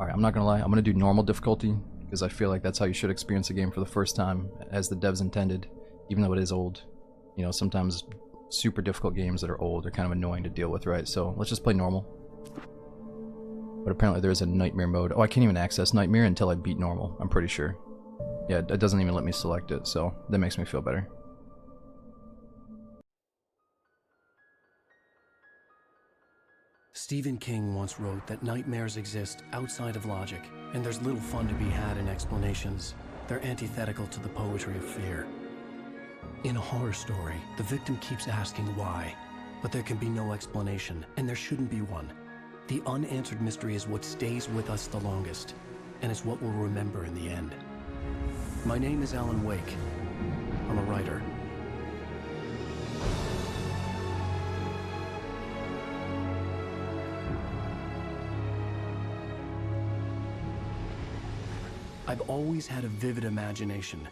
Alright, I'm not gonna lie, I'm gonna do normal difficulty, because I feel like that's how you should experience a game for the first time, as the devs intended, even though it is old. You know, sometimes super difficult games that are old are kind of annoying to deal with, right? So let's just play normal. But apparently there is a nightmare mode. Oh, I can't even access nightmare until I beat normal, I'm pretty sure. Yeah, it doesn't even let me select it, so that makes me feel better. Stephen King once wrote that nightmares exist outside of logic, and there's little fun to be had in explanations. They're antithetical to the poetry of fear. In a horror story, the victim keeps asking why, but there can be no explanation, and there shouldn't be one. The unanswered mystery is what stays with us the longest, and it's what we'll remember in the end. My name is Alan Wake. I'm a writer. I've always had a vivid imagination,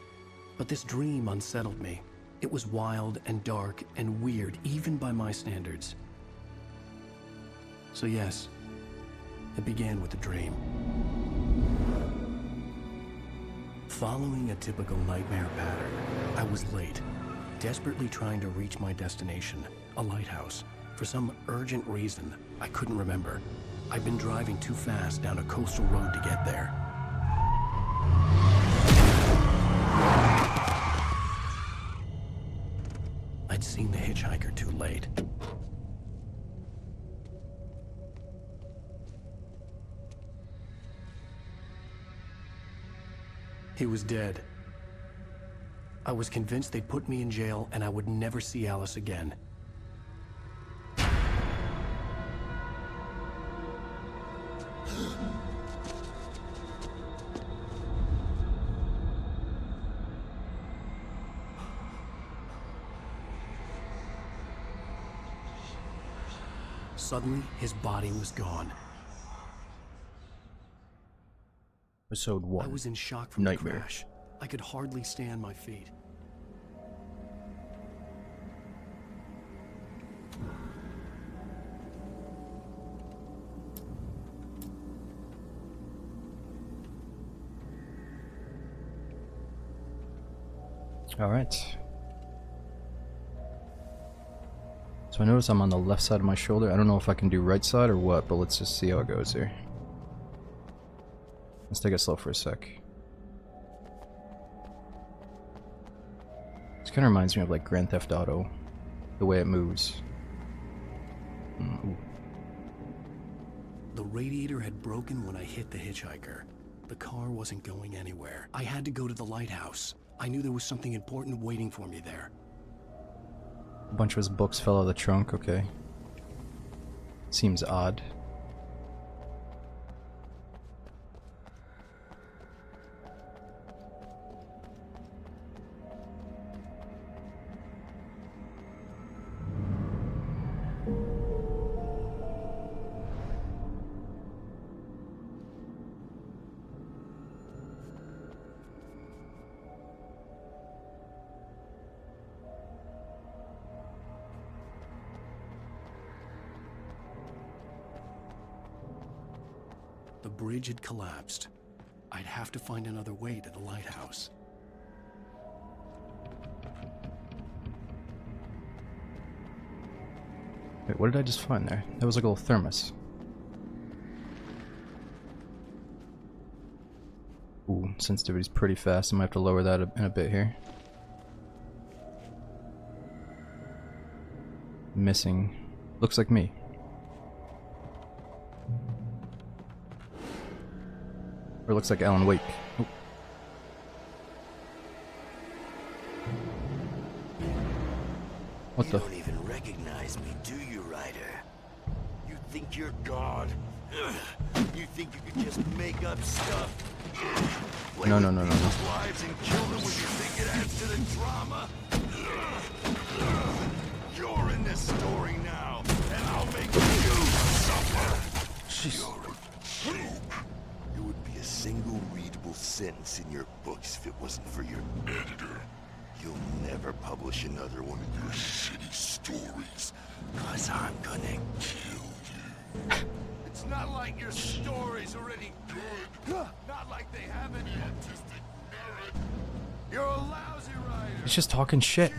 but this dream unsettled me. It was wild and dark and weird, even by my standards. So yes, it began with a dream. Following a typical nightmare pattern, I was late, desperately trying to reach my destination, a lighthouse. For some urgent reason, I couldn't remember. I'd been driving too fast down a coastal road to get there. I'd seen the hitchhiker too late. He was dead. I was convinced they'd put me in jail and I would never see Alice again. Suddenly, his body was gone. Episode 1. I was in shock from Nightmare. the crash. I could hardly stand my feet. Alright. So I notice I'm on the left side of my shoulder. I don't know if I can do right side or what, but let's just see how it goes here. Let's take it slow for a sec. This kind of reminds me of like Grand Theft Auto, the way it moves. Ooh. The radiator had broken when I hit the hitchhiker. The car wasn't going anywhere. I had to go to the lighthouse. I knew there was something important waiting for me there. A bunch of his books fell out of the trunk, okay. Seems odd. The bridge had collapsed. I'd have to find another way to the lighthouse. Wait, what did I just find there? That was like a little thermos. Ooh, sensitivity's pretty fast. I might have to lower that in a bit here. Missing. Looks like me. Or looks like Alan Wake. Ooh. What you the? don't even recognize me, do you, Ryder? You think you're God? You think you could just make up stuff? Play No. with people's lives and kill them when you think it adds to the drama? You're in this story now, and I'll make you suffer. You're a joke. There would be a single readable sentence in your books if it wasn't for your editor. You'll never publish another one of your shitty stories, 'cause I'm gonna kill you. It's not like your stories are any good. He's just talking shit.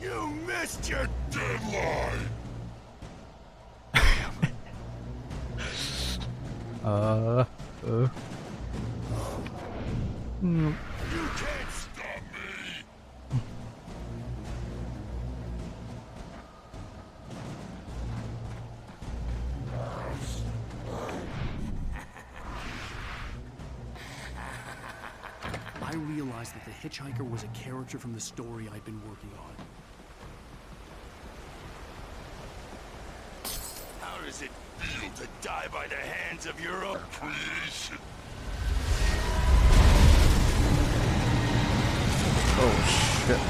You missed your deadline! You can't stop me! I realized that the hitchhiker was a character from the story I'd been working on. How does it feel to die by the hands of your own creation? Oh shit.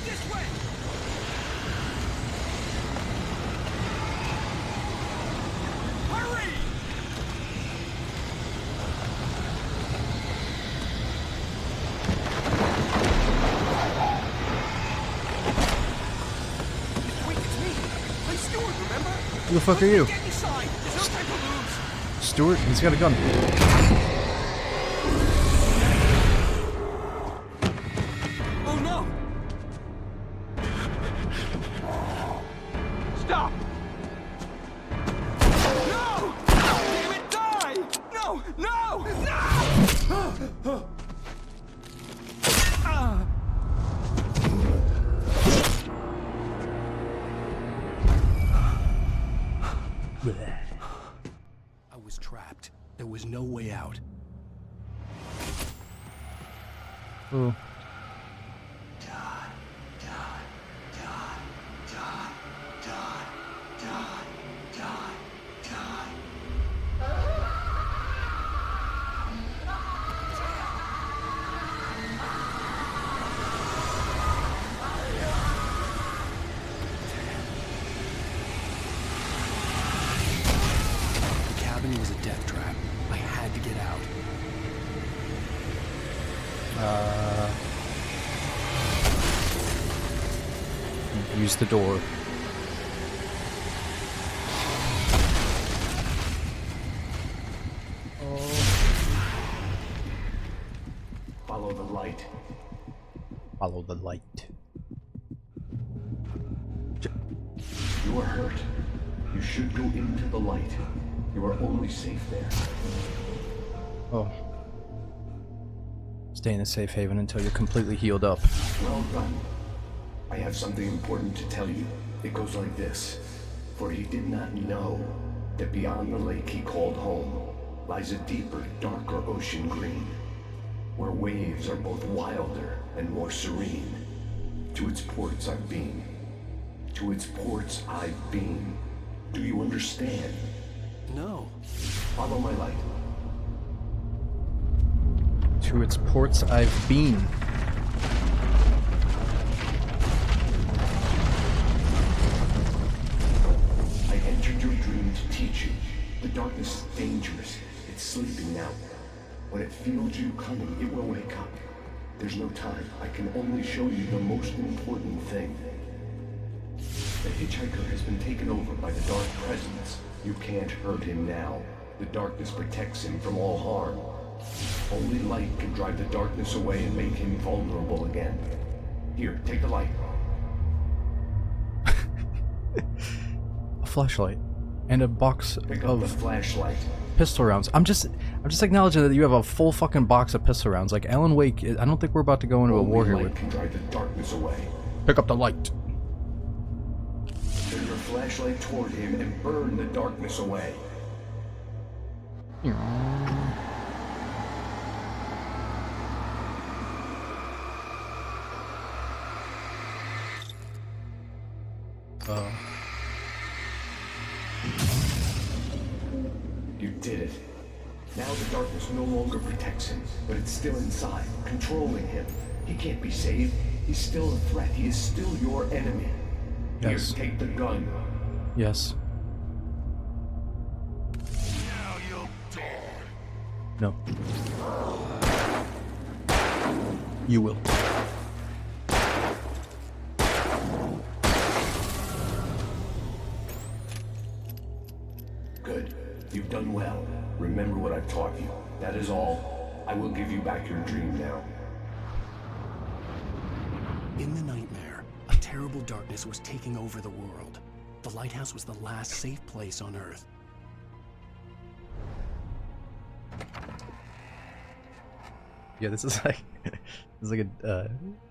This way! Hurry! Wait, it's me! I'm Stuart, remember? Who the fuck are you? Get inside! There's no time to lose! Stuart? He's got a gun. Oh no! Stop! No! Damn it, die! No! No! No! I was trapped. There was no way out. Oh. The cabin was a death trap. I had to get out. Use the door. Follow the light. Follow the light. You are hurt. You should go into the light. You are only safe there. Oh. Stay in a safe haven until you're completely healed up. Well done. I have something important to tell you. It goes like this. For he did not know that beyond the lake he called home lies a deeper, darker ocean green, where waves are both wilder and more serene. To its ports I've been. To its ports I've been. Do you understand? No. Follow my light. To its ports I've been. I entered your dream to teach you. The darkness is dangerous. It's sleeping now. When it feels you coming, it will wake up. There's no time. I can only show you the most important thing. The hitchhiker has been taken over by the dark presence. You can't hurt him now. The darkness protects him from all harm. Only light can drive the darkness away and make him vulnerable again. Here, take the light. A flashlight. And a box Pick up the of flashlight. pistol rounds. I'm just acknowledging that you have a full fucking box of pistol rounds. Like Alan Wake, I don't think we're about to go into a war Only here light with. can drive the darkness away. Pick up the light. Turn your flashlight toward him and burn the darkness away. You did it. Now the darkness no longer protects him, but it's still inside, controlling him. He can't be saved. He's still a threat. He is still your enemy. Yes. Here, take the gun. Yes. Now you'll die. No. You will. Good. You've done well. Remember what I've taught you. That is all. I will give you back your dream now. In the nightmare, a terrible darkness was taking over the world. The lighthouse was the last safe place on Earth. Yeah, this is like a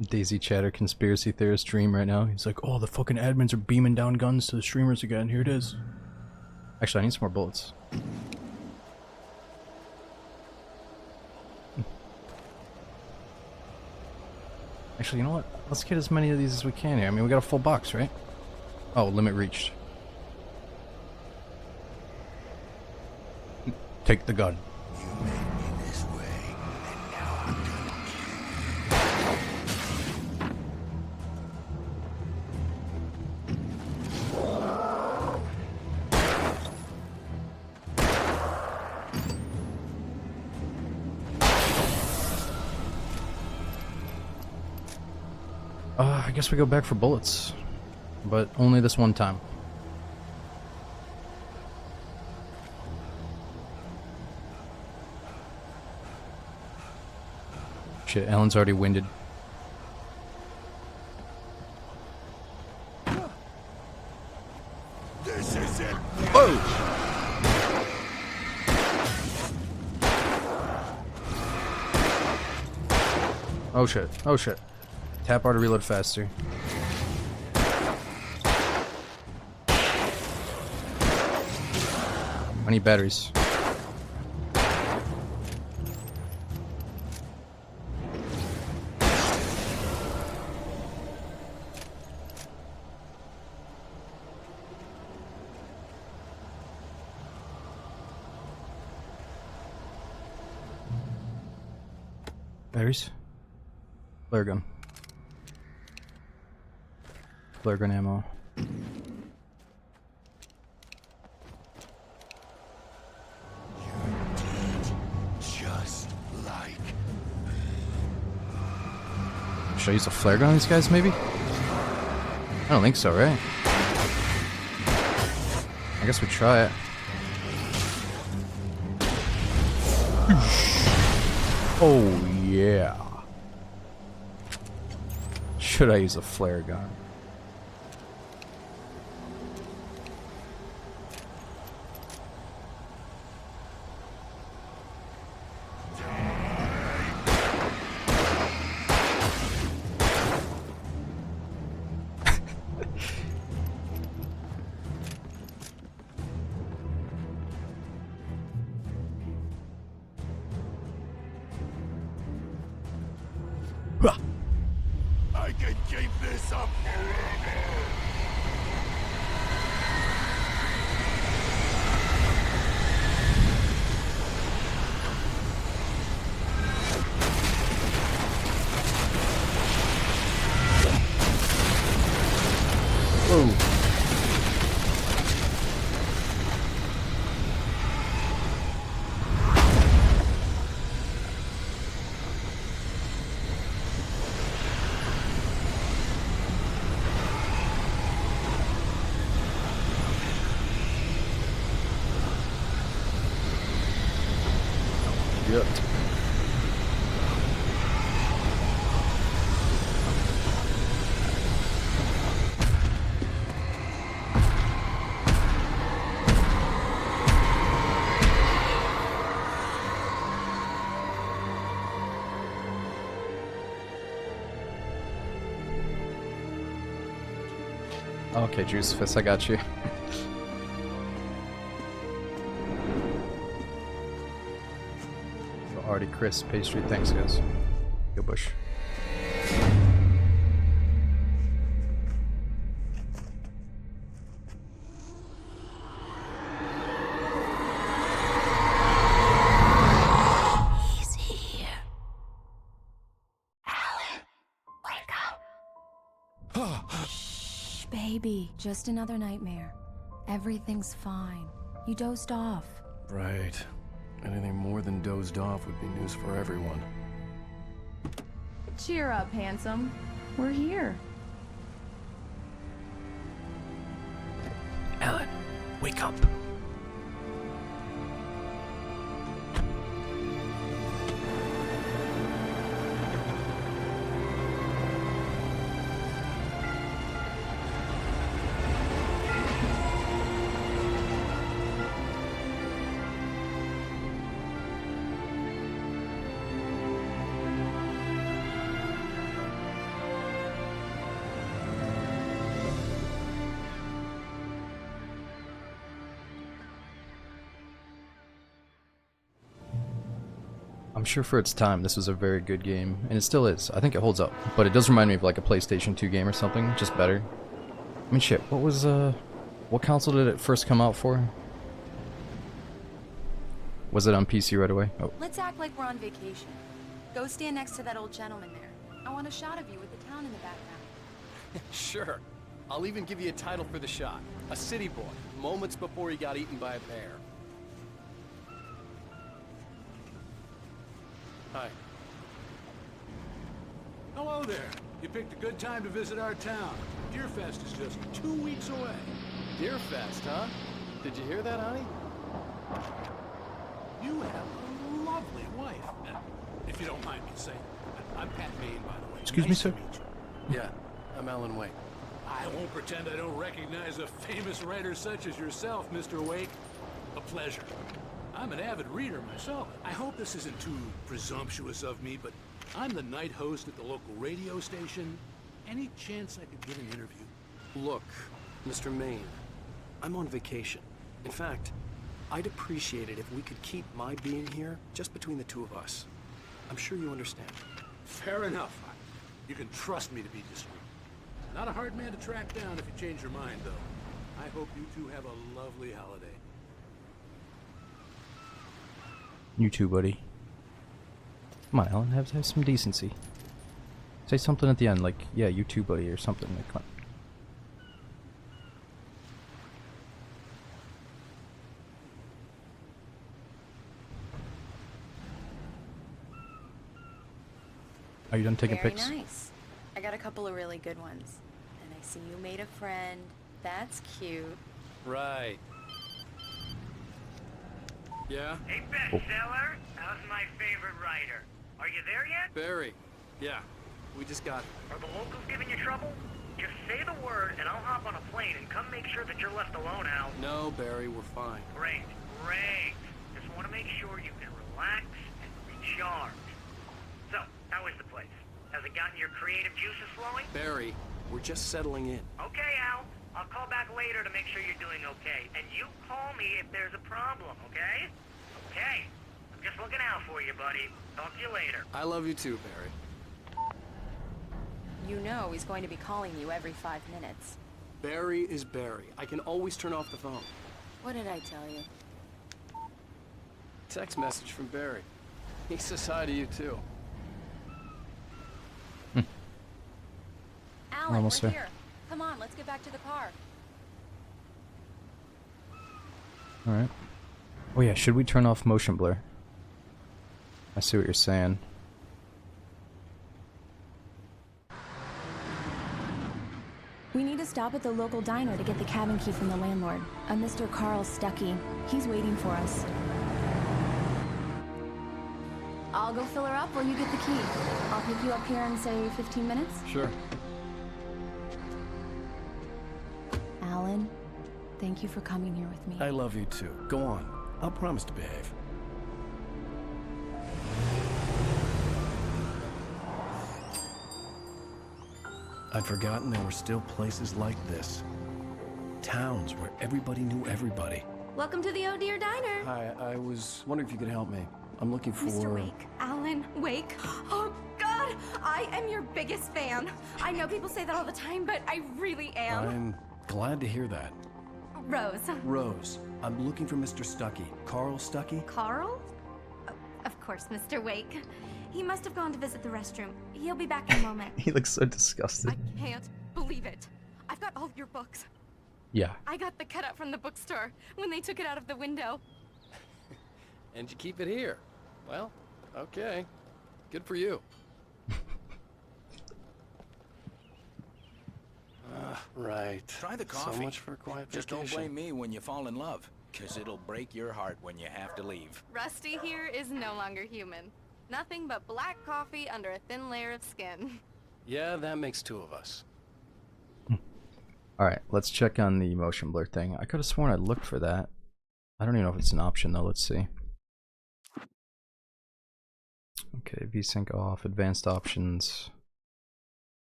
Daisy Chatter conspiracy theorist dream right now. He's like, oh, the fucking admins are beaming down guns to the streamers again. Here it is. Actually, I need some more bullets. Actually, you know what? Let's get as many of these as we can here. I mean, we got a full box, right? Oh, limit reached. Take the gun. You made me this way, and now I'm gonna I guess we go back for bullets. But only this one time. Shit, Alan's already winded. This is it. Oh shit, oh shit. Tap R to reload faster. I need batteries. Batteries? Flare gun. Flare gun ammo. Just like Should I use a flare gun on these guys, maybe? I don't think so, right? I guess we try it. Oh, yeah. Should I use a flare gun? I can keep this up forever. Whoa. Yep. Okay, Juice Fist, I got you. Artie, Chris, Pastry, thanks guys. Go Bush. He's here. Alan, wake up. Shh, baby. Just another nightmare. Everything's fine. You dozed off. Right. Anything more than dozed off would be news for everyone. Cheer up, handsome. We're here. Alan, wake up. I'm sure for its time this was a very good game, and it still is. I think it holds up, but it does remind me of like a PlayStation 2 game or something, just better. I mean, shit, what console did it first come out for? Was it on PC right away? Oh. Let's act like we're on vacation. Go stand next to that old gentleman there. I want a shot of you with the town in the background. Sure. I'll even give you a title for the shot. A city boy, moments before he got eaten by a bear. Hi. Hello there. You picked a good time to visit our town. Deerfest is just 2 weeks away. Deerfest, huh? Did you hear that, honey? You have a lovely wife. Now, if you don't mind me saying, I'm Pat Maine, by the way. Excuse me, Nice sir? to meet you. Yeah, I'm Alan Wake. I won't pretend I don't recognize a famous writer such as yourself, Mr. Wake. A pleasure. I'm an avid reader myself. I hope this isn't too presumptuous of me, but I'm the night host at the local radio station. Any chance I could get an interview? Look, Mr. Maine, I'm on vacation. In fact, I'd appreciate it if we could keep my being here just between the two of us. I'm sure you understand. Fair enough. You can trust me to be discreet. Not a hard man to track down if you change your mind, though. I hope you two have a lovely holiday. You too, buddy. Come on, Alan, have some decency. Say something at the end, like, yeah, you too, buddy, or something. Like, come on. Are you done taking Very pics? nice. I got a couple of really good ones. And I see you made a friend. That's cute. Right. Yeah? Hey, bestseller, how's my favorite writer? Are you there yet? Barry. Yeah, we just got it. Are the locals giving you trouble? Just say the word and I'll hop on a plane and come make sure that you're left alone, Al. No, Barry, we're fine. Great, great. Just want to make sure you can relax and recharge. So, how is the place? Has it gotten your creative juices flowing? Barry, we're just settling in. Okay, Al. I'll call back later to make sure you're doing okay. And you call me if there's a problem, okay? Okay. I'm just looking out for you, buddy. Talk to you later. I love you too, Barry. You know he's going to be calling you every 5 minutes. Barry is Barry. I can always turn off the phone. What did I tell you? Text message from Barry. He says hi to you too. Alan, Almost we're there. here. Come on, let's get back to the car. Alright. Oh yeah, should we turn off motion blur? I see what you're saying. We need to stop at the local diner to get the cabin key from the landlord, a Mr. Carl Stuckey. He's waiting for us. I'll go fill her up while you get the key. I'll pick you up here in, say, 15 minutes? Sure. Alan, thank you for coming here with me. I love you too. Go on. I'll promise to behave. I'd forgotten there were still places like this. Towns where everybody knew everybody. Welcome to the Oh Dear Diner. Hi, I was wondering if you could help me. I'm looking for... Mr. Wake. Alan Wake. Oh, God! I am your biggest fan. I know people say that all the time, but I really am. I'm glad to hear that. Rose. Rose, I'm looking for Mr. Stuckey. Carl Stuckey? Carl? Oh, of course, Mr. Wake. He must have gone to visit the restroom. He'll be back in a moment. He looks so disgusted. I can't believe it. I've got all of your books. Yeah. I got the cutout from the bookstore when they took it out of the window. And you keep it here. Well, okay. Good for you. Right. Try the coffee. So much for a quiet Just vacation. don't blame me when you fall in love, because it'll break your heart when you have to leave. Rusty here is no longer human. Nothing but black coffee under a thin layer of skin. Yeah, that makes two of us. Alright, let's check on the motion blur thing. I could have sworn I looked for that. I don't even know if it's an option though, let's see. Okay, VSync off, advanced options.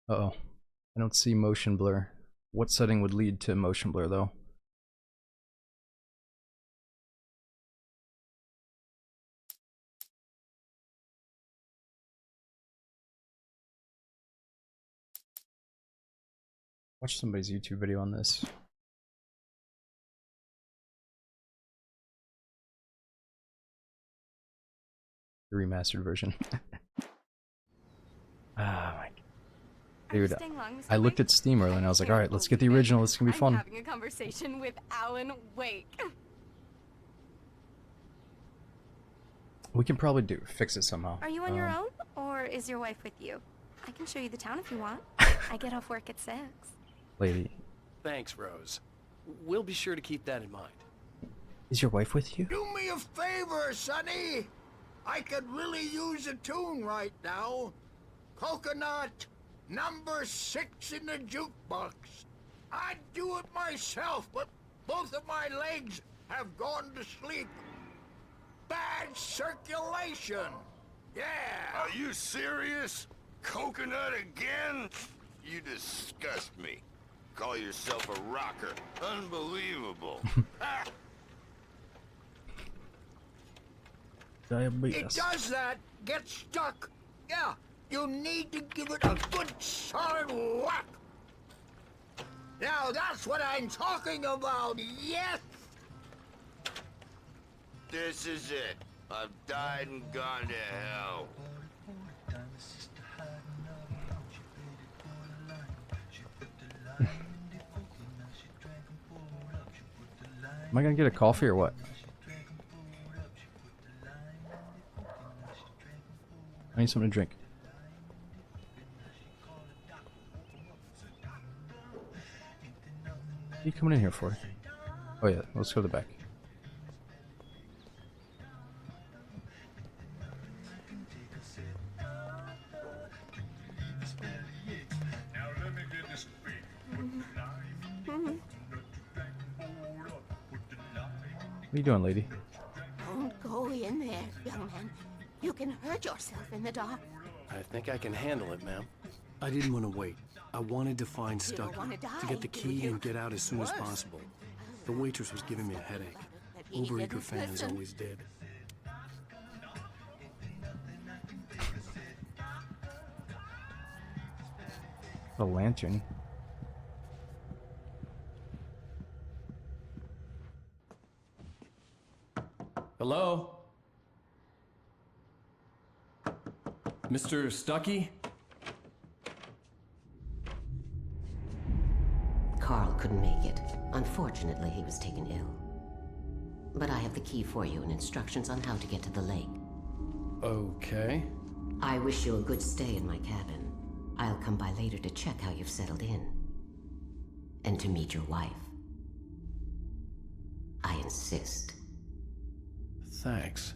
Uh-oh, I don't see motion blur. What setting would lead to motion blur though? Watch somebody's YouTube video on this. The remastered version. Ah, my dude. I looked at Steam earlier and I was like, alright, let's get the original, this is gonna be fun. I'm having a conversation with Alan Wake. We can probably fix it somehow. Are you on your own, or is your wife with you? I can show you the town if you want. I get off work at 6. Lady, Thanks, Rose. We'll be sure to keep that in mind. is your wife with you? Do me a favor, Sonny. I could really use a tune right now. Coconut, number 6 in the jukebox. I'd do it myself, but both of my legs have gone to sleep. Bad circulation. Yeah. Are you serious? Coconut again? You disgust me. Call yourself a rocker. Unbelievable. Ha! It does that. Get stuck. Yeah, you need to give it a good solid whack. Now that's what I'm talking about, yes? This is it. I've died and gone to hell. Am I gonna get a coffee or what? I need something to drink. What are you coming in here for? Oh yeah, let's go to the back. What are you doing, lady? Don't go in there, young man. You can hurt yourself in the dark. I think I can handle it, ma'am. I didn't want to wait. I wanted to find You don't Stucky, wanna to die, get the do key you? and get out as soon as Worse. possible. The waitress was giving me a headache. he Overeager didn't fans listen. always did. A lantern. Hello? Mr. Stucky? Carl couldn't make it. Unfortunately, he was taken ill. But I have the key for you and instructions on how to get to the lake. Okay. I wish you a good stay in my cabin. I'll come by later to check how you've settled in. And to meet your wife. I insist. Thanks.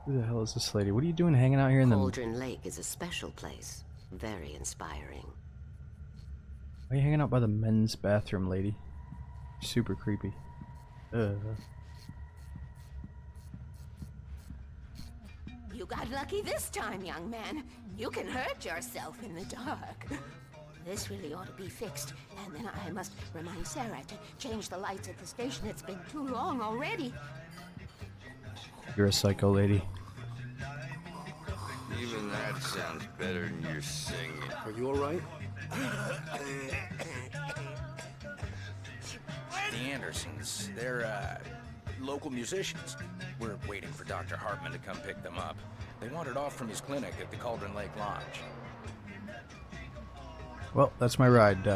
Who the hell is this lady? What are you doing hanging out here in the... Cauldron Lake is a special place. Very inspiring. Why are you hanging out by the men's bathroom, lady? Super creepy. You got lucky this time, young man. You can hurt yourself in the dark. This really ought to be fixed, and then I must remind Sarah to change the lights at the station. It's been too long already. You're a psycho, lady. Even that sounds better than your singing. Are you alright? Andersons. They're, local musicians. We're waiting for Dr. Hartman to come pick them up. They wandered off from his clinic at the Cauldron Lake Lodge. Well, that's my ride.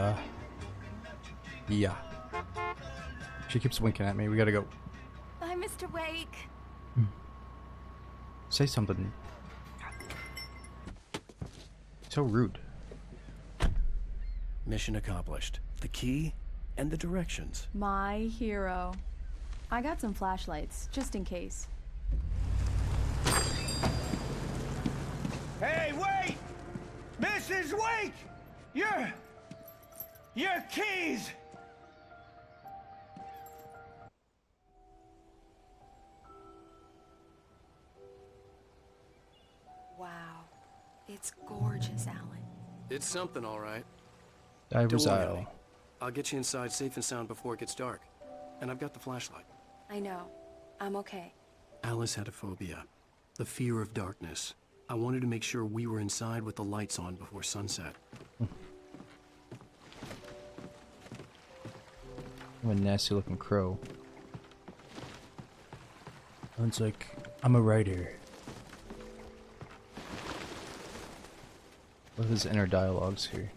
Yeah. She keeps winking at me. We gotta go. Bye, Mr. Wake. Say something. So rude. Mission accomplished. The key and the directions. My hero. I got some flashlights, just in case. Hey, wait! Mrs. Wake! Your keys! Wow. It's gorgeous, Alan. It's something, all right. Diver's Don't worry, Isle. honey. I'll get you inside safe and sound before it gets dark. And I've got the flashlight. I know. I'm okay. Alice had a phobia. The fear of darkness. I wanted to make sure we were inside with the lights on before sunset. I'm a nasty looking crow. Sounds like I'm a writer. What are his inner dialogues here?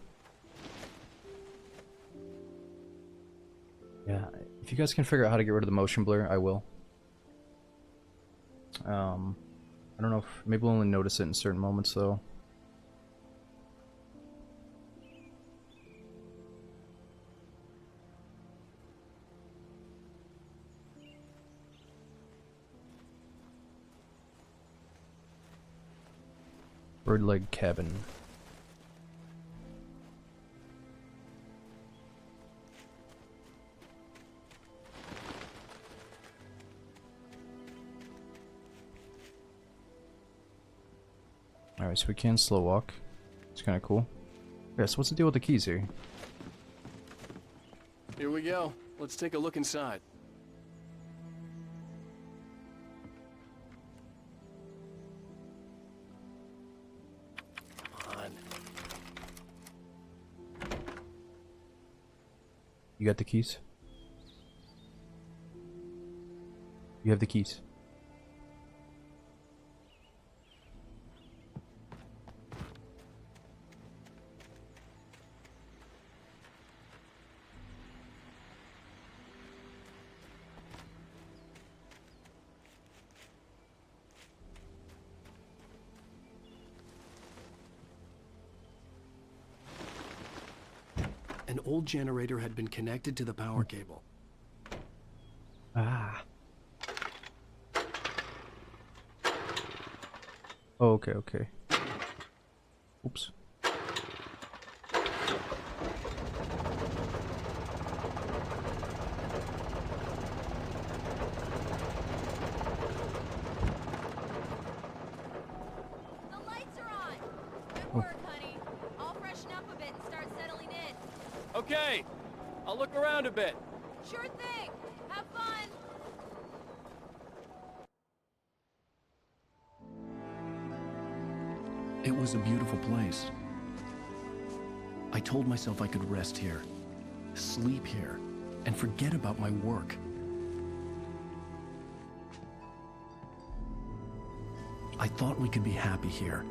Yeah, if you guys can figure out how to get rid of the motion blur, I will. I don't know if maybe we'll only notice it in certain moments though. Bird leg cabin. Alright, so we can slow walk. It's kinda cool. Yeah, so what's the deal with the keys here? Here we go. Let's take a look inside. Come on. You got the keys? You have the keys. An old generator had been connected to the power cable. Ah. Oh, okay, okay. Oops. The lights are on. Good work, honey. I'll freshen up a bit and start settling in. Okay, I'll look around a bit. Sure thing. Have fun. It was a beautiful place. I told myself I could rest here, sleep here, and forget about my work. I thought we could be happy here.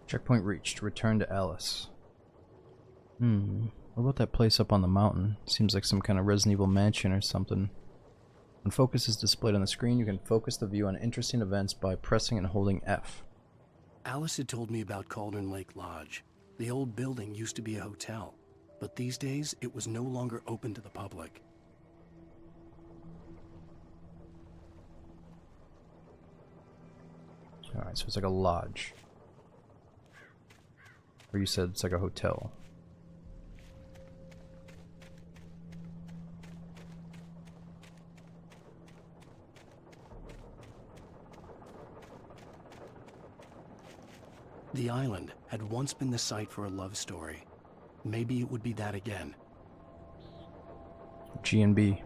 Checkpoint reached. Return to Alice. What about that place up on the mountain? Seems like some kind of Resident Evil mansion or something. When focus is displayed on the screen, you can focus the view on interesting events by pressing and holding F. Alice had told me about Cauldron Lake Lodge. The old building used to be a hotel, but these days it was no longer open to the public. Alright, so it's like a lodge. Or you said it's like a hotel. The island had once been the site for a love story. Maybe it would be that again. G&B.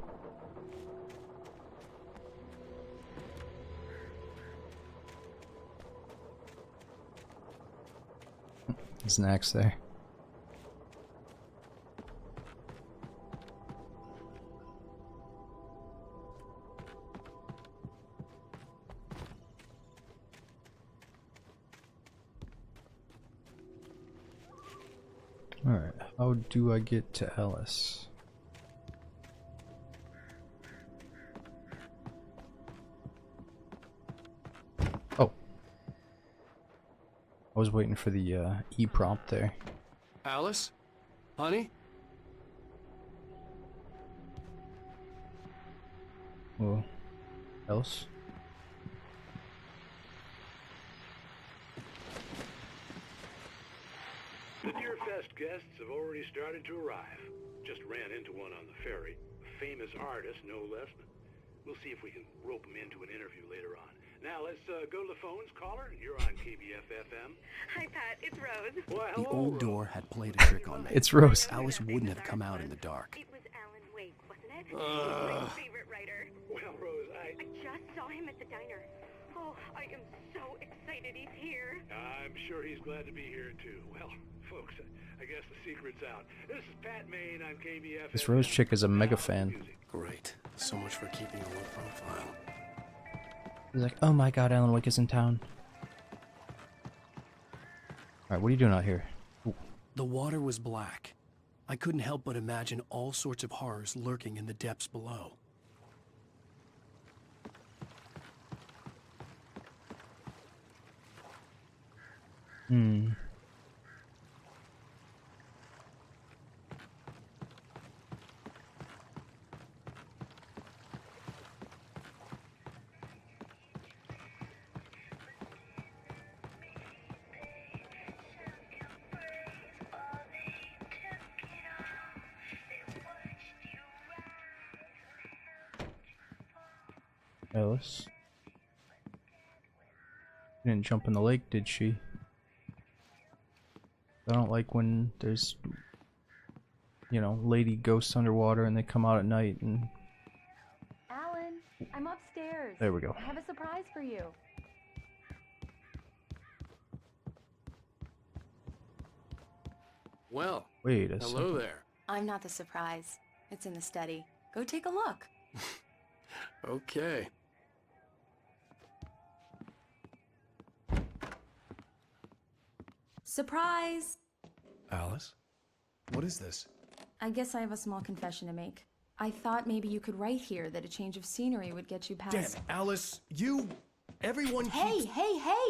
There's an axe there. Alright, how do I get to Alice? Oh. I was waiting for the E prompt there. Alice? Honey? Well, else? The Deer Fest guests have already started to arrive. Just ran into one on the ferry. A famous artist, no less. We'll see if we can rope him into an interview later on. Now let's go to the phones. Caller, you're on KBF-FM. Hi, Pat. It's Rose. Well, The hello, old Rose. door had played a trick on me. It's Rose. Alice wouldn't have come out in the dark. It was Alan Wake, wasn't it? He's my favorite writer. Well, Rose, I just saw him at the diner. Oh, I am so excited he's here. I'm sure he's glad to be here, too. Well, folks, I guess the secret's out. This is Pat Maine on KBF. This Rose chick is a mega fan. Great. So much for keeping a low profile. He's like, oh my god, Alan Wake is in town. Alright, what are you doing out here? Ooh. The water was black. I couldn't help but imagine all sorts of horrors lurking in the depths below. Alice? She didn't jump in the lake, did she? I don't like when there's, you know, lady ghosts underwater and they come out at night and... Alan, I'm upstairs. There we go. I have a surprise for you. Well, Wait a hello second. there. I'm not the surprise. It's in the study. Go take a look. Okay. Surprise! Alice? What is this? I guess I have a small confession to make. I thought maybe you could write here that a change of scenery would get you past... Damn it, Alice, everyone Hey,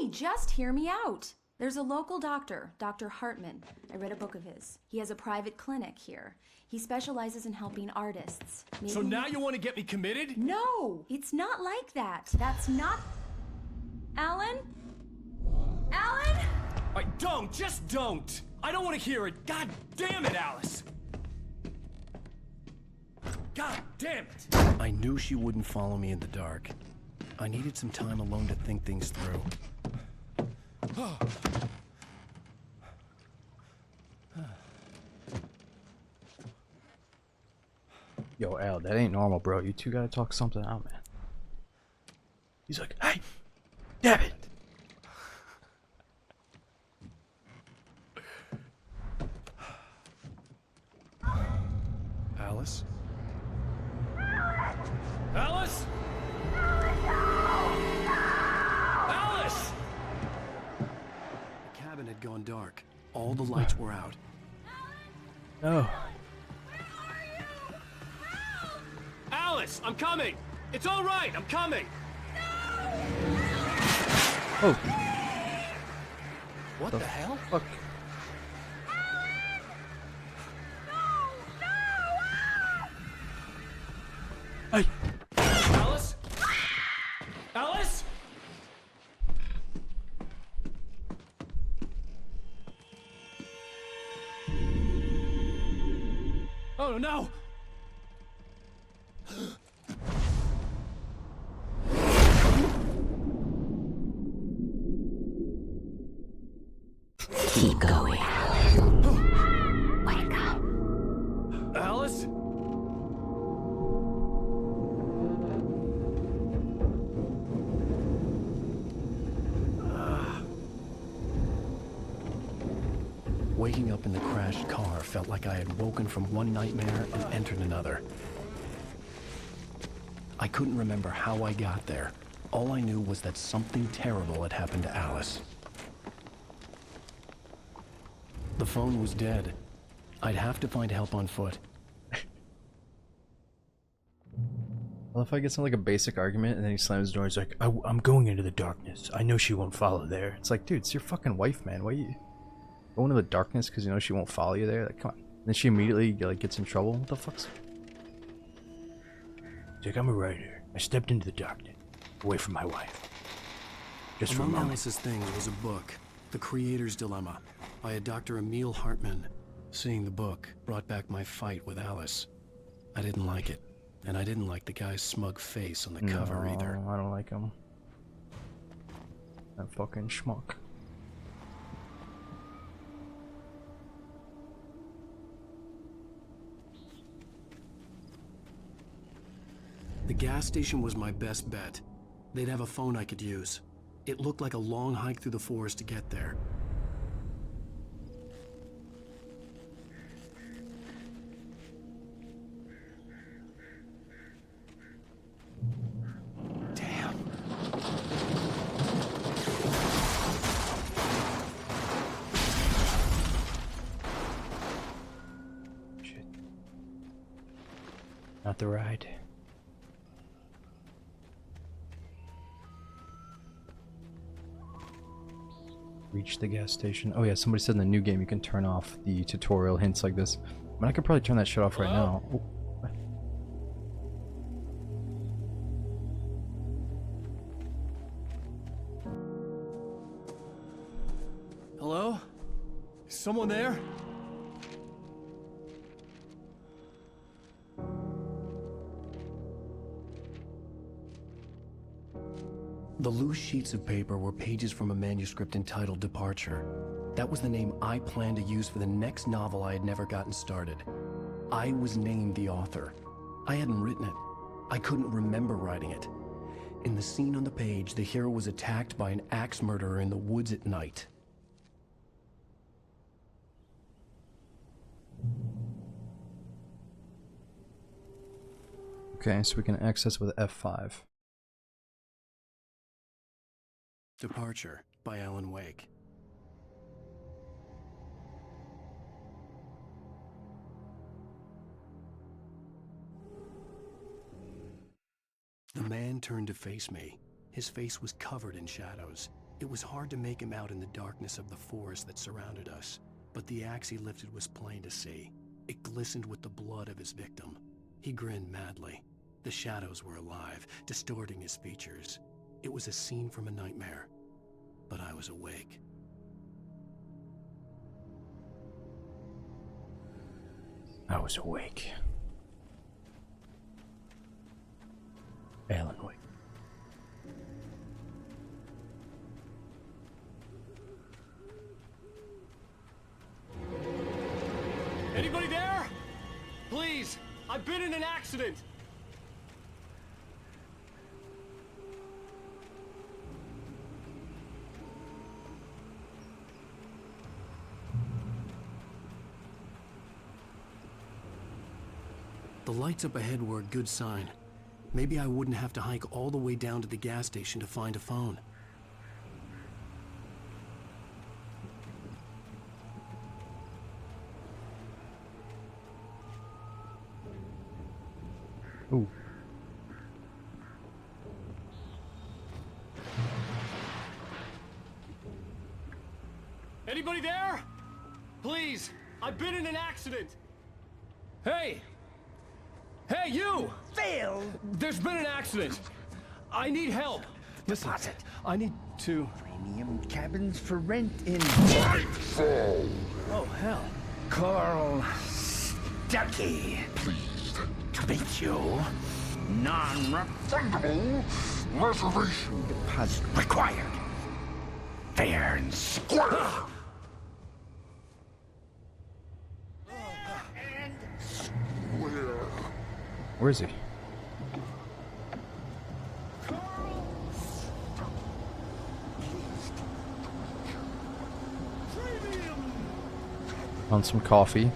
just hear me out. There's a local doctor, Dr. Hartman. I read a book of his. He has a private clinic here. He specializes in helping artists. So now you want to get me committed? No, it's not like that. That's not... Alan? Alan? Just don't! I don't want to hear it. God damn it, Alice! God damn it! I knew she wouldn't follow me in the dark. I needed some time alone to think things through. Yo, Al, that ain't normal, bro. You two gotta talk something out, man. He's like, hey, damn it! Alice? Alice? Alice! The cabin had gone dark. All the lights were out. No. Alice, I'm coming! It's all right, I'm coming! Oh. What the hell? Fuck. Hey. Alice? Alice? Oh no! Keep going. Wake up. Alice? Waking up in the crashed car felt like I had woken from one nightmare and entered another. I couldn't remember how I got there. All I knew was that something terrible had happened to Alice. The phone was dead. I'd have to find help on foot. Well, if I get some like a basic argument and then he slams the door, he's like, I'm going into the darkness. I know she won't follow there. It's like, dude, it's your fucking wife, man. Why you going into the darkness because you know she won't follow you there? Like, come on. And then she immediately like gets in trouble. What the fuck's? He's like, I'm a writer. I stepped into the darkness, away from my wife. Just for a Among moment. Alice's things was a book, The Creator's Dilemma, by a Dr. Emil Hartman. Seeing the book brought back my fight with Alice. I didn't like it. And I didn't like the guy's smug face on the cover either. I don't like him. That fucking schmuck. The gas station was my best bet. They'd have a phone I could use. It looked like a long hike through the forest to get there. Not the ride. Reach the gas station. Oh yeah, somebody said in the new game you can turn off the tutorial hints like this. I mean, I could probably turn that shit off right now. Oh. Hello? Is someone there? The loose sheets of paper were pages from a manuscript entitled Departure. That was the name I planned to use for the next novel I had never gotten started. I was named the author. I hadn't written it. I couldn't remember writing it. In the scene on the page, the hero was attacked by an axe murderer in the woods at night. Okay, so we can access with F5. Departure by Alan Wake. The man turned to face me. His face was covered in shadows. It was hard to make him out in the darkness of the forest that surrounded us, but the axe he lifted was plain to see. It glistened with the blood of his victim. He grinned madly. The shadows were alive, distorting his features. It was a scene from a nightmare, but I was awake. I was awake. Alan Wake. Anybody there? Please, I've been in an accident. The lights up ahead were a good sign. Maybe I wouldn't have to hike all the way down to the gas station to find a phone. Ooh. Anybody there? Please, I've been in an accident. Hey! Hey, you! Phil! There's been an accident. I need help. Listen, I need to... Premium cabins for rent in... Nightfall! Oh, hell. Carl Stuckey. Pleased To meet you. Non-refundable reservation deposit required. Fair and square. Where is he? On some coffee.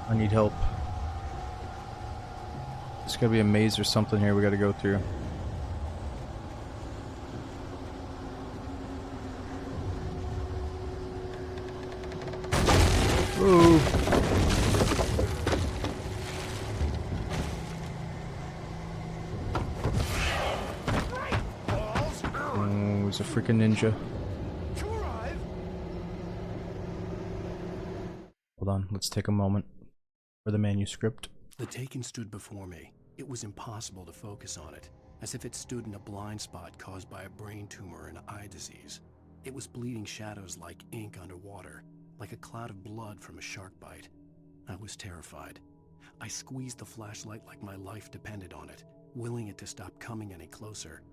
I need help. There's gotta be a maze or something here we gotta go through. Ooh. Oh, he's a freaking ninja. Hold on, let's take a moment for the manuscript. The Taken stood before me. It was impossible to focus on it, as if it stood in a blind spot caused by a brain tumor and eye disease. It was bleeding shadows like ink underwater, like a cloud of blood from a shark bite. I was terrified. I squeezed the flashlight like my life depended on it, willing it to stop coming any closer.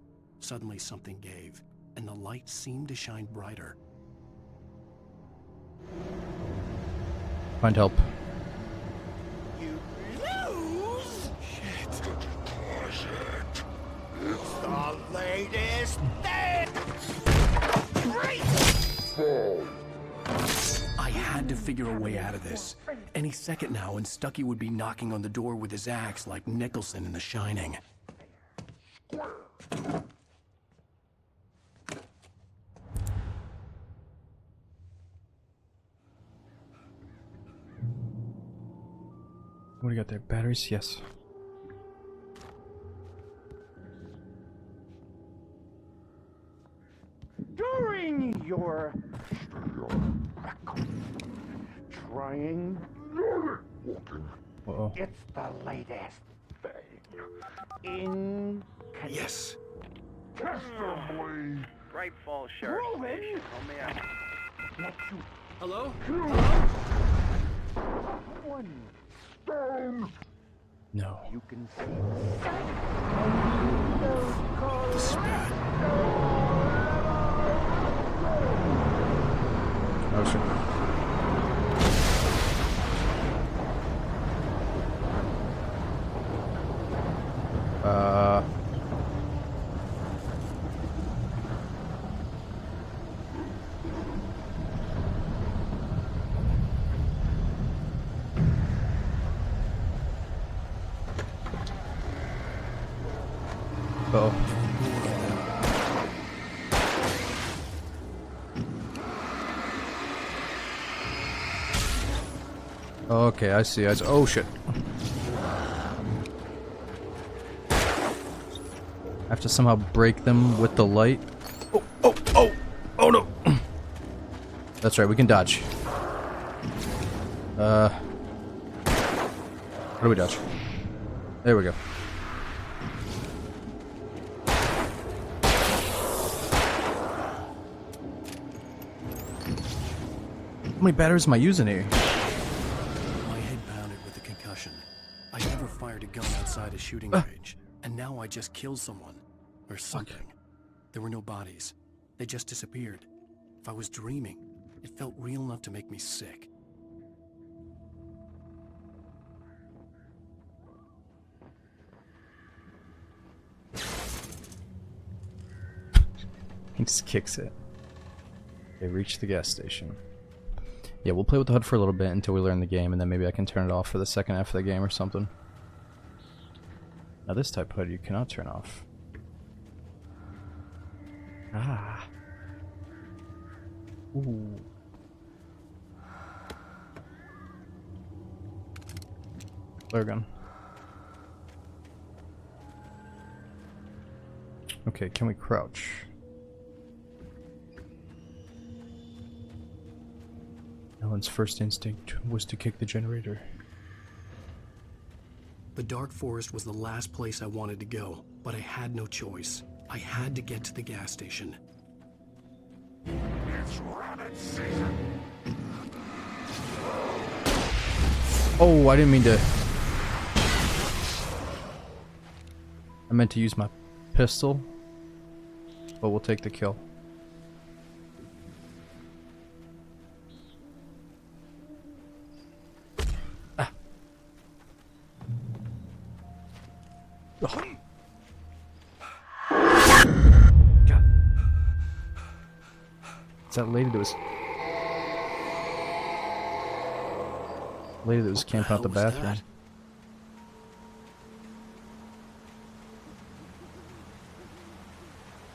Suddenly something gave, and the light seemed to shine brighter. Find help. You lose? Shit. It's the latest thing! I had to figure a way out of this. Any second now, and Stucky would be knocking on the door with his axe like Nicholson in The Shining. What do you got there? Batteries? Yes. During your trying, Uh-oh. it's the latest thing in. Yes. Testably. Bright Falls Sheriff Station. Call me out. Let's shoot. Hello? One stone. No. You can see. The spat. Oh shit. Uh-oh. Okay, I see. Oh shit. I have to somehow break them with the light. Oh no. That's right, we can dodge. How do we dodge? There we go. How many batteries am I using here? My head pounded with the concussion. I never fired a gun outside a shooting range, and now I just killed someone. Or something. Okay. There were no bodies. They just disappeared. If I was dreaming, it felt real enough to make me sick. He just kicks it. They reach the gas station. Yeah, we'll play with the HUD for a little bit until we learn the game, and then maybe I can turn it off for the second half of the game or something. Now this type HUD you cannot turn off. Ah. Ooh. Flare gun. Okay, can we crouch? Ellen's first instinct was to kick the generator. The Dark Forest was the last place I wanted to go, but I had no choice. I had to get to the gas station. It's rabbit season. Oh, I didn't mean to. I meant to use my pistol, but we'll take the kill. Ah. Oh. God. It's that lady that was camping out the bathroom.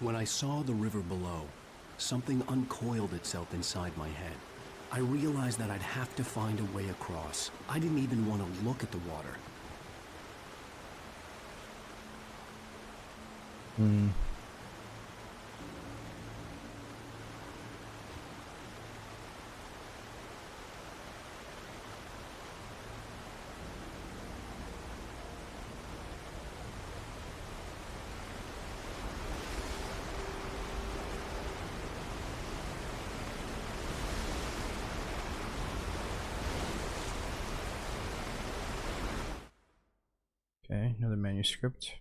When I saw the river below, something uncoiled itself inside my head. I realized that I'd have to find a way across. I didn't even want to look at the water. Hmm. Okay, another manuscript.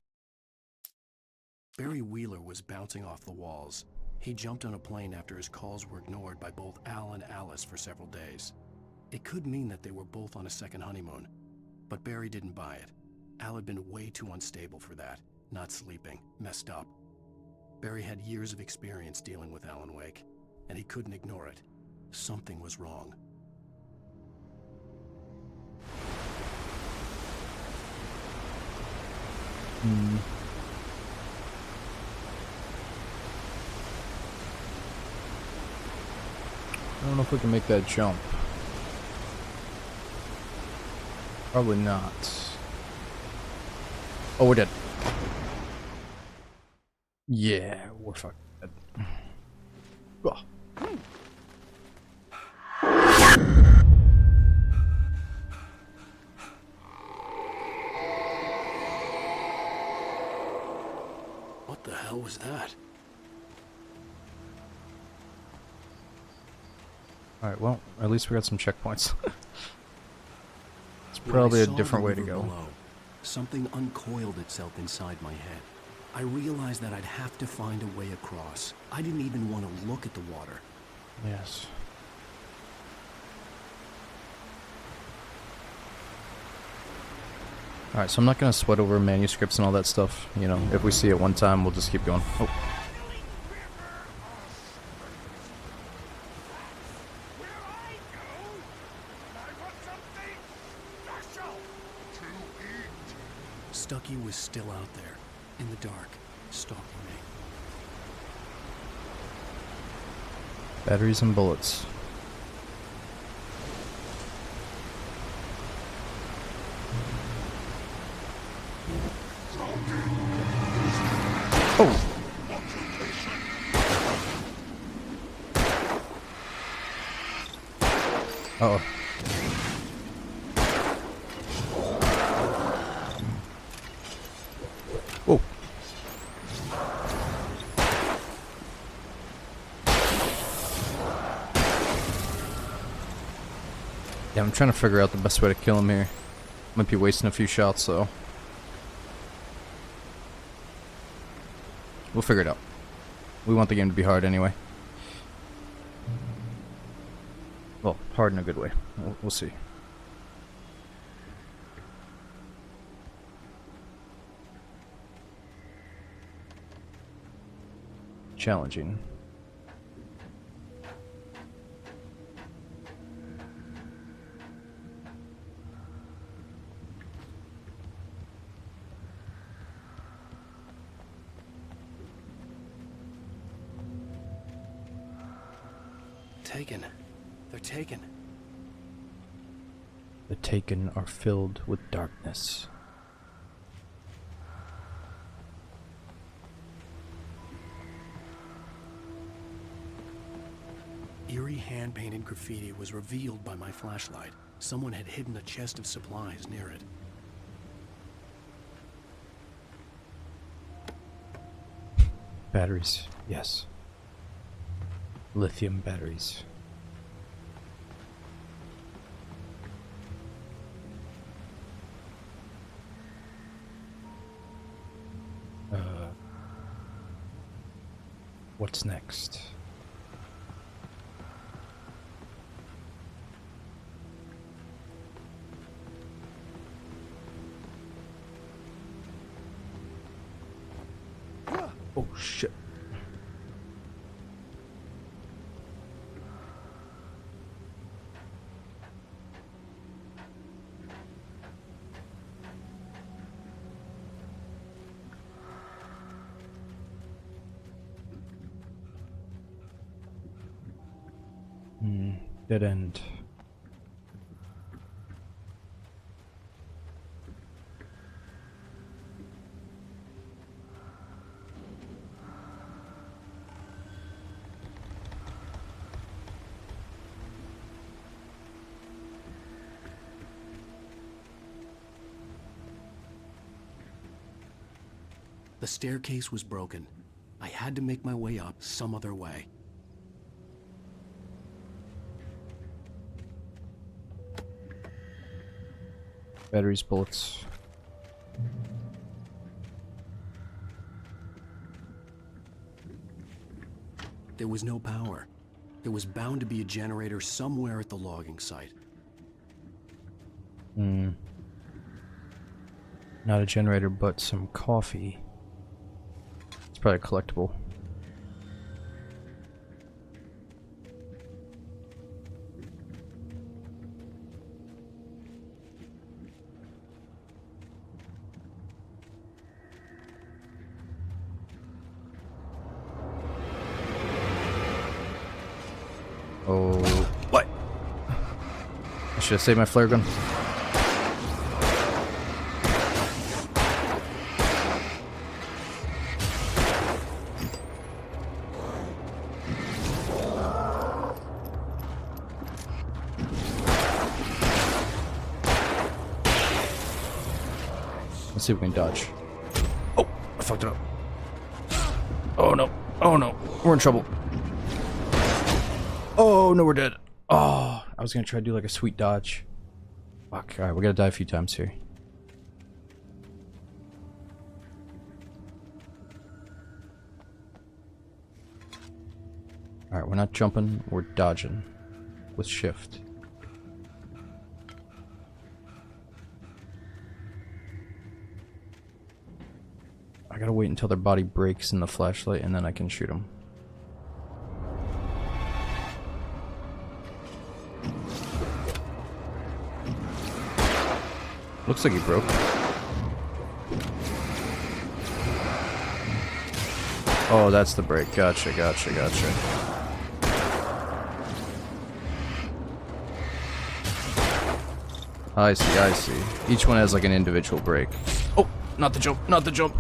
Barry Wheeler was bouncing off the walls. He jumped on a plane after his calls were ignored by both Al and Alice for several days. It could mean that they were both on a second honeymoon, but Barry didn't buy it. Al had been way too unstable for that, not sleeping, messed up. Barry had years of experience dealing with Alan Wake, and he couldn't ignore it. Something was wrong. Hmm. I don't know if we can make that jump. Probably not. Oh, we're dead. Yeah, we're fucked. Oh. What the hell was that? Alright, well, at least we got some checkpoints. It's probably a different way to go. Below, something uncoiled itself inside my head. I realized that I'd have to find a way across. I didn't even want to look at the water. Yes. Alright, so I'm not going to sweat over manuscripts and all that stuff. You know, if we see it one time, we'll just keep going. Oh. Stucky was still out there, in the dark, stalking me. Batteries and bullets. Oh! Uh-oh. Whoa. Yeah, I'm trying to figure out the best way to kill him here. Might be wasting a few shots, though. We'll figure it out. We want the game to be hard anyway. Well, hard in a good way. We'll see. Challenging. Taken. They're taken. The Taken are filled with darkness. Eerie hand-painted graffiti was revealed by my flashlight. Someone had hidden a chest of supplies near it. Batteries, yes. Lithium batteries. What's next? Oh shit. Dead end. The staircase was broken. I had to make my way up some other way. Batteries, bullets. There was no power. There was bound to be a generator somewhere at the logging site. Not a generator, but some coffee. It's probably a collectible. Oh, what? I should have saved my flare gun. Let's see if we can dodge. Oh, I fucked it up. Oh no. Oh no. We're in trouble. Oh no, we're dead. Oh, I was gonna try to do like a sweet dodge. Fuck. Alright, we're gonna die a few times here. Alright, we're not jumping, we're dodging. With shift. I gotta wait until their body breaks in the flashlight and then I can shoot them. Looks like he broke. Oh, that's the break. Gotcha, gotcha, gotcha. I see, I see. Each one has like an individual break. Oh, not the jump, not the jump.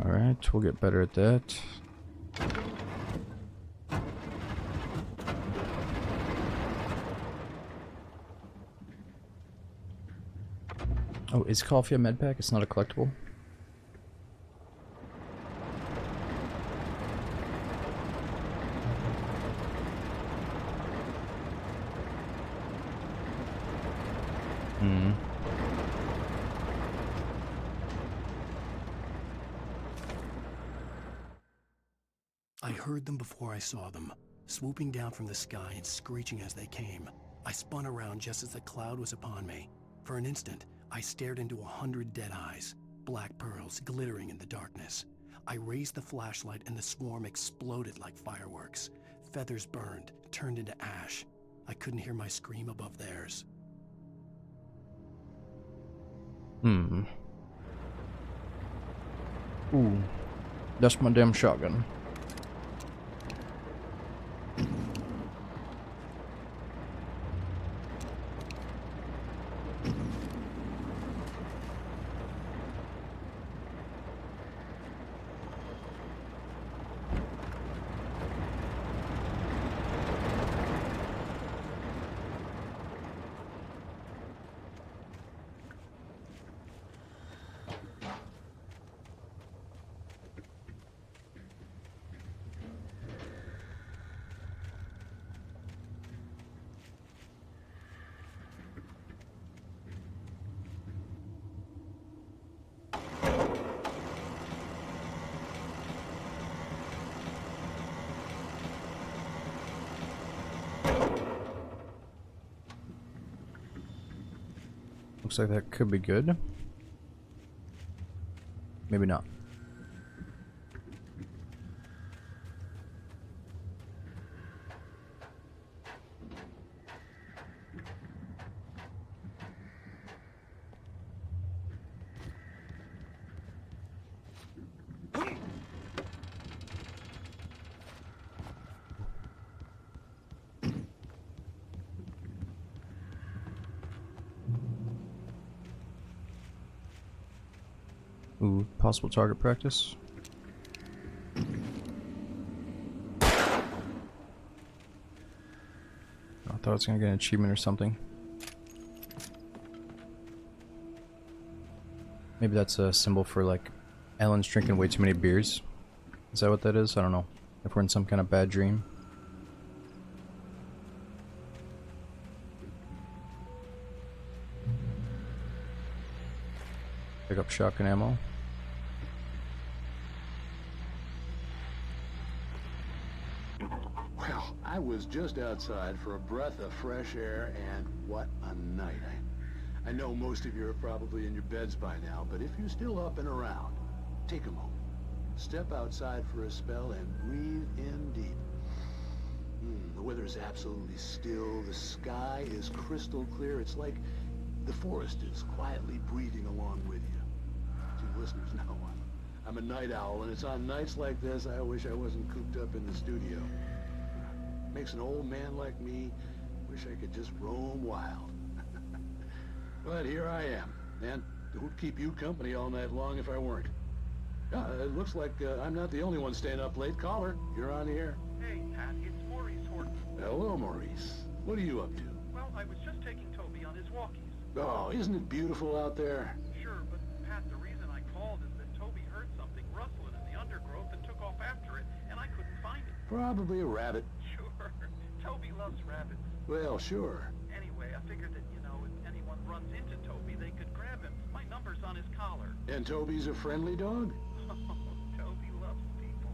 Alright, we'll get better at that. Oh, is coffee a med pack? It's not a collectible? I heard them before I saw them, swooping down from the sky and screeching as they came. I spun around just as the cloud was upon me. For an instant, I stared into 100 dead eyes, black pearls glittering in the darkness. I raised the flashlight and the swarm exploded like fireworks. Feathers burned, turned into ash. I couldn't hear my scream above theirs. Ooh. That's my damn shotgun. Looks like that could be good. Maybe not. Ooh, possible target practice. I thought I was gonna get an achievement or something. Maybe that's a symbol for like Ellen's drinking way too many beers. Is that what that is? I don't know. If we're in some kind of bad dream. Pick up shotgun ammo. Well, I was just outside for a breath of fresh air, and what a night. I know most of you are probably in your beds by now, but if you're still up and around, take a moment. Step outside for a spell and breathe in deep. The weather is absolutely still. The sky is crystal clear. It's like the forest is quietly breathing along with you. To listeners know, I'm a night owl, and it's on nights like this I wish I wasn't cooped up in the studio. Makes an old man like me wish I could just roam wild. But here I am, and who'd keep you company all night long if I weren't? It looks like I'm not the only one staying up late. Caller, you're on the air. Hey, Pat, it's Maurice Horton. Hello, Maurice. What are you up to? Well, I was just taking Toby on his walkies. Oh, isn't it beautiful out there? Sure, but Pat, the reason I called is that Toby heard something rustling in the undergrowth and took off after it, and I couldn't find it. Probably a rabbit. Sure. Toby loves rabbits. Well, sure. Anyway, I figured that, you know, if anyone runs into Toby, they could grab him. My number's on his collar. And Toby's a friendly dog? Toby loves people.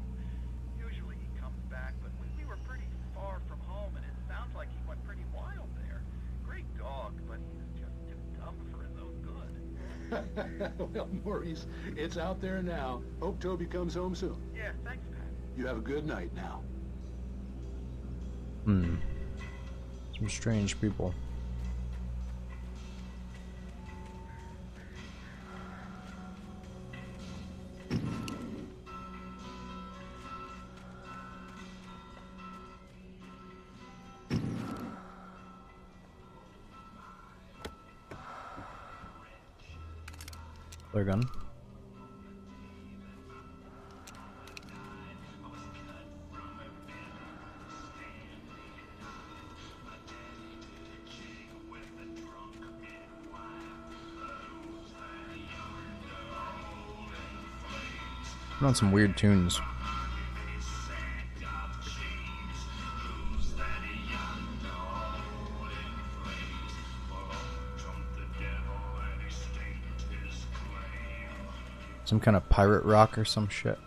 Usually he comes back, but we were pretty far from home, and it sounds like he went pretty wild there. Great dog, but he's just too dumb for his own good. Well, Maurice, it's out there now. Hope Toby comes home soon. Yeah, thanks, Pat. You have a good night now. Some strange people. Flare gun. Put on some weird tunes. Some kind of pirate rock or some shit.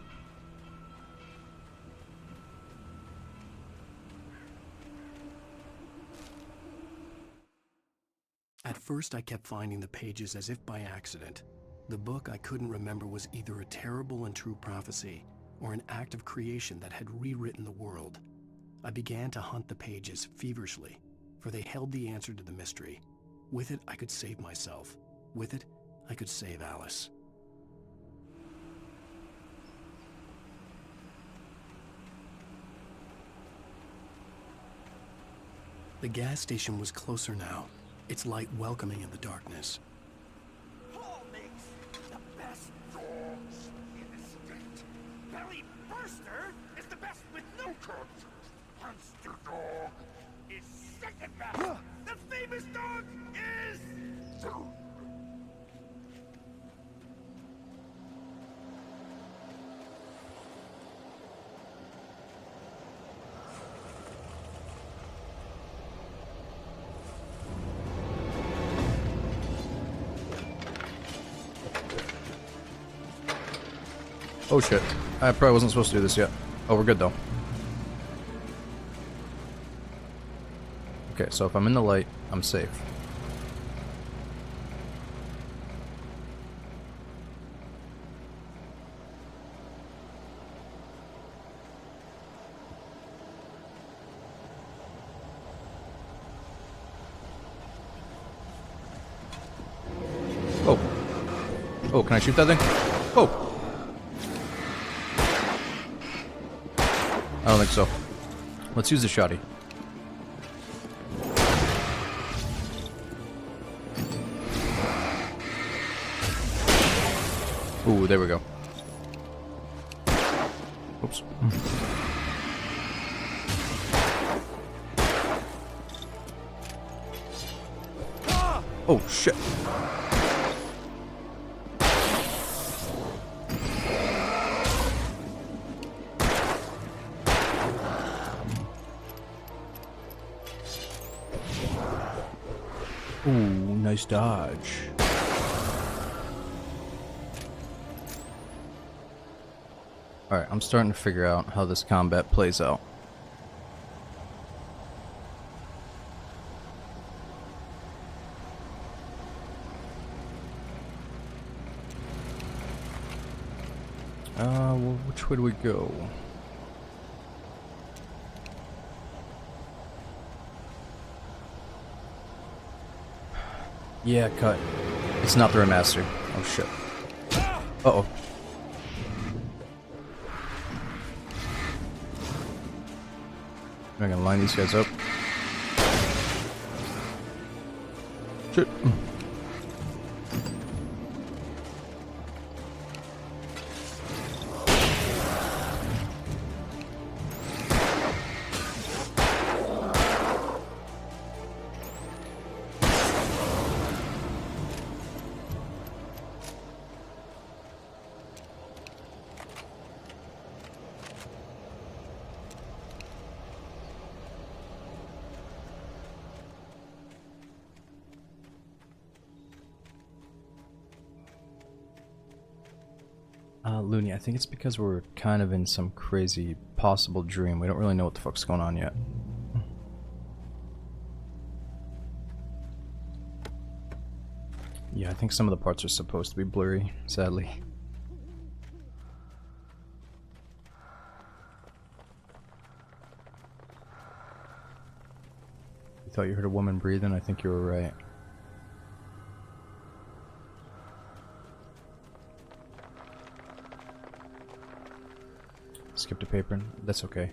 At first, I kept finding the pages as if by accident. The book I couldn't remember was either a terrible and true prophecy or an act of creation that had rewritten the world. I began to hunt the pages feverishly, for they held the answer to the mystery. With it, I could save myself. With it, I could save Alice. The gas station was closer now, its light welcoming in the darkness. Paul makes the best dogs in the state. Belly Burster is the best with no cuts. Monster Dog is second best. The famous dog is... Oh shit. I probably wasn't supposed to do this yet. Oh, we're good though. Okay, so if I'm in the light, I'm safe. Oh, can I shoot that thing? Oh! I don't think so. Let's use the shotty. Ooh, there we go. Oops. Oh, shit. Ooh, nice dodge. Alright, I'm starting to figure out how this combat plays out. Well, which way do we go? Yeah, cut. It's not the remaster. Oh shit. Uh-oh. I'm gonna line these guys up. Shit. Looney, I think it's because we're kind of in some crazy possible dream. We don't really know what the fuck's going on yet. Yeah, I think some of the parts are supposed to be blurry, sadly. You thought you heard a woman breathing? I think you were right. Skipped a paper. That's okay.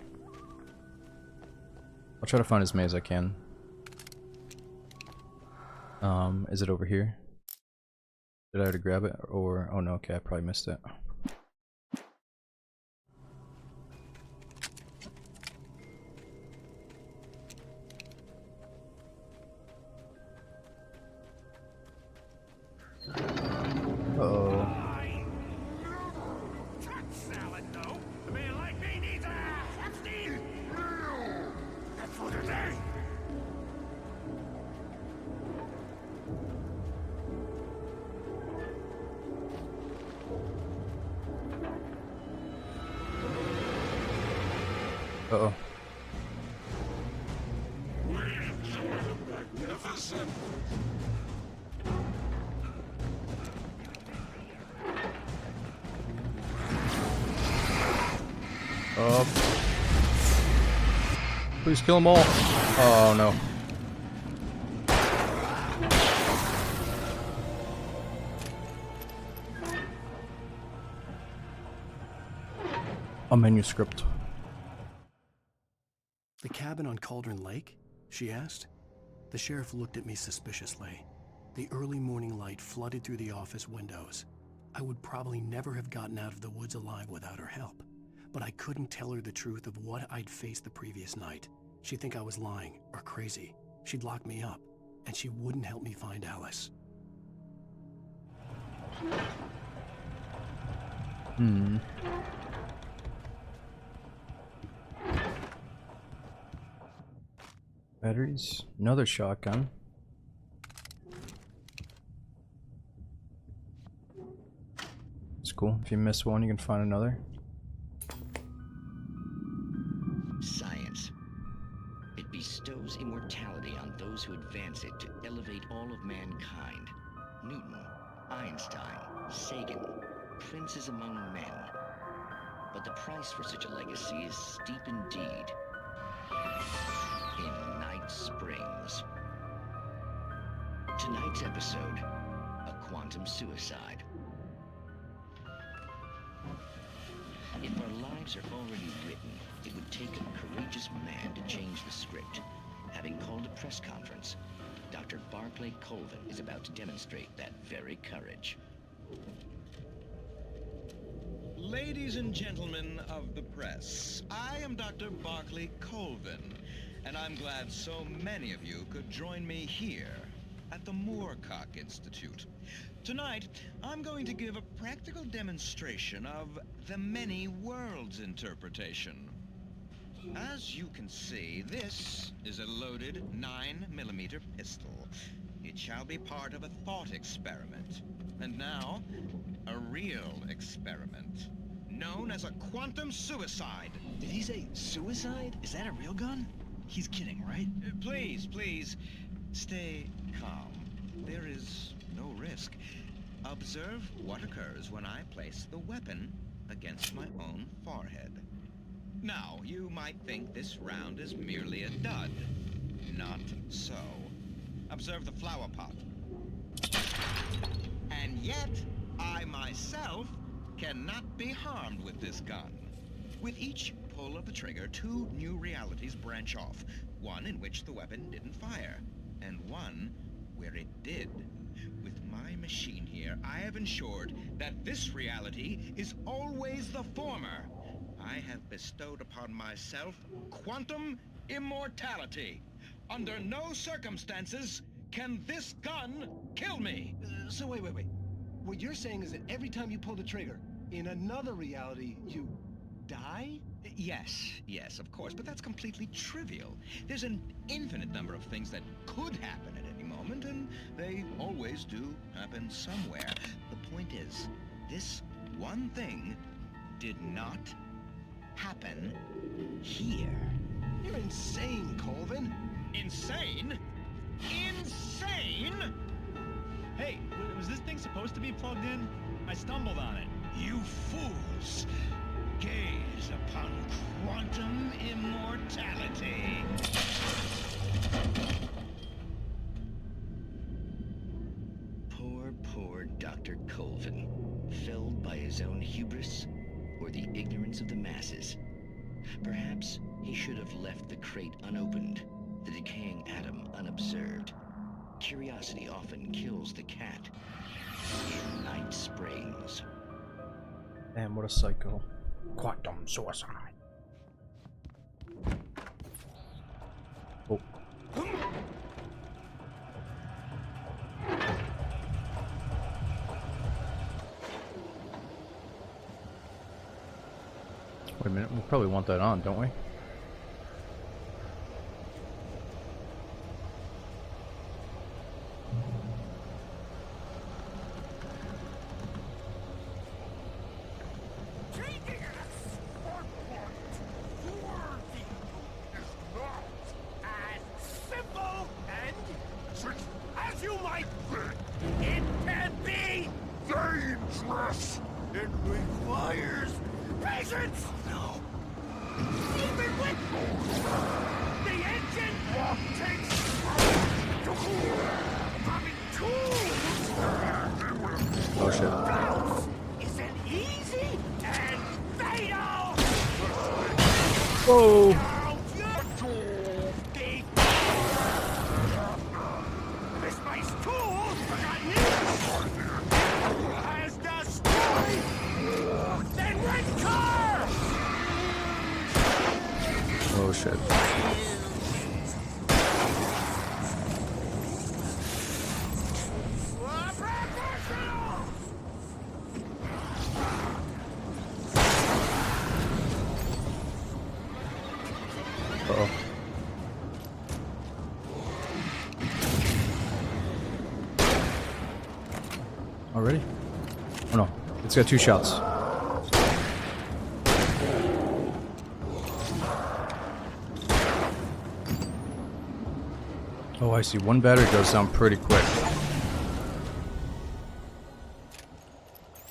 I'll try to find as many as I can. Is it over here? Did I already grab it? Or oh no, okay, I probably missed it. Uh-oh. Uh-oh. Please kill them all. Oh no. A manuscript. The cabin on Cauldron Lake? She asked. The sheriff looked at me suspiciously. The early morning light flooded through the office windows. I would probably never have gotten out of the woods alive without her help. But I couldn't tell her the truth of what I'd faced the previous night. She'd think I was lying or crazy. She'd lock me up, and she wouldn't help me find Alice. Batteries. Another shotgun. It's cool. If you miss one, you can find another. Science. It bestows immortality on those who advance it to elevate all of mankind. Newton, Einstein, Sagan, princes among men. But the price for such a legacy is steep indeed. In Night Springs. Tonight's episode, a quantum suicide. dialogues are already written. It would take a courageous man to change the script. Having called a press conference, Dr. Barclay Colvin is about to demonstrate that very courage. Ladies and gentlemen of the press, I am Dr. Barclay Colvin, and I'm glad so many of you could join me here at the Moorcock Institute. Tonight, I'm going to give a practical demonstration of the many worlds interpretation. As you can see, this is a loaded 9mm pistol. It shall be part of a thought experiment. And now, a real experiment, known as a quantum suicide. Did he say suicide? Is that a real gun? He's kidding, right? Please, stay calm. There is no risk. Observe what occurs when I place the weapon against my own forehead. Now, you might think this round is merely a dud. Not so. Observe the flower pot. And yet, I myself cannot be harmed with this gun. With each pull of the trigger, 2 new realities branch off. One in which the weapon didn't fire, and one where it did. With my machine here, I have ensured that this reality is always the former. I have bestowed upon myself quantum immortality. Under no circumstances can this gun kill me. So wait. What you're saying is that every time you pull the trigger, in another reality, you die? Yes, of course, but that's completely trivial. There's an infinite number of things that could happen at any moment, and they always do happen somewhere. The point is, this one thing did not happen here. You're insane, Colvin. Insane? Insane? Hey, was this thing supposed to be plugged in? I stumbled on it. You fools! Gaze upon quantum immortality. Poor Dr. Colvin, felled by his own hubris or the ignorance of the masses. Perhaps he should have left the crate unopened, the decaying atom unobserved. Curiosity often kills the cat in Night Springs. Damn, what a psycho. Quantum suicide. Oh. Wait a minute, we probably want that on, don't we? It requires patience! No. Even with the engine takes having tools! Oh shit. Bounce isn't easy and fatal! Whoa! Misplaced tool forgotten has destroyed the red car! Oh shit. Uh-oh. Already? Oh no, it's got 2 shots. Oh, I see. 1 battery goes down pretty quick.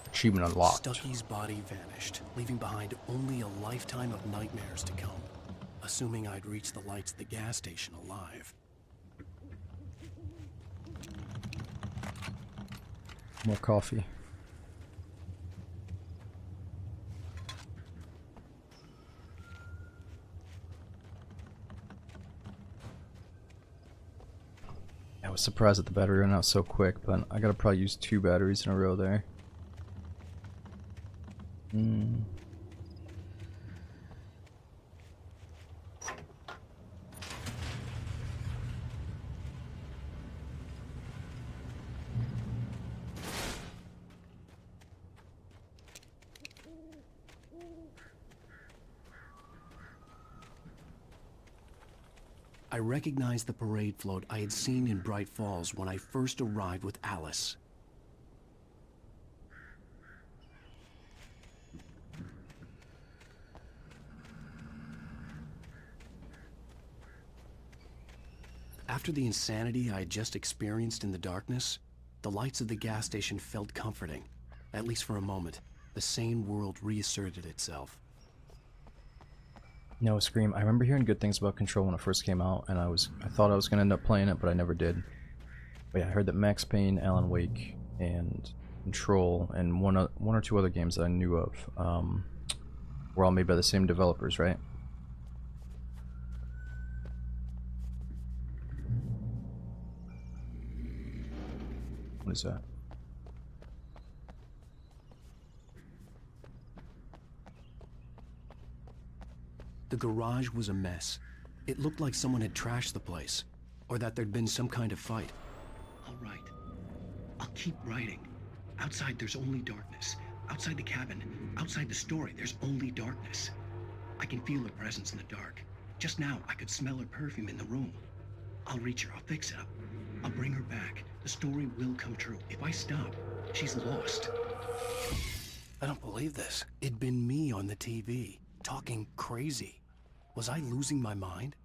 Achievement unlocked. Stucky's body vanished, leaving behind only a lifetime of nightmares to come. Assuming I'd reach the lights at the gas station alive. More coffee. I was surprised that the battery ran out so quick, but I gotta probably use 2 batteries in a row there. I recognized the parade float I had seen in Bright Falls when I first arrived with Alice. After the insanity I had just experienced in the darkness, the lights of the gas station felt comforting. At least for a moment, the sane world reasserted itself. No, Scream. I remember hearing good things about Control when it first came out, and I thought I was gonna end up playing it, but I never did. But yeah, I heard that Max Payne, Alan Wake, and Control, and one or two other games that I knew of, were all made by the same developers, right? What is that? The garage was a mess. It looked like someone had trashed the place, or that there'd been some kind of fight. All right. I'll keep writing. Outside, there's only darkness. Outside the cabin, outside the story, there's only darkness. I can feel her presence in the dark. Just now, I could smell her perfume in the room. I'll reach her. I'll fix it up. I'll bring her back. The story will come true. If I stop, she's lost. I don't believe this. It'd been me on the TV, talking crazy. Was I losing my mind?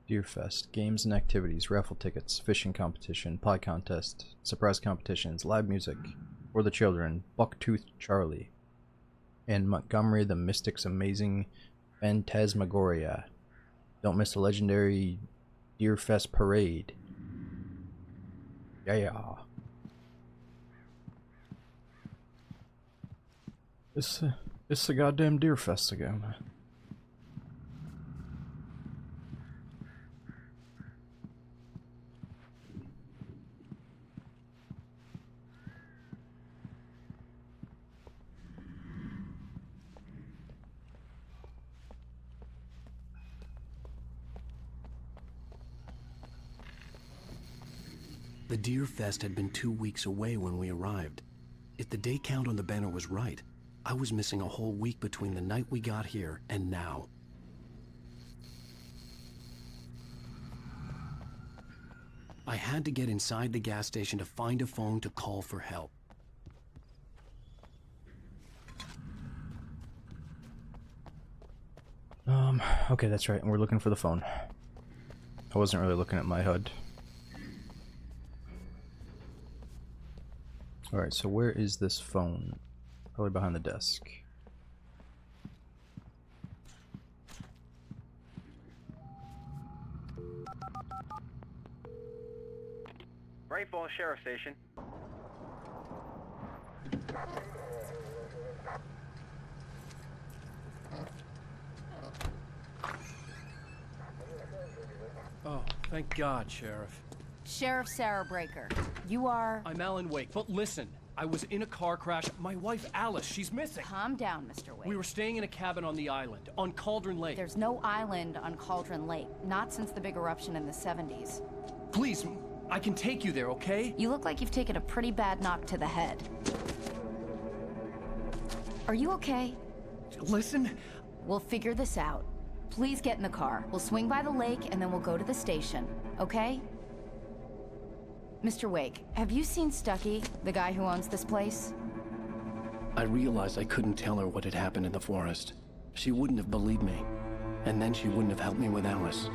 Deerfest, games and activities, raffle tickets, fishing competition, pie contest, surprise competitions, live music, for the children, Bucktooth Charlie, and Montgomery the Mystic's Amazing Phantasmagoria. Don't miss the legendary Deerfest Parade. Yeah. It's the goddamn Deerfest again. The Deer Fest had been 2 weeks away when we arrived. If the day count on the banner was right, I was missing a whole week between the night we got here and now. I had to get inside the gas station to find a phone to call for help. Okay, that's right, and we're looking for the phone. I wasn't really looking at my HUD. Alright, so where is this phone? Probably behind the desk. Bright Falls Sheriff Station. Oh, thank God, Sheriff. Sheriff Sarah Breaker. You are... I'm Alan Wake, but listen. I was in a car crash. My wife, Alice, she's missing. Calm down, Mr. Wake. We were staying in a cabin on the island, on Cauldron Lake. There's no island on Cauldron Lake. Not since the big eruption in the 70s. Please, I can take you there, okay? You look like you've taken a pretty bad knock to the head. Are you okay? Listen. We'll figure this out. Please get in the car. We'll swing by the lake and then we'll go to the station, okay? Mr. Wake, have you seen Stucky, the guy who owns this place? I realized I couldn't tell her what had happened in the forest. She wouldn't have believed me. And then she wouldn't have helped me with Alice.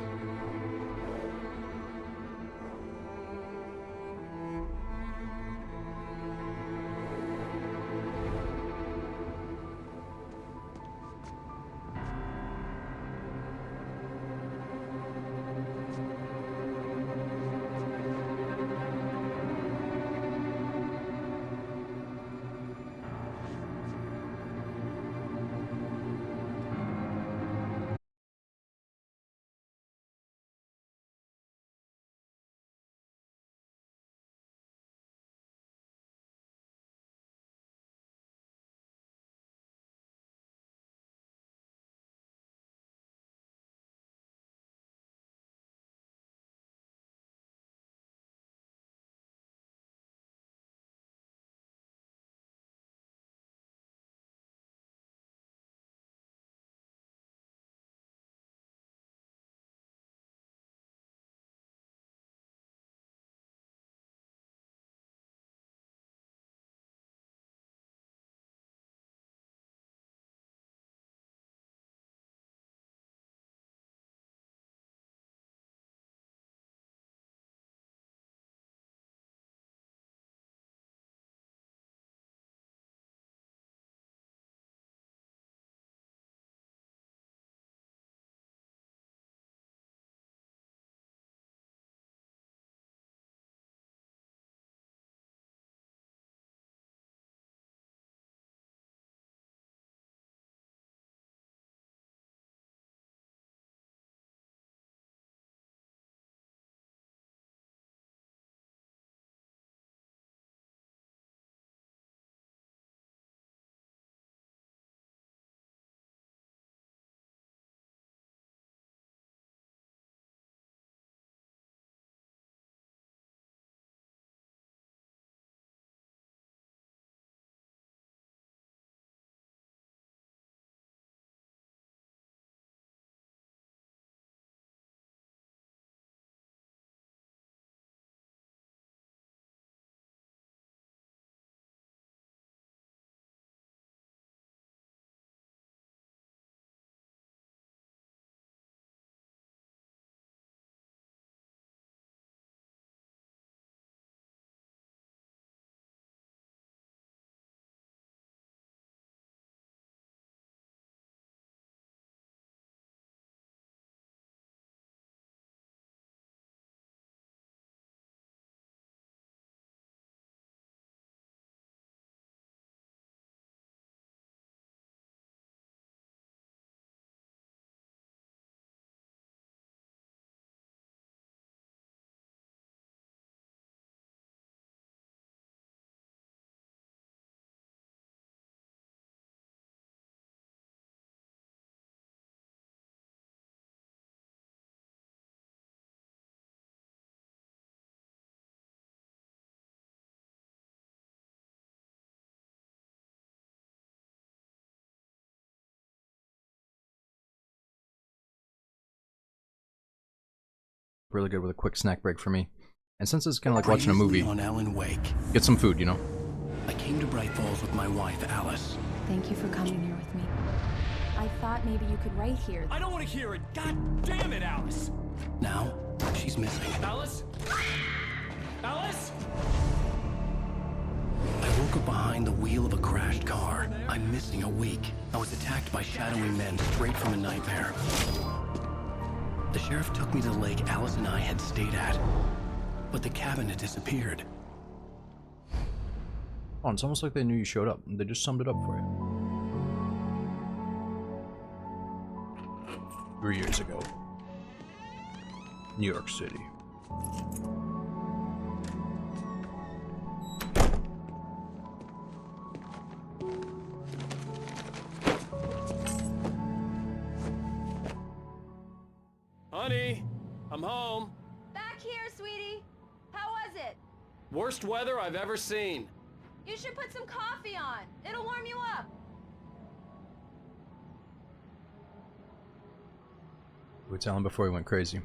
really good with a quick snack break for me. And since it's kind of like watching a movie, on Alan Wake. Get some food, you know? I came to Bright Falls with my wife, Alice. Thank you for coming here with me. I thought maybe you could write here. I don't want to hear it. God damn it, Alice. Now, she's missing. Alice? Alice? I woke up behind the wheel of a crashed car. I'm missing a week. I was attacked by shadowy men straight from a nightmare. The sheriff took me to the lake Alice and I had stayed at, but the cabin had disappeared. Oh, it's almost like they knew you showed up. They just summed it up for you. 3 years ago. New York City. Honey, I'm home. Back here, sweetie. How was it? Worst weather I've ever seen. You should put some coffee on. It'll warm you up. We were telling before he went crazy.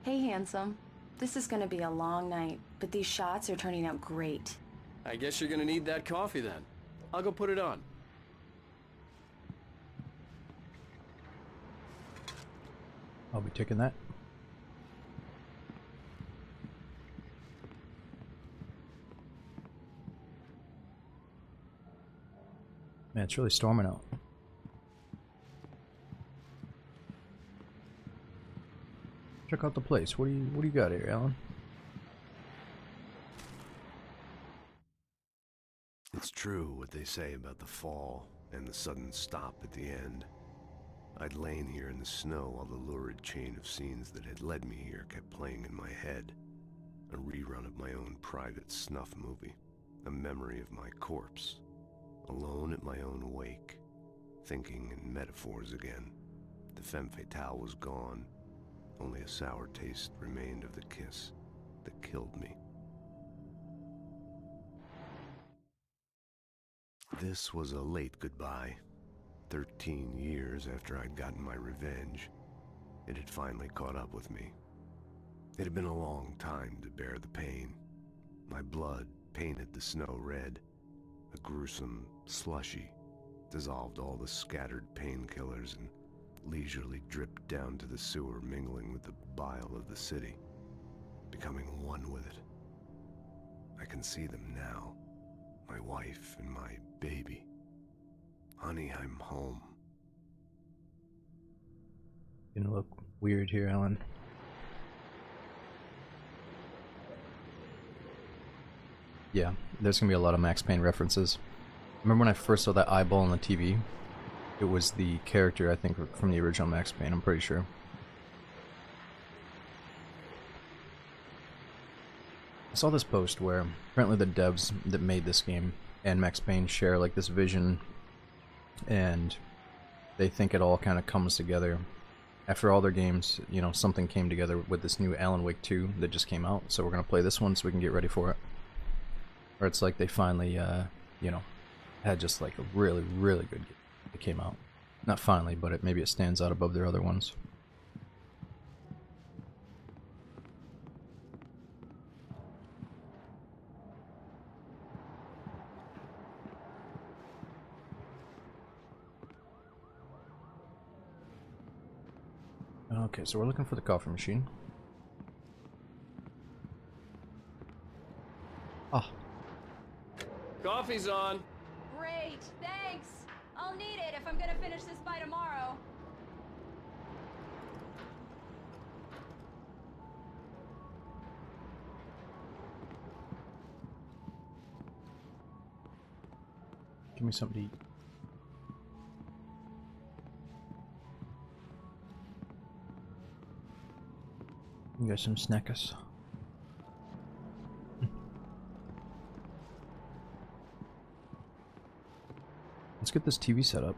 Hey, handsome. This is gonna be a long night, but these shots are turning out great. I guess you're gonna need that coffee then. I'll go put it on. I'll be taking that. Man, it's really storming out. Check out the place. What do you got here, Alan? It's true what they say about the fall and the sudden stop at the end. I'd lain here in the snow while the lurid chain of scenes that had led me here kept playing in my head. A rerun of my own private snuff movie. A memory of my corpse. Alone at my own wake. Thinking in metaphors again. The femme fatale was gone. Only a sour taste remained of the kiss that killed me. This was a late goodbye. 13 years after I'd gotten my revenge, it had finally caught up with me. It had been a long time to bear the pain. My blood painted the snow red. A gruesome slushy dissolved all the scattered painkillers and leisurely dripped down to the sewer, mingling with the bile of the city, becoming one with it. I can see them now, my wife and my baby. Honey, I'm home. Gonna look weird here, Alan. Yeah, there's gonna be a lot of Max Payne references. Remember when I first saw that eyeball on the TV? It was the character, I think, from the original Max Payne, I'm pretty sure. I saw this post where apparently the devs that made this game and Max Payne share like this vision, and they think it all kind of comes together. After all their games, you know, something came together with this new Alan Wake 2 that just came out, so we're gonna play this one so we can get ready for it. Or it's like they finally, you know, had just like a really, really good game that came out. Not finally, but maybe it stands out above their other ones. Okay, so we're looking for the coffee machine. Ah. Coffee's on. Great, thanks. I'll need it if I'm gonna finish this by tomorrow. Give me something to eat. You got some snackers. Let's get this TV set up.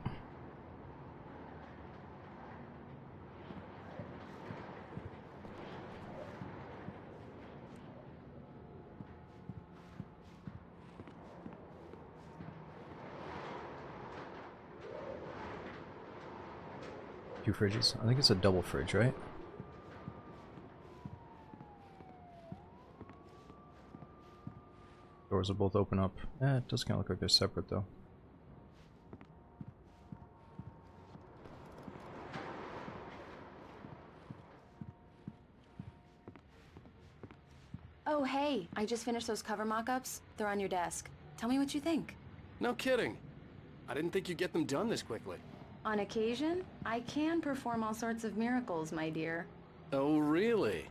2 fridges. I think it's a double fridge, right? Doors will both open up. It does kind of look like they're separate though. Oh, hey, I just finished those cover mock-ups. They're on your desk. Tell me what you think. No kidding. I didn't think you'd get them done this quickly. On occasion, I can perform all sorts of miracles, my dear. Oh, really?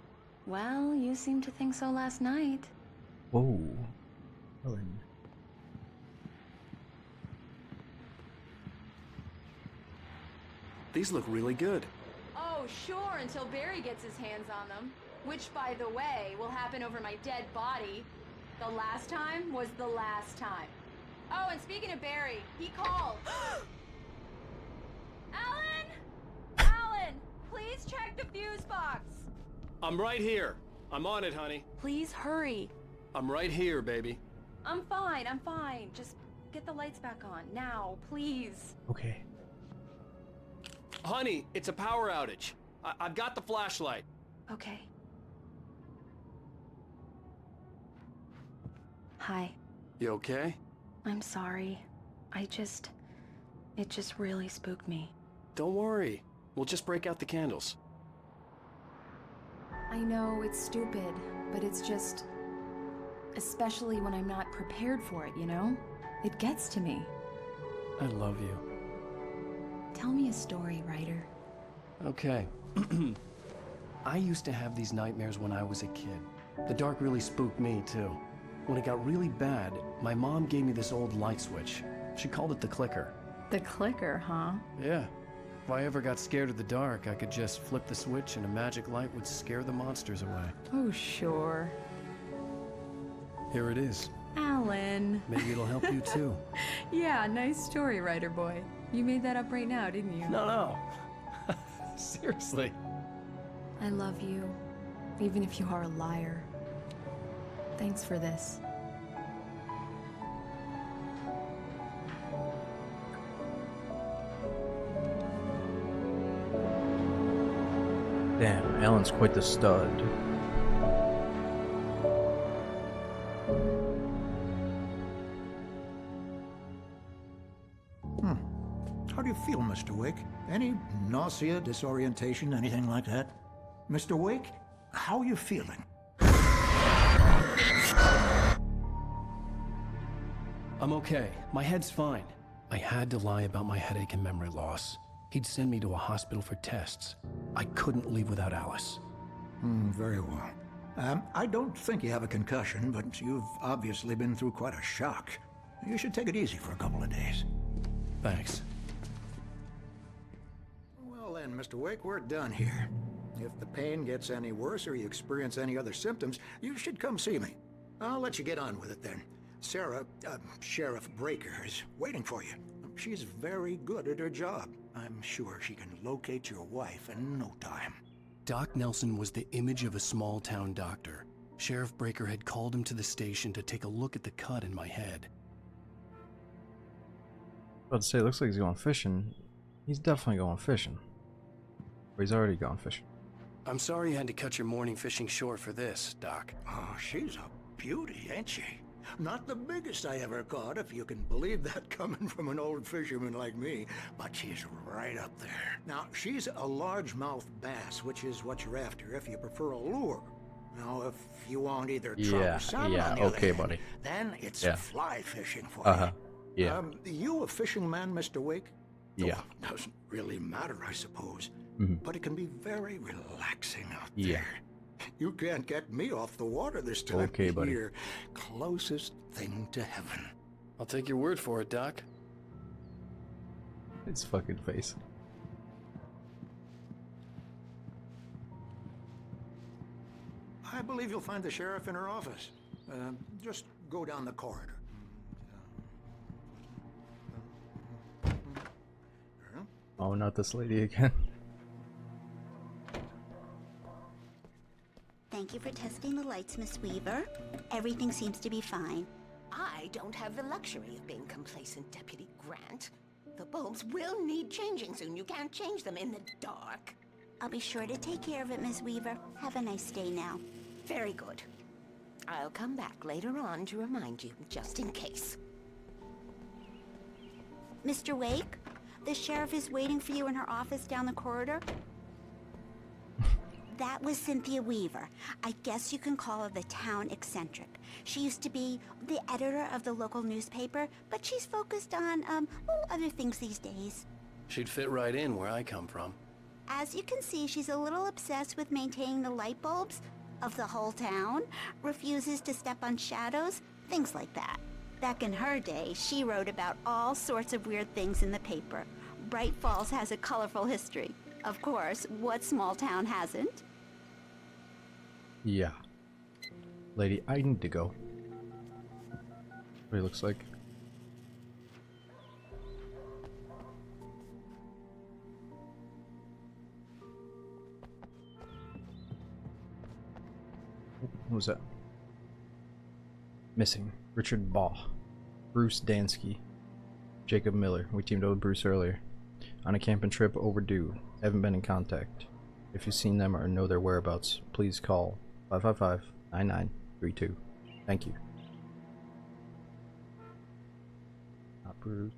Well, you seemed to think so last night. Whoa. Helen. These look really good. Oh, sure, until Barry gets his hands on them. Which, by the way, will happen over my dead body. The last time was the last time. Oh, and speaking of Barry, he called. Alan! Alan! Please check the fuse box! I'm right here. I'm on it, honey. Please hurry. I'm right here, baby. I'm fine, I'm fine. Just get the lights back on. Now, please. Okay. Honey, it's a power outage. I've got the flashlight. Okay. Hi. You okay? I'm sorry. It just really spooked me. Don't worry. We'll just break out the candles. I know it's stupid, but it's just... especially when I'm not prepared for it, you know? It gets to me. I love you. Tell me a story, writer. Okay. I used to have these nightmares when I was a kid. The dark really spooked me, too. When it got really bad, my mom gave me this old light switch. She called it the clicker. The clicker, huh? Yeah. If I ever got scared of the dark, I could just flip the switch and a magic light would scare the monsters away. Oh, sure. Here it is. Alan. Maybe it'll help you, too. Yeah, nice story, writer boy. You made that up right now, didn't you? No. Seriously. I love you, even if you are a liar. Thanks for this. Damn, Alan's quite the stud. How do you feel, Mr. Wake? Any nausea, disorientation, anything like that? Mr. Wake, how are you feeling? I'm okay. My head's fine. I had to lie about my headache and memory loss. He'd send me to a hospital for tests. I couldn't leave without Alice. Very well. I don't think you have a concussion, but you've obviously been through quite a shock. You should take it easy for a couple of days. Thanks. Well then, Mr. Wake, we're done here. If the pain gets any worse or you experience any other symptoms, you should come see me. I'll let you get on with it then. Sarah, Sheriff Breaker, is waiting for you. She's very good at her job. I'm sure she can locate your wife in no time. Doc Nelson was the image of a small-town doctor. Sheriff Breaker had called him to the station to take a look at the cut in my head. I was about to say, it looks like he's going fishing. He's definitely going fishing. Or he's already gone fishing. I'm sorry you had to cut your morning fishing short for this, Doc. Oh, she's a beauty, ain't she? Not the biggest I ever caught, if you can believe that coming from an old fisherman like me, but she's right up there. Now, she's a largemouth bass, which is what you're after if you prefer a lure. Now, if you want either trout or salmon on the other hand, buddy. then it's fly fishing for you. Yeah. You a fishing man, Mr. Wake? Yeah. Well, doesn't really matter, I suppose. But it can be very relaxing out Yeah. there. You can't get me off the water this time Okay, of buddy. year. Closest thing to heaven. I'll take your word for it, Doc. His fucking face. I believe you'll find the sheriff in her office. Just go down the corridor. Oh, not this lady again. Thank you for testing the lights, Miss Weaver. Everything seems to be fine. I don't have the luxury of being complacent, Deputy Grant. The bulbs will need changing soon. You can't change them in the dark. I'll be sure to take care of it, Miss Weaver. Have a nice day now. Very good. I'll come back later on to remind you, just in case. Mr. Wake, the sheriff is waiting for you in her office down the corridor. That was Cynthia Weaver. I guess you can call her the town eccentric. She used to be the editor of the local newspaper, but she's focused on, other things these days. She'd fit right in where I come from. As you can see, she's a little obsessed with maintaining the light bulbs of the whole town, refuses to step on shadows, things like that. Back in her day, she wrote about all sorts of weird things in the paper. Bright Falls has a colorful history. Of course, what small town hasn't? Yeah. Lady Indigo. What he looks like. What was that? Missing. Richard Baugh. Bruce Dansky. Jacob Miller. We teamed up with Bruce earlier. On a camping trip overdue. Haven't been in contact. If you've seen them or know their whereabouts, please call 555-9932. Thank you. Not Bruce.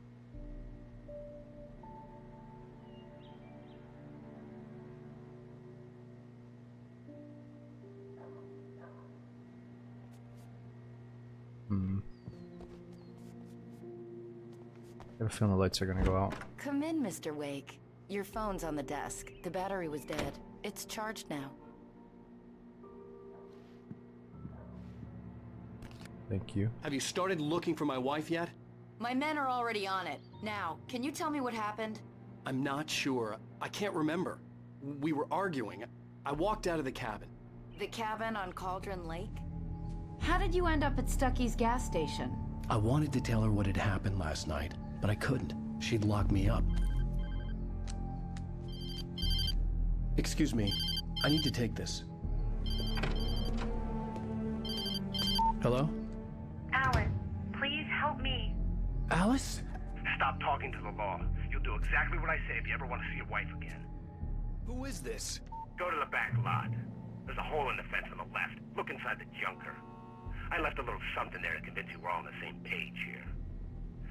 I have a feeling the lights are gonna go out. Come in, Mr. Wake. Your phone's on the desk. The battery was dead. It's charged now. Thank you. Have you started looking for my wife yet? My men are already on it. Now, can you tell me what happened? I'm not sure. I can't remember. We were arguing. I walked out of the cabin. The cabin on Cauldron Lake? How did you end up at Stucky's gas station? I wanted to tell her what had happened last night, but I couldn't. She'd lock me up. Excuse me. I need to take this. Hello? Alice, please help me. Alice? Stop talking to the law. You'll do exactly what I say if you ever want to see your wife again. Who is this? Go to the back lot. There's a hole in the fence on the left. Look inside the junker. I left a little something there to convince you we're all on the same page here.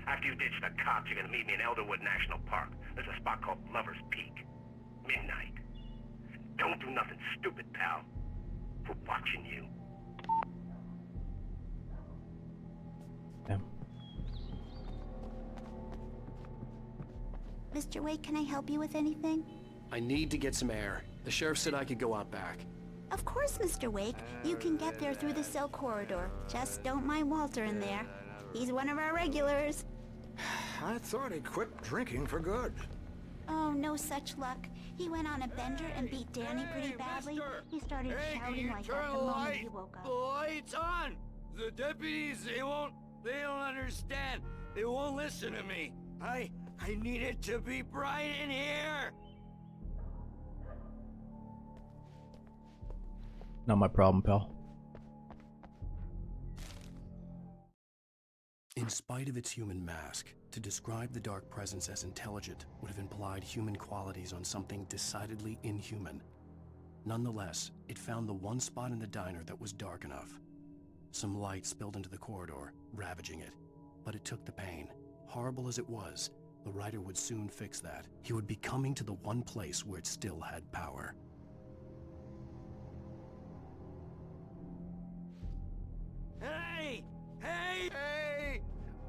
After you ditch the cops, you're gonna meet me in Elderwood National Park. There's a spot called Lover's Peak. Midnight. Don't do nothing stupid, pal. We're watching you. Mr. Wake, can I help you with anything? I need to get some air. The sheriff said I could go out back. Of course, Mr. Wake. You can get there through the cell corridor. Just don't mind Walter in there. He's one of our regulars. I thought he quit drinking for good. Oh, no such luck. He went on a bender and beat Danny pretty badly. He started shouting like that the moment he woke up. The light's on! The deputies, they don't understand. They won't listen to me. I need it to be bright in here! Not my problem, pal. In spite of its human mask, to describe the Dark Presence as intelligent would have implied human qualities on something decidedly inhuman. Nonetheless, it found the one spot in the diner that was dark enough. Some light spilled into the corridor, ravaging it. But it took the pain. Horrible as it was, the writer would soon fix that. He would be coming to the one place where it still had power. Hey! Hey! Hey!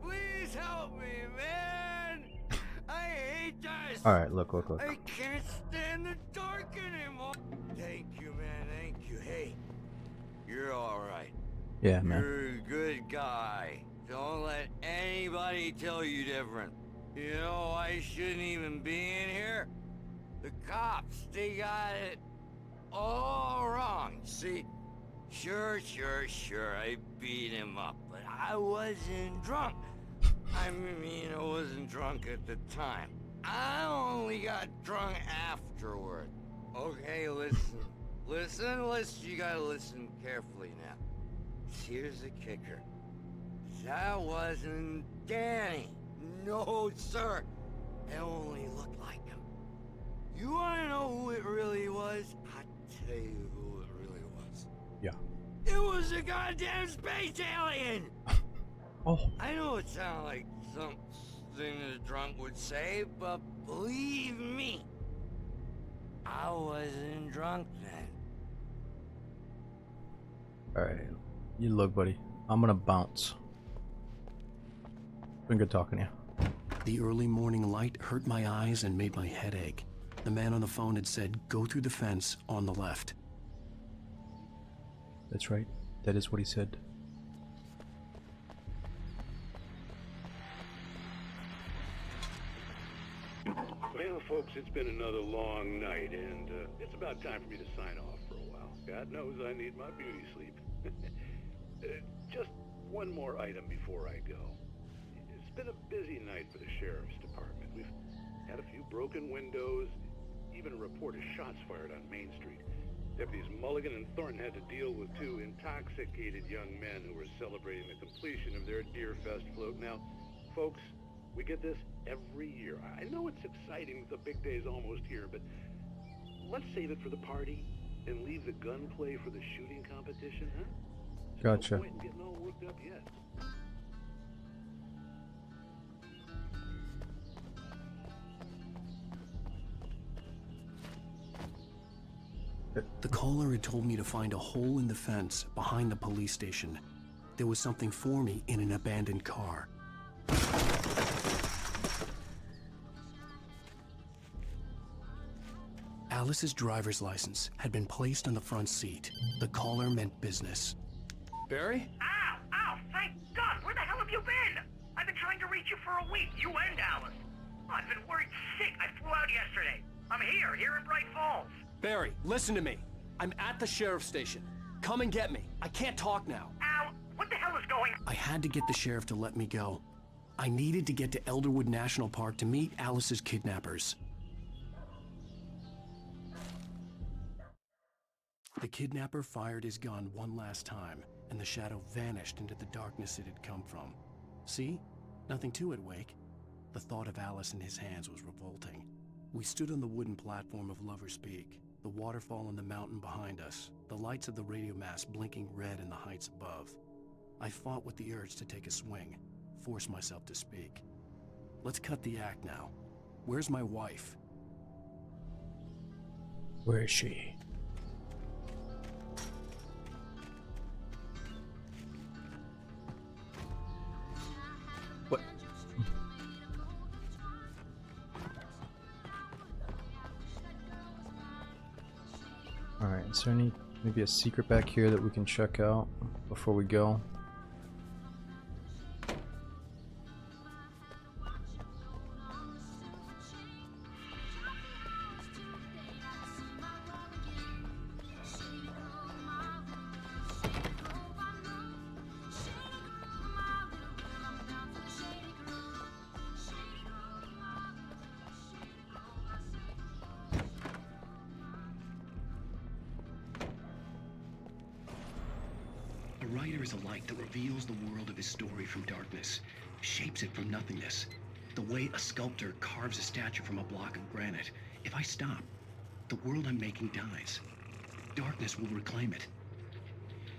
Please help me, man! I hate this! Alright, look. I can't stand the dark anymore! Thank you, man, thank you. Hey, you're alright. Yeah, man. You're a good guy. Don't let anybody tell you different. You know, I shouldn't even be in here. The cops, they got it all wrong. See, sure, I beat him up, but I wasn't drunk. I mean, I wasn't drunk at the time. I only got drunk afterward. Okay, listen. You gotta listen carefully now. Here's the kicker. That wasn't Danny. No, sir. It only looked like him. You wanna know who it really was? I'll tell you who it really was. Yeah. It was a goddamn space alien! Oh. I know it sounds like something a drunk would say, but believe me, I wasn't drunk then. Alright. You look, buddy. I'm gonna bounce. Been good talking to you. The early morning light hurt my eyes and made my head ache. The man on the phone had said, go through the fence on the left. That's right. That is what he said. Well, folks, it's been another long night, and it's about time for me to sign off for a while. God knows I need my beauty sleep. Just one more item before I go. It's been a busy night for the Sheriff's Department. We've had a few broken windows, even a report of shots fired on Main Street. Deputies Mulligan and Thornton had to deal with two intoxicated young men who were celebrating the completion of their Deerfest float. Now, folks, we get this every year. I know it's exciting, the big day's almost here, but let's save it for the party and leave the gunplay for the shooting competition, huh? Gotcha. No point in getting all worked up yet. The caller had told me to find a hole in the fence behind the police station. There was something for me in an abandoned car. Alice's driver's license had been placed on the front seat. The caller meant business. Barry? Ow! Ow! Thank God! Where the hell have you been? I've been trying to reach you for a week, you and Alice. Oh, I've been worried sick. I flew out yesterday. I'm here in Bright Falls. Barry, listen to me. I'm at the sheriff's station. Come and get me. I can't talk now. Ow! What the hell is going on? I had to get the sheriff to let me go. I needed to get to Elderwood National Park to meet Alice's kidnappers. The kidnapper fired his gun one last time, and the shadow vanished into the darkness it had come from. See? Nothing to it, Wake. The thought of Alice in his hands was revolting. We stood on the wooden platform of Lover's Peak, the waterfall on the mountain behind us, the lights of the radio mast blinking red in the heights above. I fought with the urge to take a swing, force myself to speak. Let's cut the act now. Where's my wife? Where is she? What? Alright, is there maybe a secret back here that we can check out before we go? A writer is a light that reveals the world of his story from darkness, shapes it from nothingness. The way a sculptor carves a statue from a block of granite. If I stop, the world I'm making dies. Darkness will reclaim it.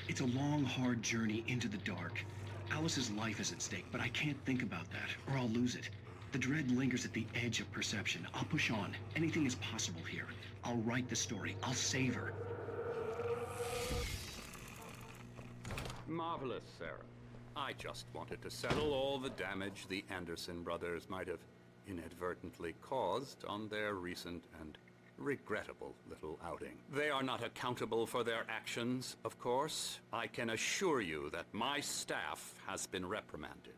It's a long, hard journey into the dark. Alice's life is at stake, but I can't think about that, or I'll lose it. The dread lingers at the edge of perception. I'll push on. Anything is possible here. I'll write the story. I'll save her. Marvelous, Sarah. I just wanted to settle all the damage the Anderson brothers might have inadvertently caused on their recent and regrettable little outing. They are not accountable for their actions, of course. I can assure you that my staff has been reprimanded.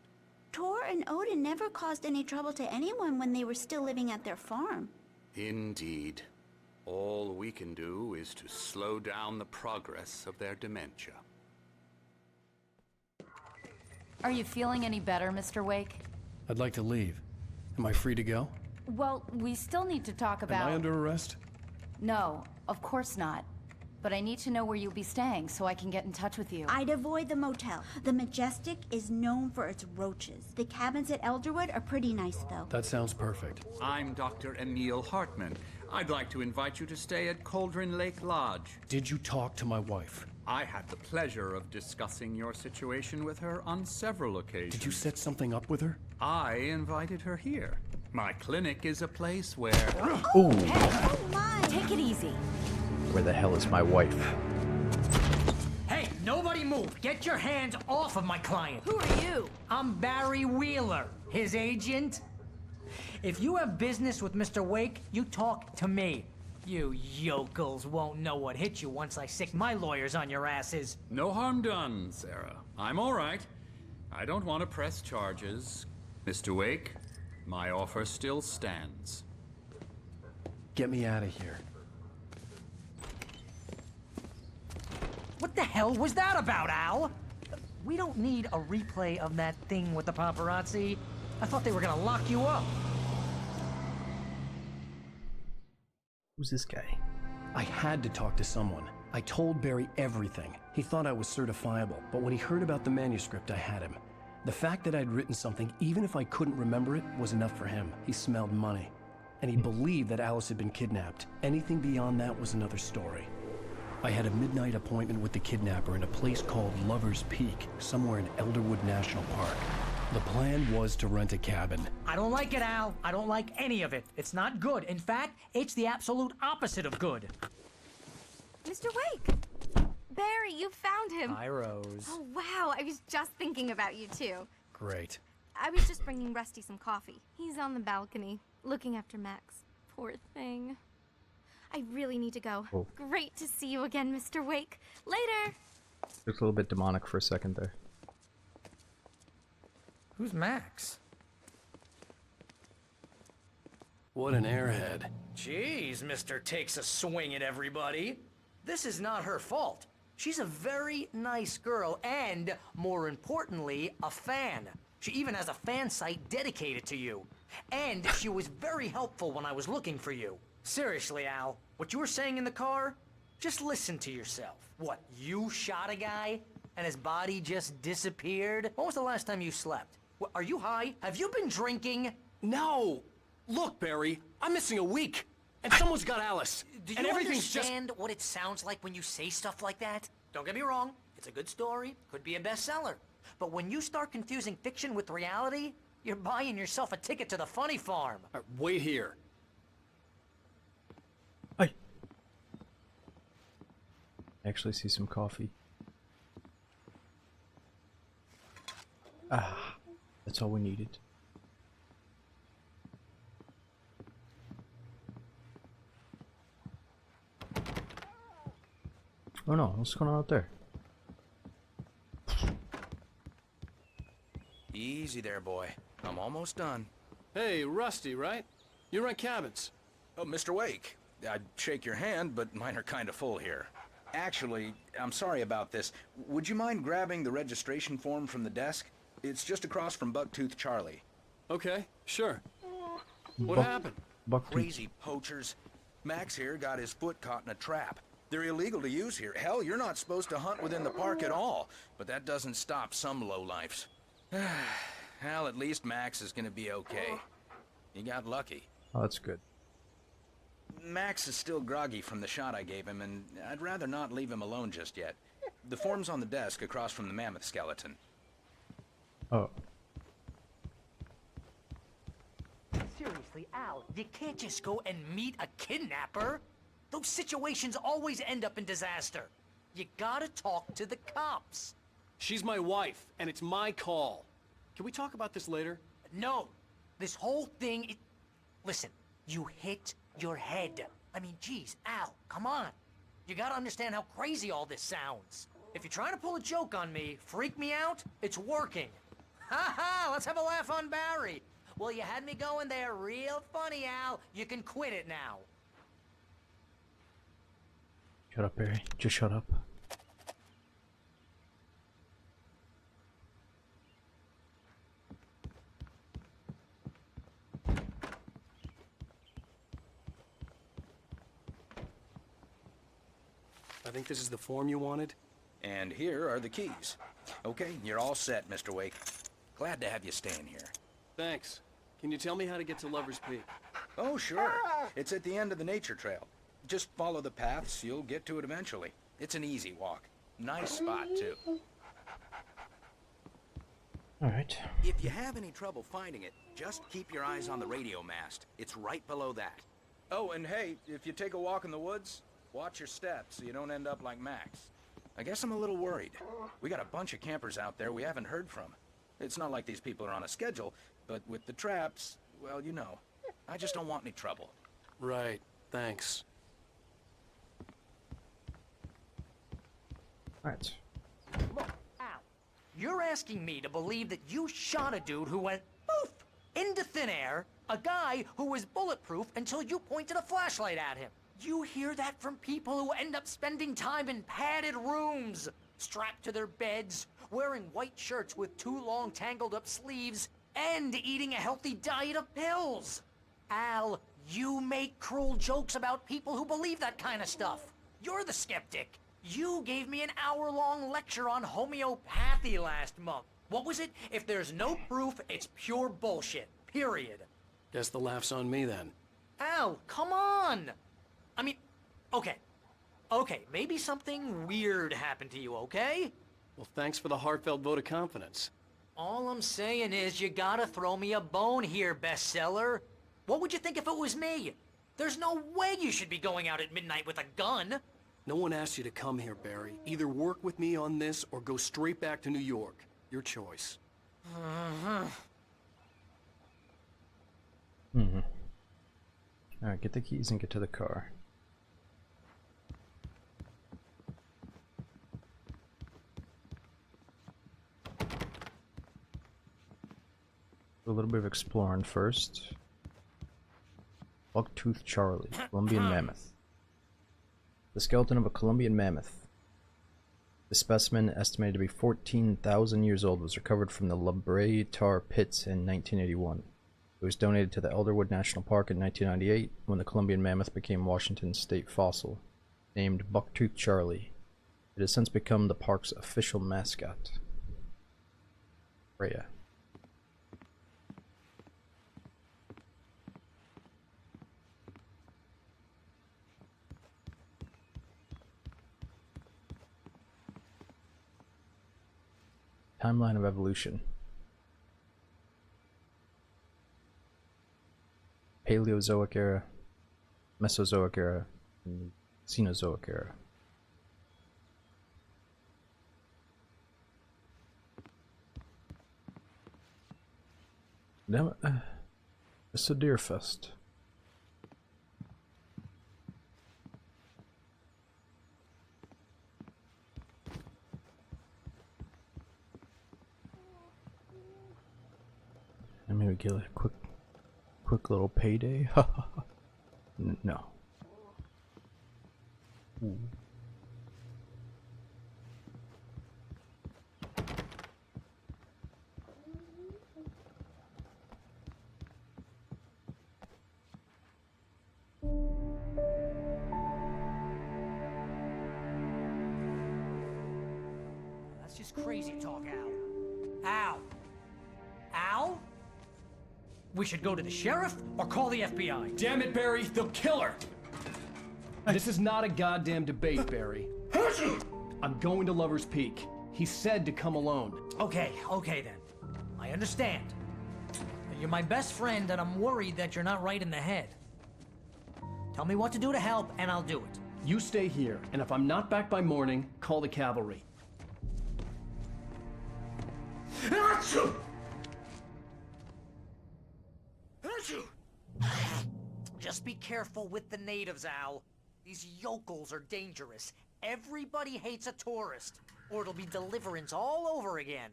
Tor and Odin never caused any trouble to anyone when they were still living at their farm. Indeed. All we can do is to slow down the progress of their dementia. Are you feeling any better, Mr. Wake? I'd like to leave. Am I free to go? Well, we still need to talk about... Am I under arrest? No, of course not. but I need to know where you'll be staying so I can get in touch with you. I'd avoid the motel. The Majestic is known for its roaches. The cabins at Elderwood are pretty nice, though. That sounds perfect. I'm Dr. Emil Hartman. I'd like to invite you to stay at Cauldron Lake Lodge. Did you talk to my wife? I had the pleasure of discussing your situation with her on several occasions. Did you set something up with her? I invited her here. My clinic is a place where... Ooh. Oh my! Take it easy. Where the hell is my wife? Hey, nobody move! Get your hands off of my client! Who are you? I'm Barry Wheeler, his agent. If you have business with Mr. Wake, you talk to me. You yokels won't know what hit you once I sick my lawyers on your asses. No harm done, Sarah. I'm all right. I don't want to press charges. Mr. Wake, my offer still stands. Get me out of here. What the hell was that about, Al? We don't need a replay of that thing with the paparazzi. I thought they were gonna lock you up. Who's this guy? I had to talk to someone. I told Barry everything. He thought I was certifiable, but when he heard about the manuscript, I had him. The fact that I'd written something, even if I couldn't remember it, was enough for him. He smelled money. And he believed that Alice had been kidnapped. Anything beyond that was another story. I had a midnight appointment with the kidnapper in a place called Lover's Peak, somewhere in Elderwood National Park. The plan was to rent a cabin. I don't like it, Al. I don't like any of it. It's not good. In fact, it's the absolute opposite of good. Mr. Wake! Barry, you found him. Hi, Rose. Oh, wow. I was just thinking about you, too. Great. I was just bringing Rusty some coffee. He's on the balcony, looking after Max. Poor thing. I really need to go. Oh. Great to see you again, Mr. Wake. Later! Looks a little bit demonic for a second there. Who's Max? What an airhead. Jeez, Mr. Takes a swing at everybody. This is not her fault. She's a very nice girl and, more importantly, a fan. She even has a fan site dedicated to you. And she was very helpful when I was looking for you. Seriously, Al, what you were saying in the car? Just listen to yourself. What, you shot a guy and his body just disappeared? When was the last time you slept? What, are you high? Have you been drinking? No! Look, Barry, I'm missing a week. And someone's got Alice. Do and you everything's understand what it sounds like when you say stuff like that? Don't get me wrong, it's a good story, could be a bestseller. But when you start confusing fiction with reality, you're buying yourself a ticket to the funny farm. Wait here. I actually see some coffee. Ah, that's all we needed. Oh no, what's going on out there? Easy there, boy. I'm almost done. Hey, Rusty, right? You rent cabins. Oh, Mr. Wake. I'd shake your hand, but mine are kind of full here. Actually, I'm sorry about this. Would you mind grabbing the registration form from the desk? It's just across from Bucktooth Charlie. Okay, sure. What happened? Crazy poachers. Max here got his foot caught in a trap. They're illegal to use here. Hell, you're not supposed to hunt within the park at all. But that doesn't stop some lowlifes. Well, at least Max is gonna be okay. He got lucky. Oh, that's good. Max is still groggy from the shot I gave him, and I'd rather not leave him alone just yet. The form's on the desk across from the mammoth skeleton. Oh. Seriously, Al, you can't just go and meet a kidnapper. Those situations always end up in disaster. You gotta talk to the cops. She's my wife, and it's my call. Can we talk about this later? No. This whole thing, listen, you hit your head. I mean, geez, Al, come on. You gotta understand how crazy all this sounds. If you're trying to pull a joke on me, freak me out, it's working. Ha ha, let's have a laugh on Barry. Well, you had me going there real funny, Al. You can quit it now. Shut up, Barry. Just shut up. I think this is the form you wanted. And here are the keys. Okay, you're all set, Mr. Wake. Glad to have you staying here. Thanks. Can you tell me how to get to Lover's Peak? Oh, sure. It's at the end of the nature trail. Just follow the paths, you'll get to it eventually. It's an easy walk. Nice spot, too. Alright. If you have any trouble finding it, just keep your eyes on the radio mast. It's right below that. Oh, and hey, if you take a walk in the woods, watch your steps so you don't end up like Max. I guess I'm a little worried. We got a bunch of campers out there we haven't heard from. It's not like these people are on a schedule, but with the traps, well, you know. I just don't want any trouble. Right. Thanks. Alright. Look, Al, you're asking me to believe that you shot a dude who went poof into thin air, a guy who was bulletproof until you pointed a flashlight at him. You hear that from people who end up spending time in padded rooms, strapped to their beds, wearing white shirts with too long tangled up sleeves, and eating a healthy diet of pills. Al, you make cruel jokes about people who believe that kind of stuff. You're the skeptic. You gave me an hour-long lecture on homeopathy last month. What was it? If there's no proof, it's pure bullshit. Period. Guess the laugh's on me then. Al, come on! I mean, okay. Okay, maybe something weird happened to you, okay? Well, thanks for the heartfelt vote of confidence. All I'm saying is you gotta throw me a bone here, bestseller. What would you think if it was me? There's no way you should be going out at midnight with a gun. No one asked you to come here, Barry. Either work with me on this or go straight back to New York. Your choice. Alright, get the keys and get to the car. A little bit of exploring first. Bucktooth Charlie, Columbian mammoth. The skeleton of a Columbian mammoth. The specimen, estimated to be 14,000 years old, was recovered from the La Brea tar pits in 1981. It was donated to the Elderwood National Park in 1998 when the Columbian mammoth became Washington's state fossil, named Bucktooth Charlie. It has since become the park's official mascot. Freya. Timeline of evolution. Paleozoic era, Mesozoic era, and Cenozoic era. Damn it. It's a deer fest. And maybe get a quick little payday. No. Ooh. That's just crazy talk, Al. Al? Al? We should go to the sheriff or call the FBI. Damn it, Barry, they'll kill her! This is not a goddamn debate, Barry. I'm going to Lover's Peak. He said to come alone. Okay then. I understand. You're my best friend and I'm worried that you're not right in the head. Tell me what to do to help and I'll do it. You stay here, and if I'm not back by morning, call the cavalry. Just be careful with the natives, Al. These yokels are dangerous. Everybody hates a tourist, or it'll be Deliverance all over again.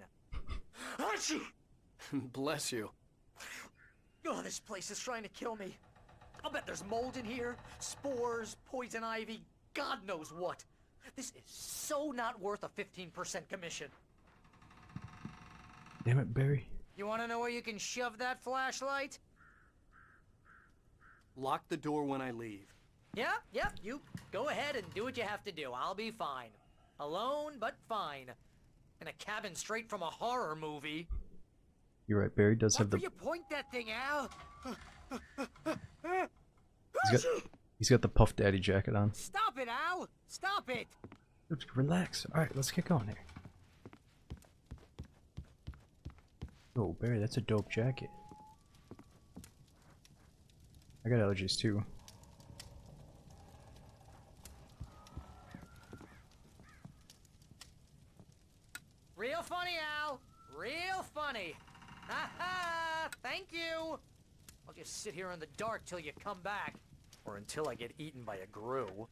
Bless you. Oh, this place is trying to kill me. I'll bet there's mold in here, spores, poison ivy, God knows what. This is so not worth a 15% commission. Damn it, Barry. You want to know where you can shove that flashlight? Lock the door when I leave. Yep, you go ahead and do what you have to do. I'll be fine. Alone, but fine. In a cabin straight from a horror movie. You're right, Barry does have the... You point that thing, Al. He's got the Puff Daddy jacket on. Stop it, Al. Stop it. Relax. Alright, let's get going here. Oh, Barry, that's a dope jacket. I got allergies too. Real funny, Al. Real funny. Ha ha! Thank you. I'll just sit here in the dark till you come back. Or until I get eaten by a grue.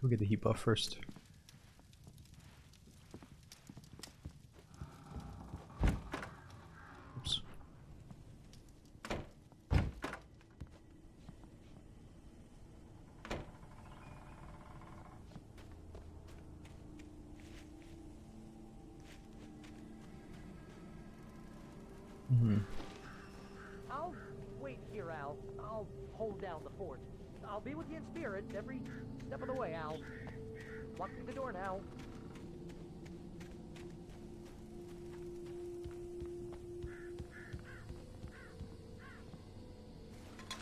We'll get the heat buff first. Oops. I'll wait here, Al. I'll hold down the fort. I'll be with you in spirit every step of the way, Al. Walk through the door now.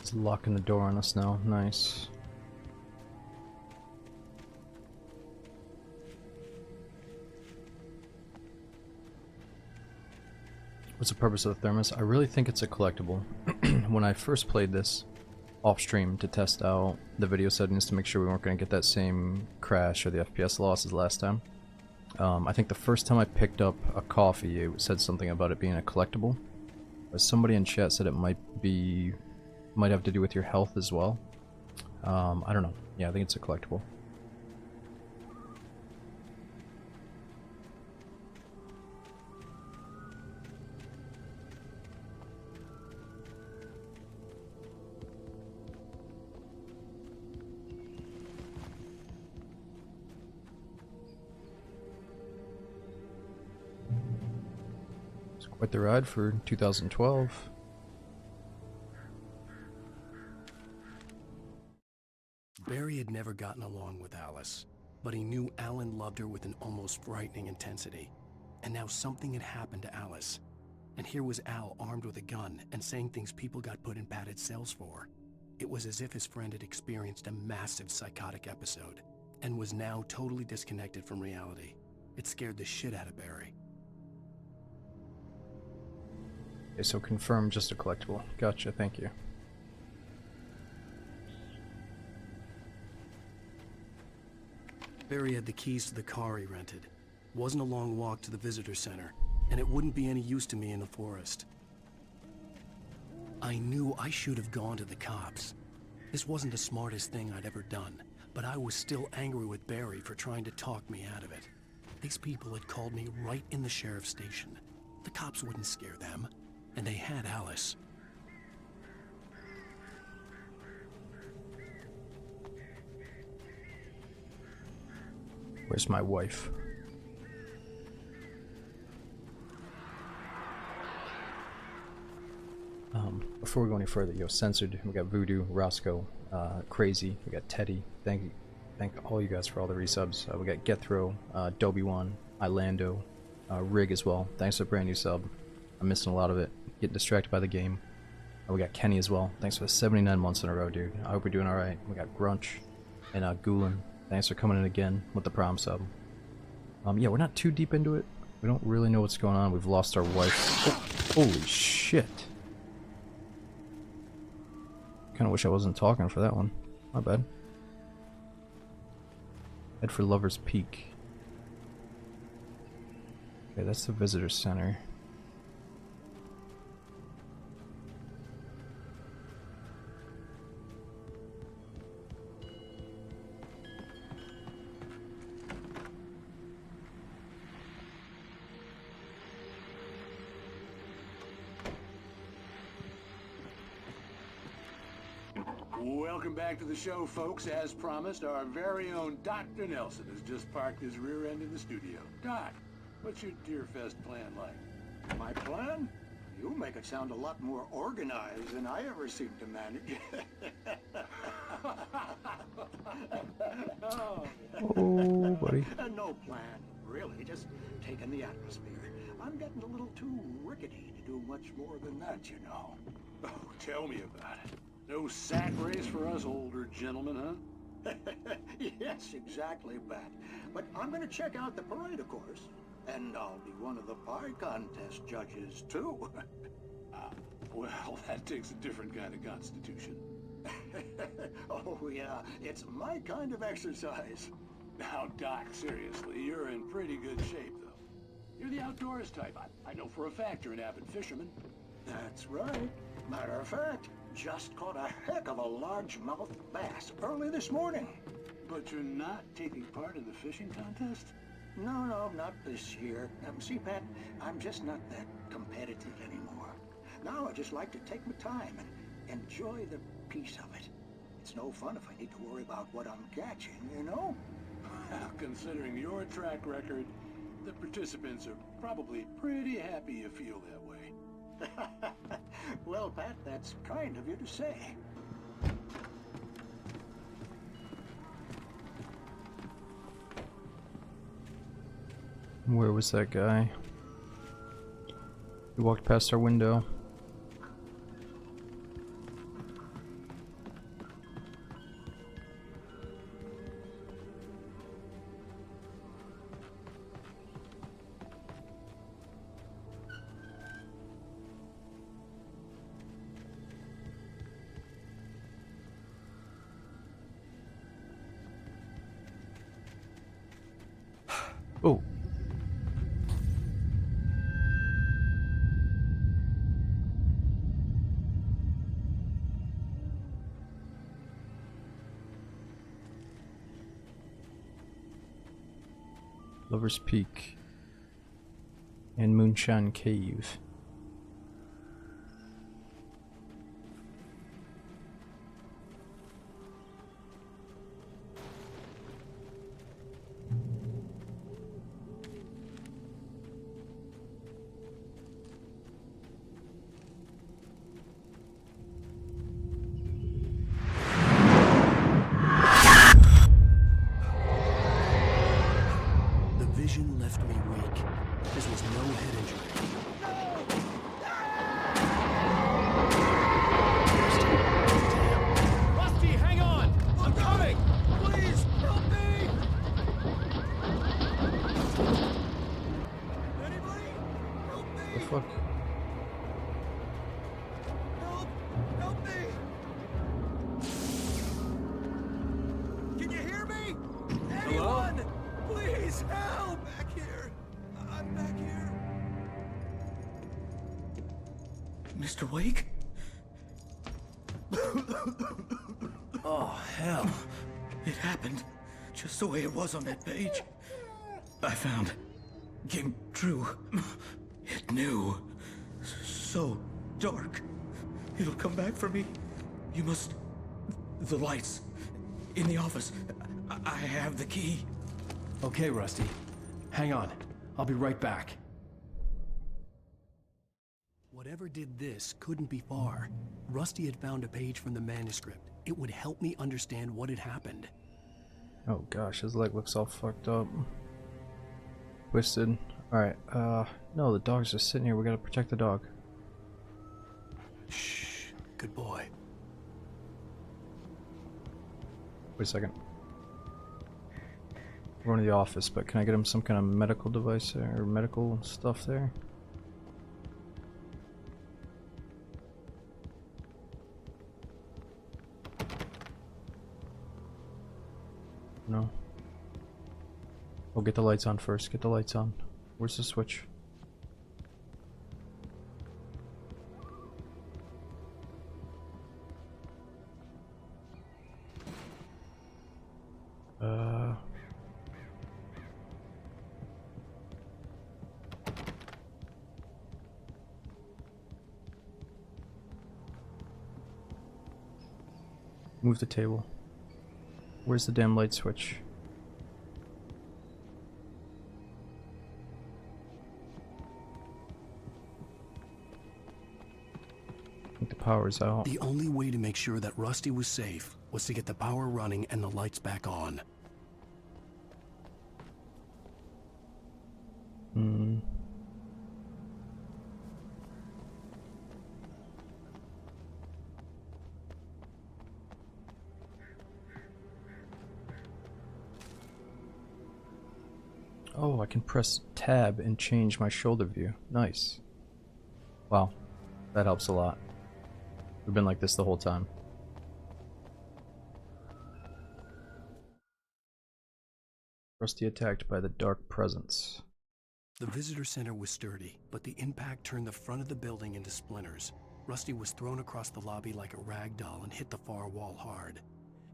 He's locking the door on us now. Nice. What's the purpose of the thermos? I really think it's a collectible. When I first played this off stream to test out the video settings to make sure we weren't going to get that same crash or the FPS loss as last time, I think the first time I picked up a coffee, it said something about it being a collectible. But somebody in chat said it might have to do with your health as well. I don't know. Yeah, I think it's a collectible. Quite the ride for 2012. Barry had never gotten along with Alice, but he knew Alan loved her with an almost frightening intensity. And now something had happened to Alice. And here was Al armed with a gun and saying things people got put in padded cells for. It was as if his friend had experienced a massive psychotic episode and was now totally disconnected from reality. It scared the shit out of Barry. Okay, so confirm just a collectible. Gotcha, thank you. Barry had the keys to the car he rented. Wasn't a long walk to the visitor center, and it wouldn't be any use to me in the forest. I knew I should have gone to the cops. This wasn't the smartest thing I'd ever done, but I was still angry with Barry for trying to talk me out of it. These people had called me right in the sheriff's station. The cops wouldn't scare them. And they had Alice. Where's my wife? Before we go any further, censored. We got Voodoo, Roscoe, Crazy. We got Teddy. Thank all you guys for all the resubs. We got Gethro, Doby1, Ilando, Rig as well. Thanks for the brand new sub. I'm missing a lot of it. Getting distracted by the game. We got Kenny as well. Thanks for the 79 months in a row, dude. I hope we're doing alright. We got Grunch and Gulin. Thanks for coming in again with the prom sub. Yeah, we're not too deep into it. We don't really know what's going on. We've lost our wife. Oh, holy shit. Kinda wish I wasn't talking for that one. My bad. Head for Lover's Peak. Okay, that's the visitor center. Welcome back to the show, folks. As promised, our very own Dr. Nelson has just parked his rear end in the studio. Doc, what's your Deerfest plan like? My plan? You make it sound a lot more organized than I ever seem to manage. Oh, buddy. No plan, really. Just taking the atmosphere. I'm getting a little too rickety to do much more than that, you know. Oh, tell me about it. No sack race for us older gentlemen, huh? Yes, exactly, Pat. But I'm gonna check out the parade, of course. And I'll be one of the pie contest judges, too. Well, that takes a different kind of constitution. Oh, yeah. It's my kind of exercise. Now, Doc, seriously, you're in pretty good shape, though. You're the outdoors type. I know for a fact you're an avid fisherman. That's right. Matter of fact, just caught a heck of a largemouth bass early this morning. But you're not taking part in the fishing contest? No, not this year. See, Pat, I'm just not that competitive anymore. Now I just like to take my time and enjoy the peace of it. It's no fun if I need to worry about what I'm catching, you know? Well, considering your track record, the participants are probably pretty happy you feel that way. Well, Pat, that's kind of you to say. Where was that guy? He walked past our window. Oh. Lover's Peak and Moonshine Cave. Vision left me weak. This was no head injury. Rusty, hang on! I'm coming! Please, help me! Anybody? Help me! The fuck? Help me! Can you hear me? Anyone? Please help! Back here! I'm back here! Mr. Wake? Oh, hell. It happened just the way it was on that page. I found. Came true. It knew. So dark. It'll come back for me. You must... The lights. In the office. I have the key. Okay, Rusty. Hang on. I'll be right back. Whatever did this couldn't be far. Rusty had found a page from the manuscript. It would help me understand what had happened. Oh gosh, his leg looks all fucked up. Twisted. Alright, no, the dog's just sitting here. We gotta protect the dog. Shh. Good boy. Wait a second. We're going to the office, but can I get him some kind of medical device there, or medical stuff there? No. Oh, get the lights on first. Get the lights on. Where's the switch? Move the table. Where's the damn light switch? I think the power's out. The only way to make sure that Rusty was safe was to get the power running and the lights back on. Oh, I can press tab and change my shoulder view. Nice. Wow, that helps a lot. We've been like this the whole time. Rusty attacked by the dark presence. The visitor center was sturdy, but the impact turned the front of the building into splinters. Rusty was thrown across the lobby like a rag doll and hit the far wall hard.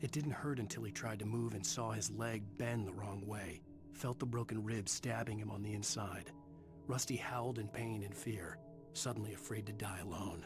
It didn't hurt until he tried to move and saw his leg bend the wrong way. Felt the broken ribs stabbing him on the inside. Rusty howled in pain and fear, suddenly afraid to die alone.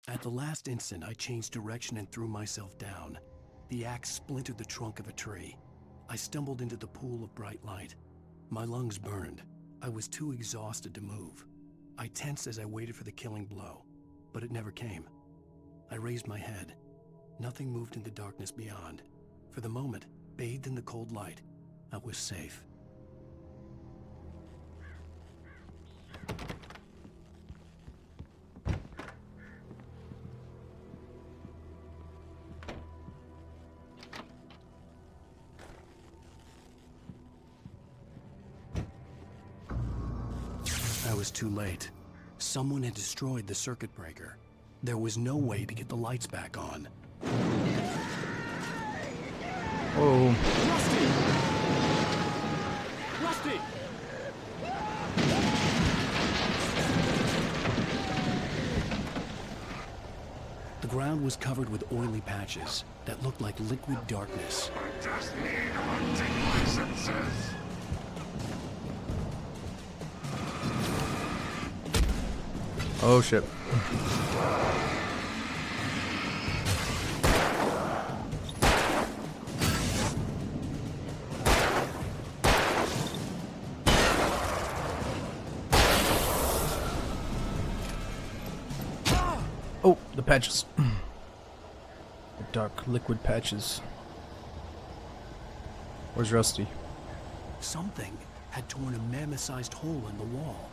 At the last instant, I changed direction and threw myself down. The axe splintered the trunk of a tree. I stumbled into the pool of bright light. My lungs burned. I was too exhausted to move. I tensed as I waited for the killing blow, but it never came. I raised my head. Nothing moved in the darkness beyond. For the moment, bathed in the cold light, I was safe. I was too late. Someone had destroyed the circuit breaker. There was no way to get the lights back on. Oh. Rusty! The ground was covered with oily patches that looked like liquid darkness. I just need hunting licenses. Oh shit. Oh, the patches. The dark liquid patches. Where's Rusty? Something had torn a mammoth-sized hole in the wall.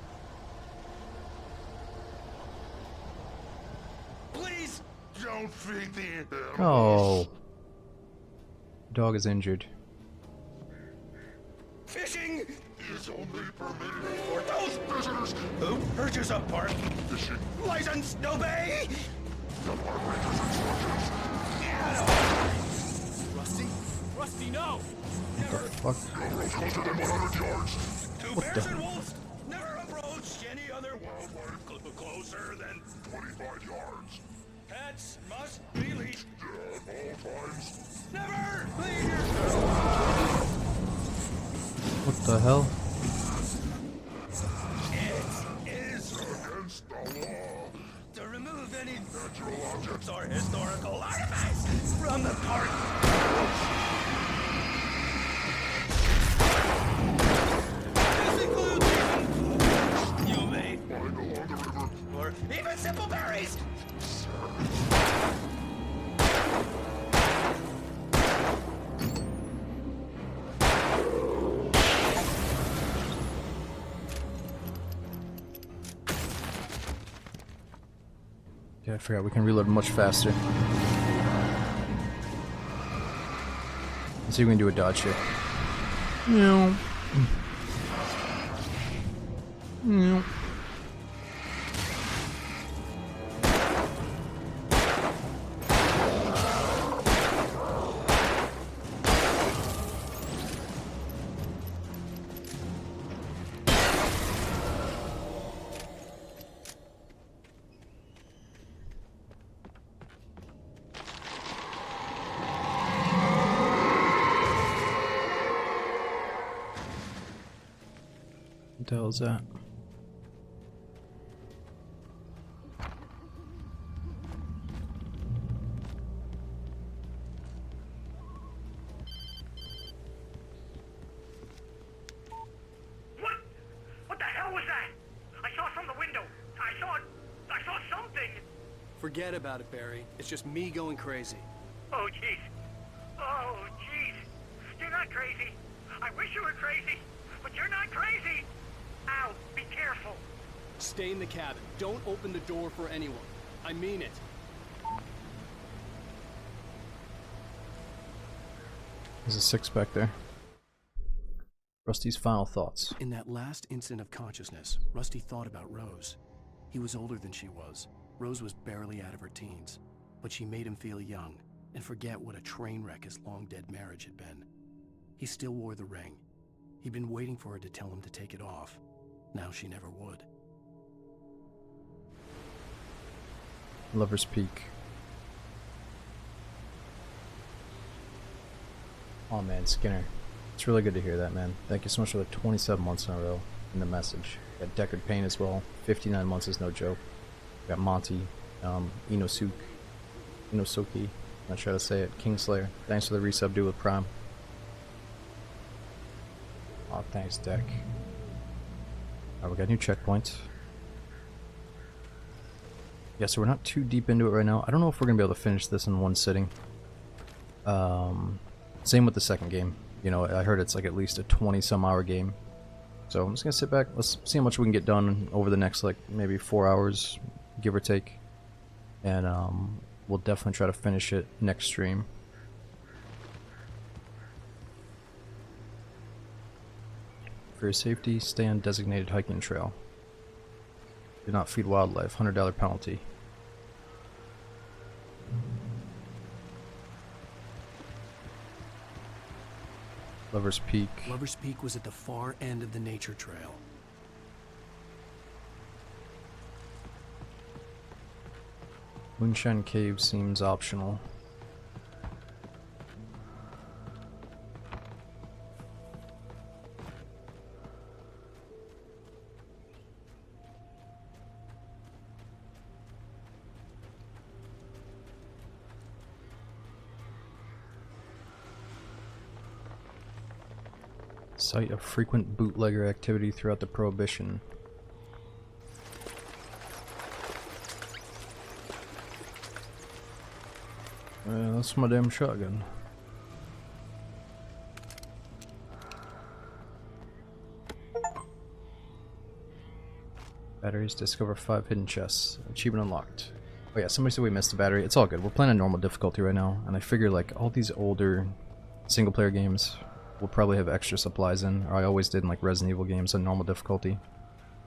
Please don't feed the animals. Oh. Dog is injured. Fishing is only permitted for those visitors who purchase a park fishing license. Obey. The park ranger's instructions. Rusty? Rusty, no! What the fuck? Approach closer than 100 yards. To What bears the- and wolves, never approach any other wildlife closer than 25 yards. pets must be leashed. At all times. Never leave your What the hell? It is against the law to remove any natural objects or historical artifacts from the park. This includes you may Find along the river. or even simple berries. Yeah, I forgot we can reload much faster. Let's see if we can do a dodge here. No. No. What the hell is that? What the hell was that? I saw from the window. I saw something. Forget about it, Barry. It's just me going crazy. Oh, jeez. Oh, jeez. You're not crazy. I wish you were crazy, but you're not crazy. Ow, be careful. Stay in the cabin. Don't open the door for anyone. I mean it. There's a 6 back there. Rusty's final thoughts. In that last instant of consciousness, Rusty thought about Rose. He was older than she was. Rose was barely out of her teens, but she made him feel young and forget what a train wreck his long-dead marriage had been. He still wore the ring. He'd been waiting for her to tell him to take it off. Now she never would. Lover's Peak. Oh man, Skinner. It's really good to hear that, man. Thank you so much for the 27 months in a row in the message. Got Deckard Payne as well. 59 months is no joke. Got Monty, Inosuke, not sure how to say it. Kingslayer. Thanks for the resub, dude, with Prime. Oh, thanks, Deck. Alright, we got new checkpoints. Yeah, so we're not too deep into it right now. I don't know if we're gonna be able to finish this in one sitting. Same with the second game. You know, I heard it's like at least a 20-some hour game. So I'm just gonna sit back. Let's see how much we can get done over the next, like, maybe 4 hours, give or take. And we'll definitely try to finish it next stream. For your safety, stay on designated hiking trail. Do not feed wildlife. $100 penalty. Lover's Peak. Lover's Peak was at the far end of the nature trail. Moonshine Cave seems optional. Site of frequent bootlegger activity throughout the Prohibition. That's my damn shotgun. Batteries, discover 5 hidden chests. Achievement unlocked. Oh yeah, somebody said we missed the battery. It's all good. We're playing on normal difficulty right now, and I figure like all these older single player games will probably have extra supplies in, or I always did in like Resident Evil games on normal difficulty.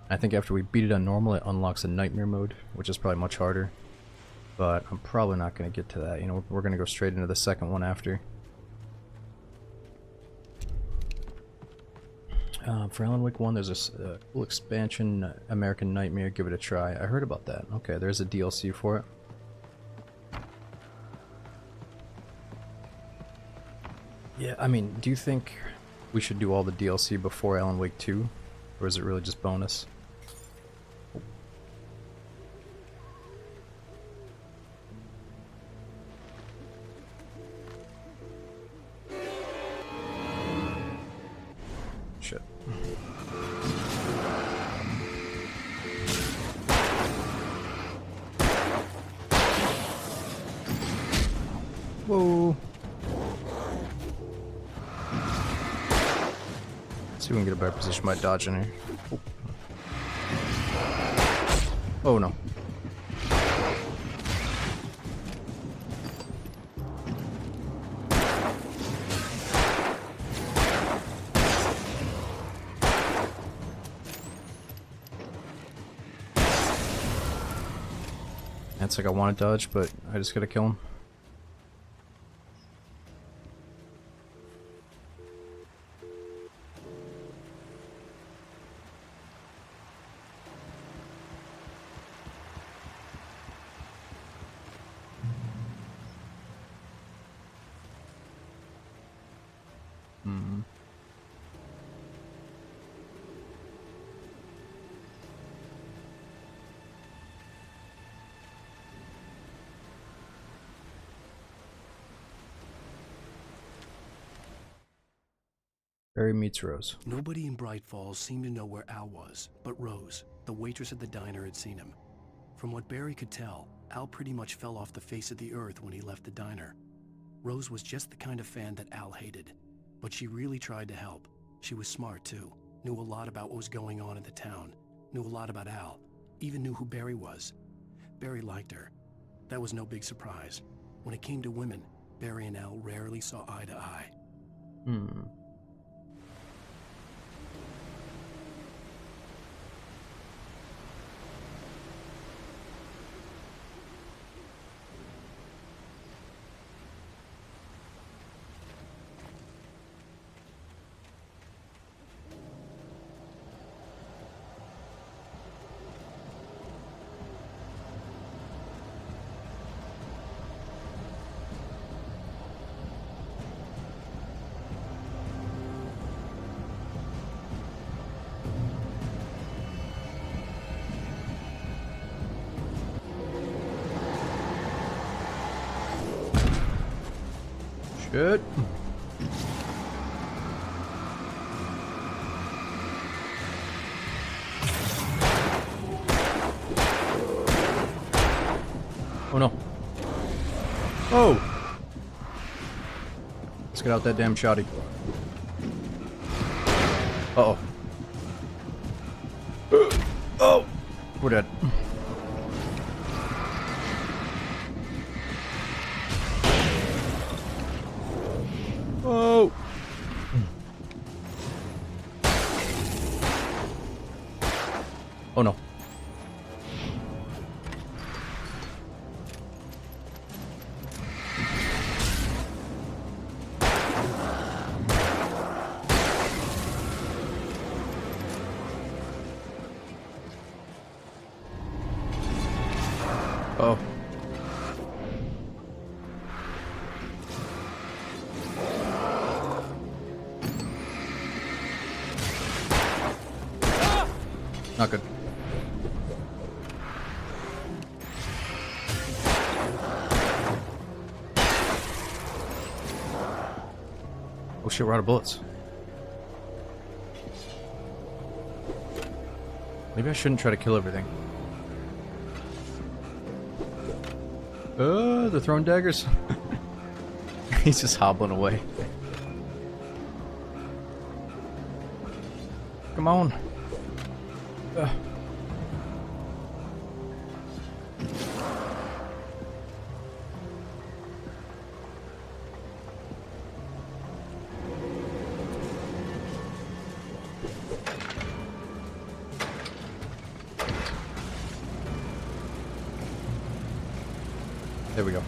I think after we beat it on normal, it unlocks a nightmare mode, which is probably much harder. But I'm probably not going to get to that. You know, we're going to go straight into the second one after. For Alan Wake 1, there's a cool expansion, American Nightmare. Give it a try. I heard about that. Okay, there's a DLC for it. Yeah, I mean, do you think we should do all the DLC before Alan Wake 2? Or is it really just bonus? Shit. Whoa. See if we can get a better position by dodging here. Oh no. It's like I want to dodge, but I just gotta kill him. Barry meets Rose. Nobody in Bright Falls seemed to know where Al was, but Rose, the waitress at the diner, had seen him. From what Barry could tell, Al pretty much fell off the face of the earth when he left the diner. Rose was just the kind of fan that Al hated, but she really tried to help. She was smart too, knew a lot about what was going on in the town, knew a lot about Al, even knew who Barry was. Barry liked her. That was no big surprise. When it came to women, Barry and Al rarely saw eye to eye. Shit. Oh no. Oh! Let's get out that damn shotty. Uh-oh. Oh! We're dead. Oh! Oh no. Oh. Not good. Oh shit, we're out of bullets. Maybe I shouldn't try to kill everything. They're throwing daggers. He's just hobbling away. Come on. There we go.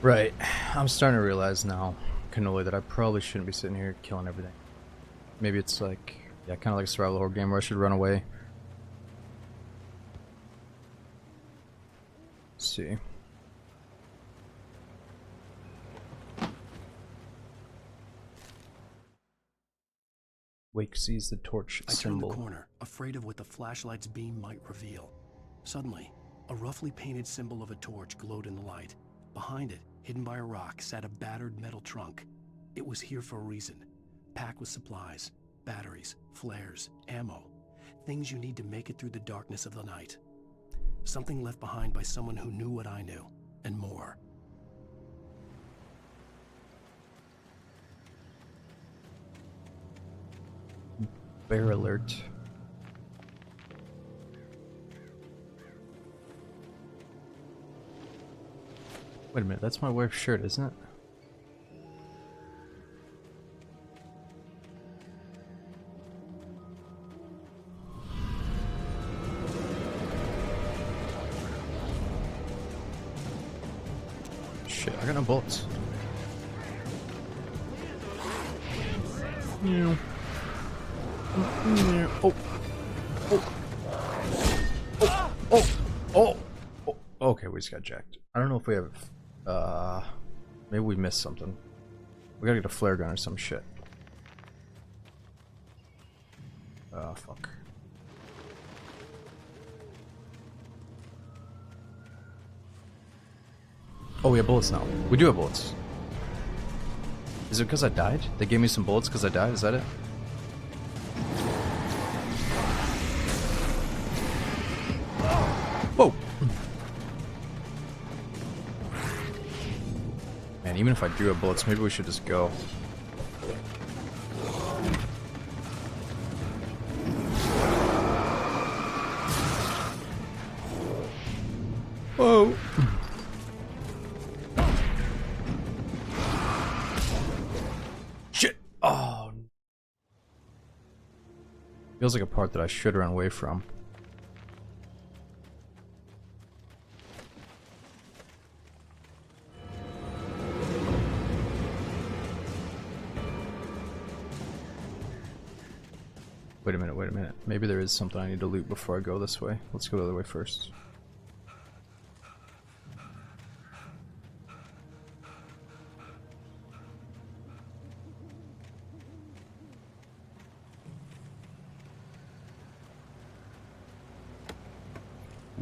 Right. I'm starting to realize now, Cannoli, that I probably shouldn't be sitting here killing everything. Maybe it's like, yeah, kind of like a survival horror game where I should run away. Let's see. Wake sees the torch symbol. I turned the corner, afraid of what the flashlight's beam might reveal. Suddenly, a roughly painted symbol of a torch glowed in the light. Behind it, hidden by a rock, sat a battered metal trunk. It was here for a reason. Packed with supplies, batteries, flares, ammo. Things you need to make it through the darkness of the night. Something left behind by someone who knew what I knew, and more. Bear alert. Wait a minute, that's my wife's shirt, isn't it? Shit, I got no bullets. Yeah. Oh. Oh. Oh. Oh. Oh. Oh. Okay, we just got jacked. I don't know if we have... maybe we missed something. We gotta get a flare gun or some shit. Oh, fuck. Oh, we have bullets now. We do have bullets. Is it because I died? They gave me some bullets because I died? Is that it? Whoa! Man, even if I do have bullets, maybe we should just go. Whoa! Shit! Oh. Feels like a part that I should run away from. Wait a minute, wait a minute. Maybe there is something I need to loot before I go this way. Let's go the other way first.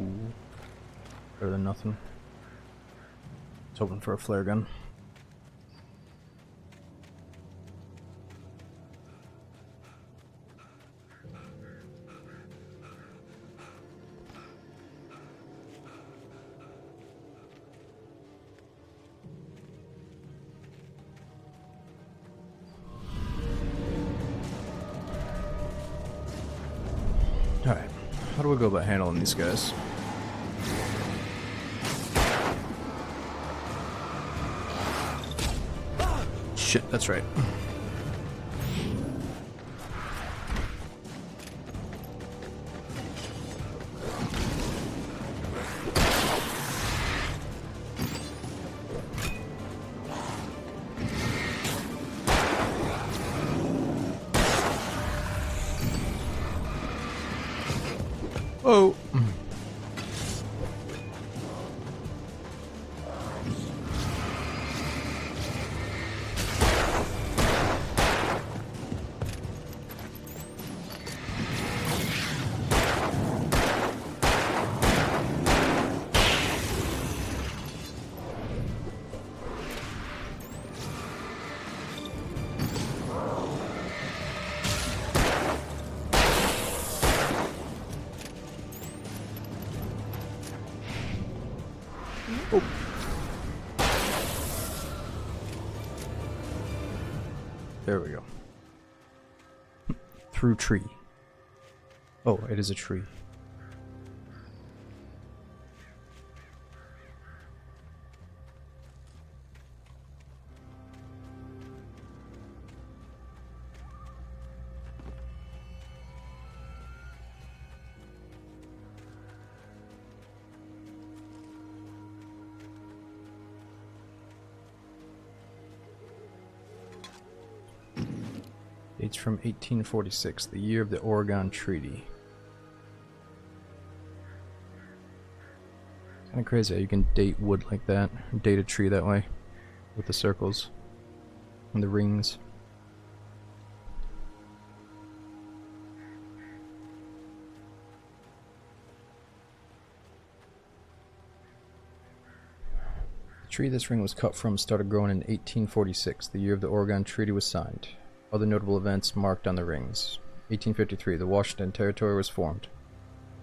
Ooh. Better than nothing. I was hoping for a flare gun. Alright, how do we go about handling these guys? Shit, that's right. Oh. Oh. There we go. Through tree. Oh, it is a tree. Dates from 1846, the year of the Oregon Treaty. Kind of crazy how you can date wood like that, or date a tree that way, with the circles and the rings. The tree this ring was cut from started growing in 1846, the year of the Oregon Treaty was signed. Other notable events marked on the rings. 1853, the Washington Territory was formed.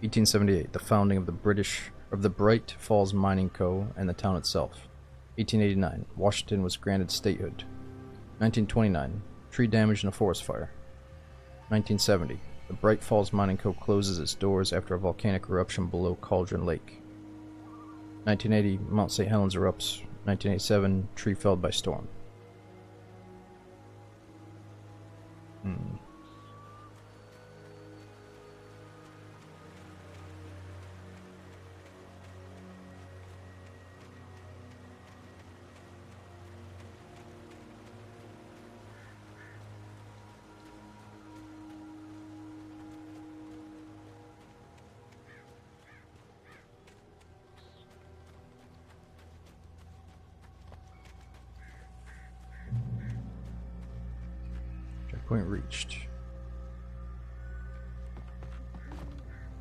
1878, the founding of the Bright Falls Mining Co. and the town itself. 1889, Washington was granted statehood. 1929, tree damage in a forest fire. 1970, the Bright Falls Mining Co. closes its doors after a volcanic eruption below Cauldron Lake. 1980, Mount St. Helens erupts. 1987, tree felled by storm. Checkpoint reached.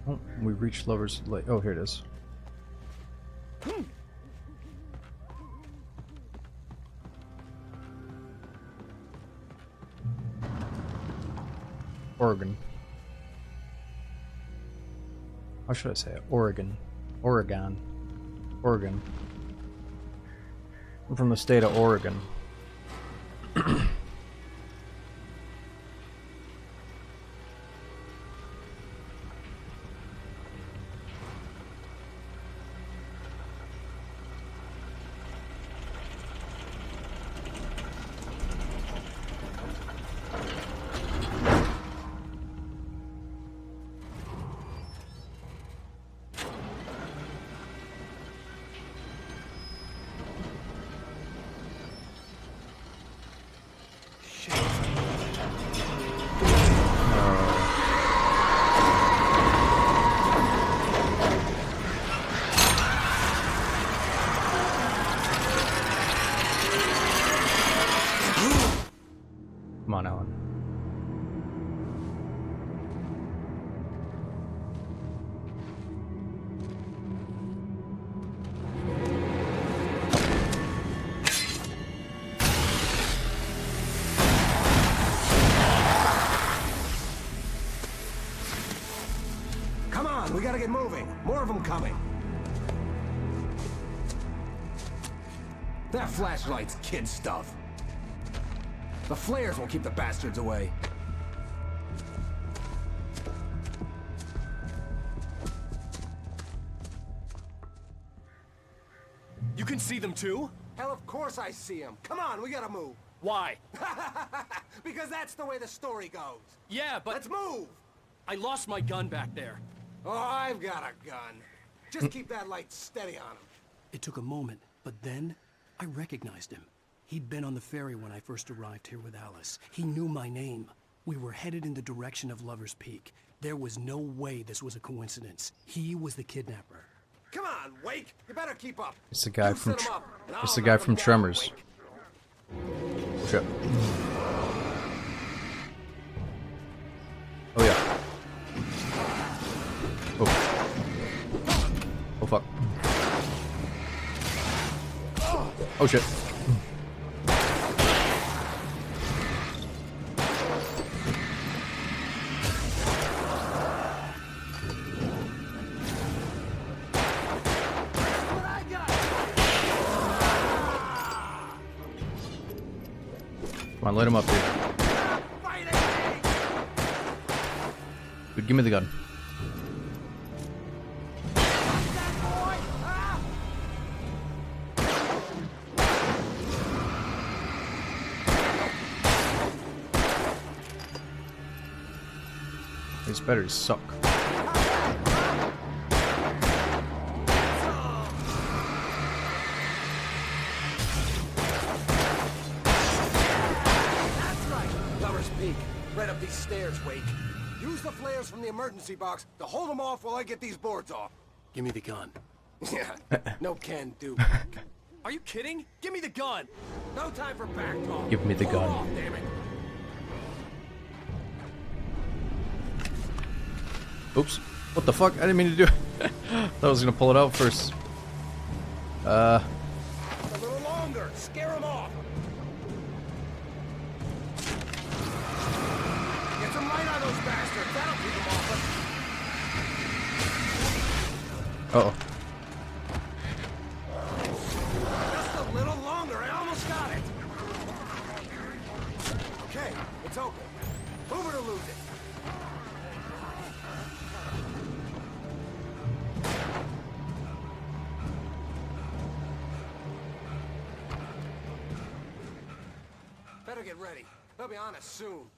Oh, we reached Lover's Lake. Oh, here it is. Oregon. How should I say it? Oregon. Oregon. Oregon. I'm from the state of Oregon. Come on, Alan. Come on, we gotta get moving. More of them coming. That flashlight's kid stuff. The flares will keep the bastards away. You can see them too? Hell, of course I see them. Come on, we gotta move. Why? Because that's the way the story goes. Yeah, but... Let's move! I lost my gun back there. Oh, I've got a gun. Just keep that light steady on him. It took a moment, but then I recognized him. He'd been on the ferry when I first arrived here with Alice. He knew my name. We were headed in the direction of Lover's Peak. There was no way this was a coincidence. He was the kidnapper. Come on, Wake! You better keep up. It's the guy You from set 'em up, and it's I'll the guy knock from 'em down, Tremors. Wake. Shit. Oh yeah. Oh. Oh fuck. Oh shit. Come on, light him up, dude. Dude, give me the gun. These batteries suck. Lover's Peak. Right up these stairs, Wake. Use the flares from the emergency box to hold them off while I get these boards off. Give me the gun. Yeah, no can do. Are you kidding? Give me the gun! No time for back talk. Give me the Hold gun. off, damn it. Oops. What the fuck? I didn't mean to do it. Thought I was gonna pull it out first. A little longer. Scare them off. Get some light on those bastards. That'll keep them off us. Uh-oh. Just a little longer. I almost got it. Okay, it's open. Move it or lose it. Better get ready. They'll be on us soon.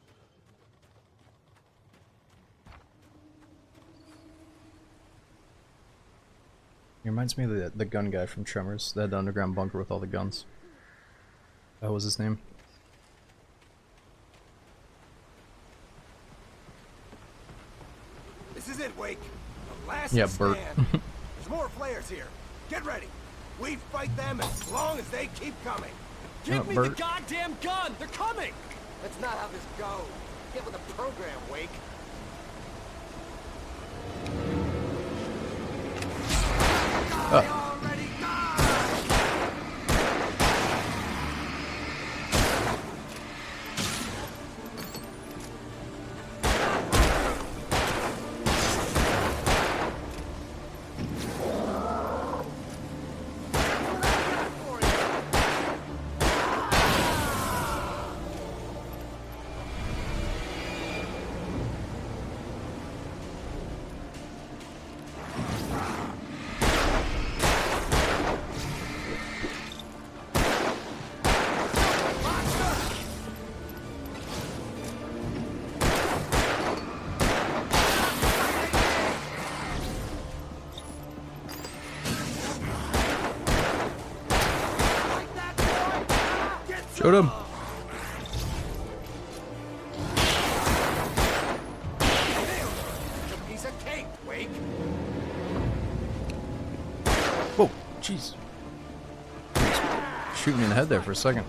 He reminds me of the gun guy from Tremors. That had the underground bunker with all the guns. That was his name. This is it, Wake. The last Yeah, Bert. stand. There's more flares here. Get ready. We fight them as long as they keep coming. Give me the goddamn gun! They're coming! That's not how this goes. Get with the program, Wake. Shoot him. A piece of cake, Wake. Whoa, jeez. Shooting me in the head there for a second.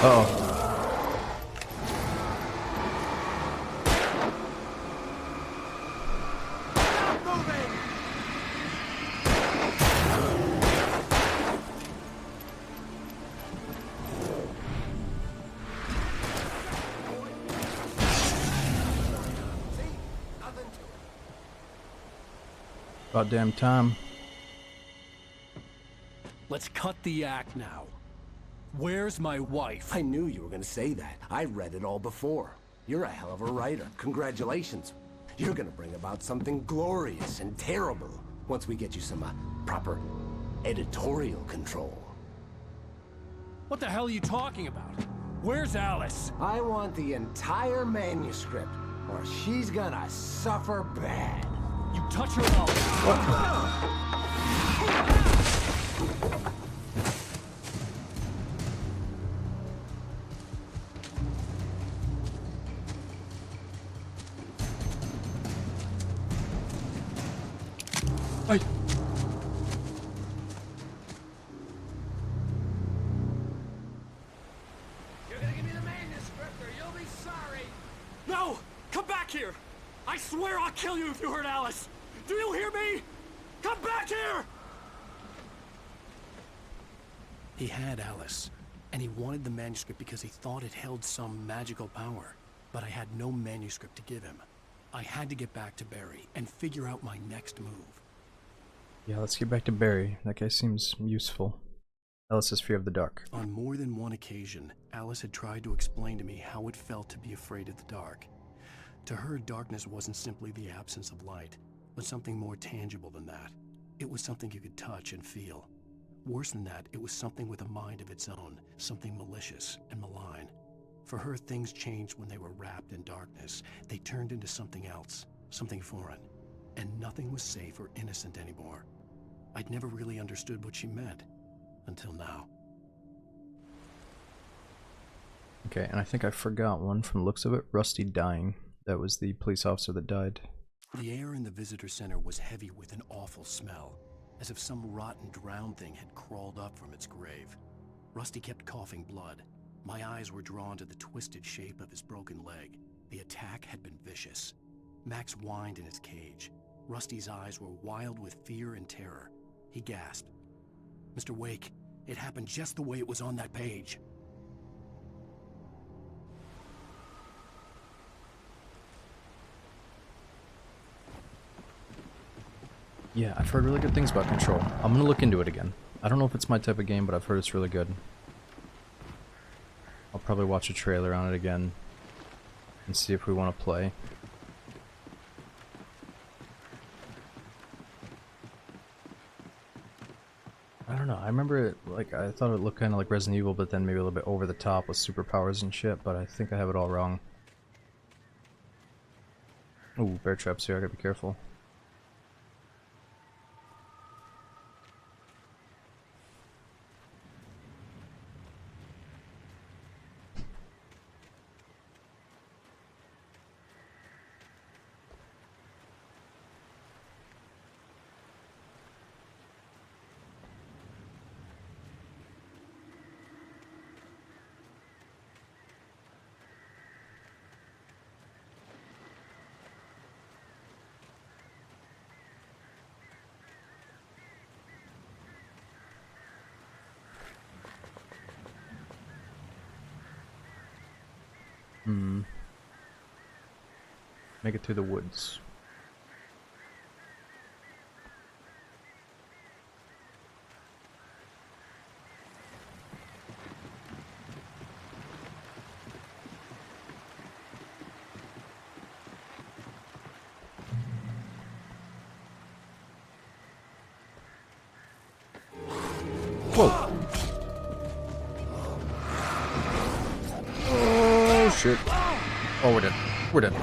Uh-oh. About damn time. Let's cut the act now. Where's my wife? I knew you were gonna say that. I read it all before. You're a hell of a writer. Congratulations. You're gonna bring about something glorious and terrible once we get you some proper editorial control. What the hell are you talking about? Where's Alice? I want the entire manuscript, or she's gonna suffer bad. You touch her up. Hey. You're gonna give me the manuscript or you'll be sorry. No! Come back here! I swear I'll kill you if you hurt Alice! Do you hear me? Come back here! He had Alice, and he wanted the manuscript because he thought it held some magical power. But I had no manuscript to give him. I had to get back to Barry and figure out my next move. Yeah, let's get back to Barry. That guy seems useful. Alice's fear of the dark. On more than one occasion, Alice had tried to explain to me how it felt to be afraid of the dark. To her, darkness wasn't simply the absence of light, but something more tangible than that. It was something you could touch and feel. Worse than that, it was something with a mind of its own, something malicious and malign. For her, things changed when they were wrapped in darkness. They turned into something else, something foreign, and nothing was safe or innocent anymore. I'd never really understood what she meant, until now. Okay, and I think I forgot one from the looks of it. Rusty dying. That was the police officer that died. The air in the visitor center was heavy with an awful smell, as if some rotten drowned thing had crawled up from its grave. Rusty kept coughing blood. My eyes were drawn to the twisted shape of his broken leg. The attack had been vicious. Max whined in his cage. Rusty's eyes were wild with fear and terror. He gasped. "Mr. Wake, it happened just the way it was on that page." Yeah, I've heard really good things about Control. I'm gonna look into it again. I don't know if it's my type of game, but I've heard it's really good. I'll probably watch a trailer on it again and see if we want to play. I don't know, I remember it, like, I thought it looked kind of like Resident Evil, but then maybe a little bit over the top with superpowers and shit, but I think I have it all wrong. Ooh, bear traps here, I gotta be careful. Make it through the woods. Whoa. Oh, shit. Oh, we're dead. We're dead.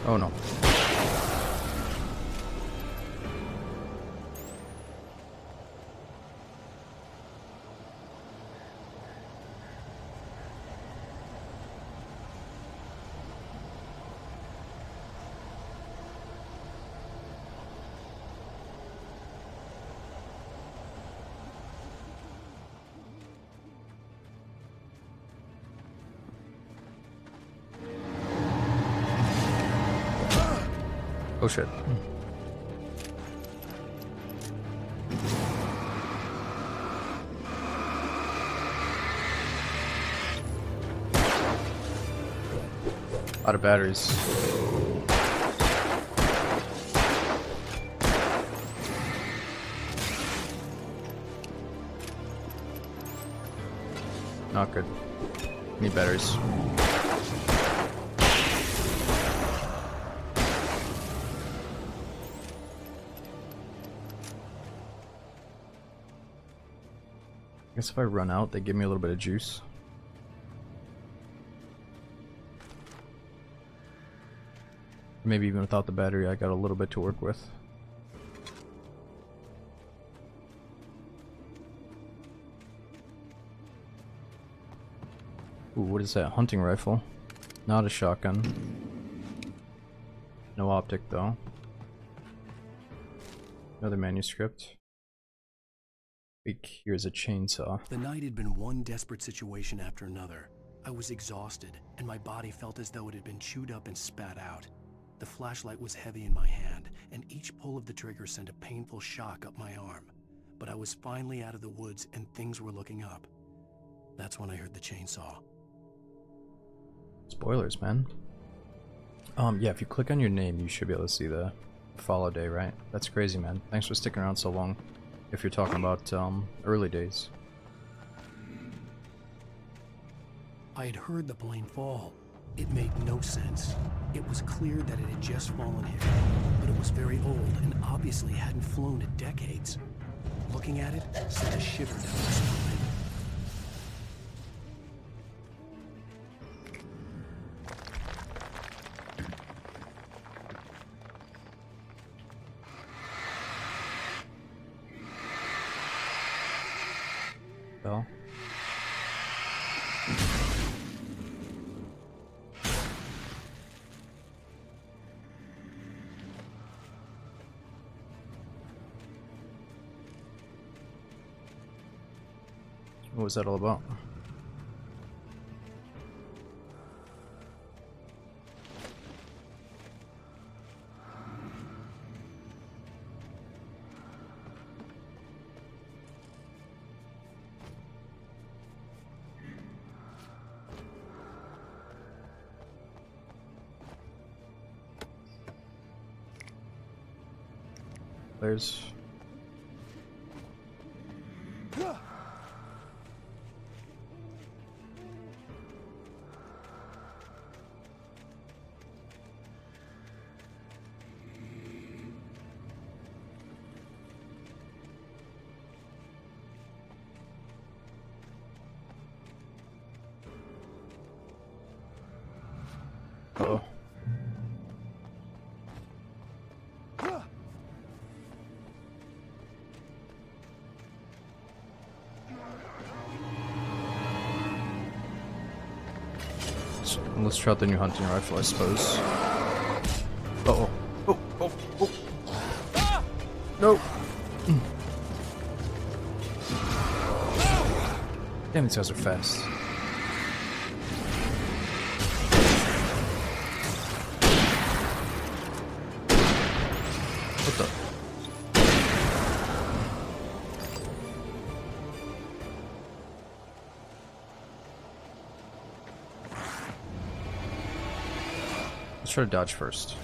Oh no. Oh shit. Out of batteries. Not good. Need batteries. I guess if I run out, they give me a little bit of juice. Maybe even without the battery, I got a little bit to work with. Ooh, what is that? Hunting rifle. Not a shotgun. No optic though. Another manuscript. Here's a chainsaw. The night had been one desperate situation after another. I was exhausted, and my body felt as though it had been chewed up and spat out. The flashlight was heavy in my hand, and each pull of the trigger sent a painful shock up my arm. But I was finally out of the woods, and things were looking up. That's when I heard the chainsaw. Spoilers, man. Yeah, if you click on your name, you should be able to see the follow day, right? That's crazy, man. Thanks for sticking around so long. If you're talking about early days. I had heard the plane fall. It made no sense. It was clear that it had just fallen here, but it was very old and obviously hadn't flown in decades. Looking at it sent a shiver down my spine. Well. What was that all about? There's uh-oh. Let's try out the new hunting rifle, I suppose. Uh-oh. Oh, oh, oh. No! Damn, these guys are fast. What the? Let's try to dodge first.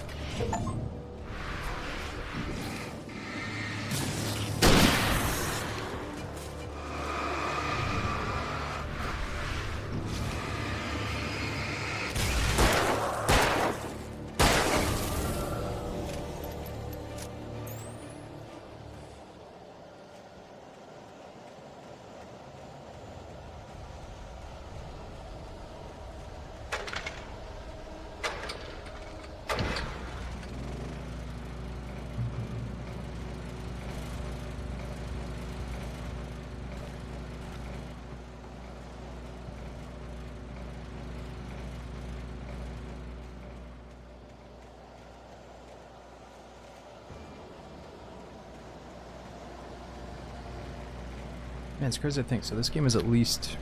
Man, it's crazy to think. So this game is at least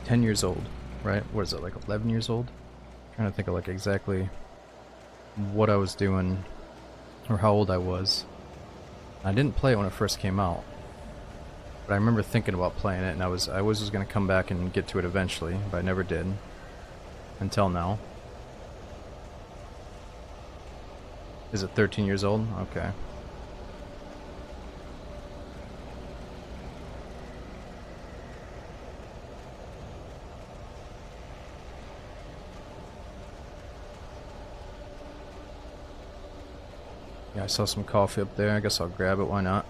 10 years old, right? What is it, like 11 years old? I'm trying to think of like exactly what I was doing or how old I was. I didn't play it when it first came out, but I remember thinking about playing it, and I was just going to come back and get to it eventually, but I never did until now. Is it 13 years old? Okay. Yeah, I saw some coffee up there. I guess I'll grab it. Why not?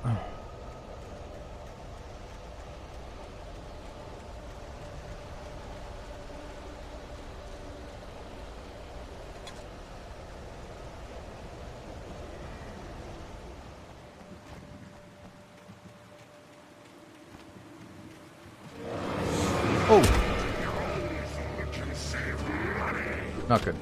Oh! Not good.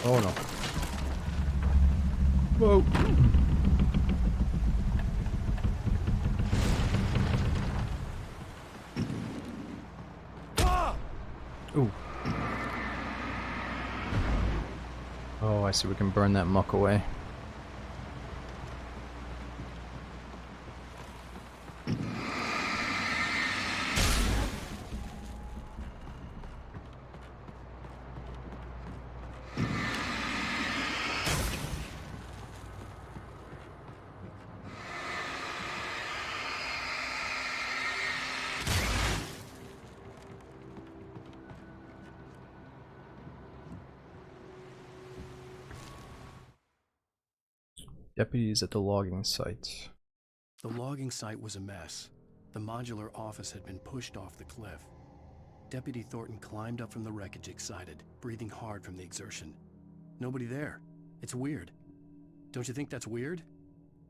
Oh no. Whoa. Ooh. Oh, I see we can burn that muck away. Deputies at the logging site. The logging site was a mess. The modular office had been pushed off the cliff. Deputy Thornton climbed up from the wreckage excited, breathing hard from the exertion. Nobody there. It's weird. Don't you think that's weird?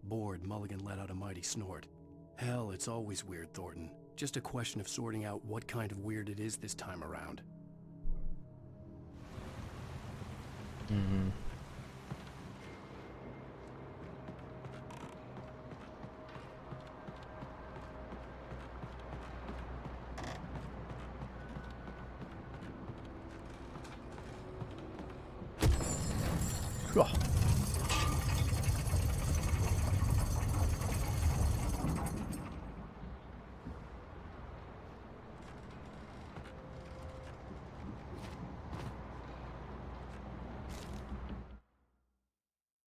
Bored, Mulligan let out a mighty snort. Hell, it's always weird, Thornton. Just a question of sorting out what kind of weird it is this time around. Mm-hmm.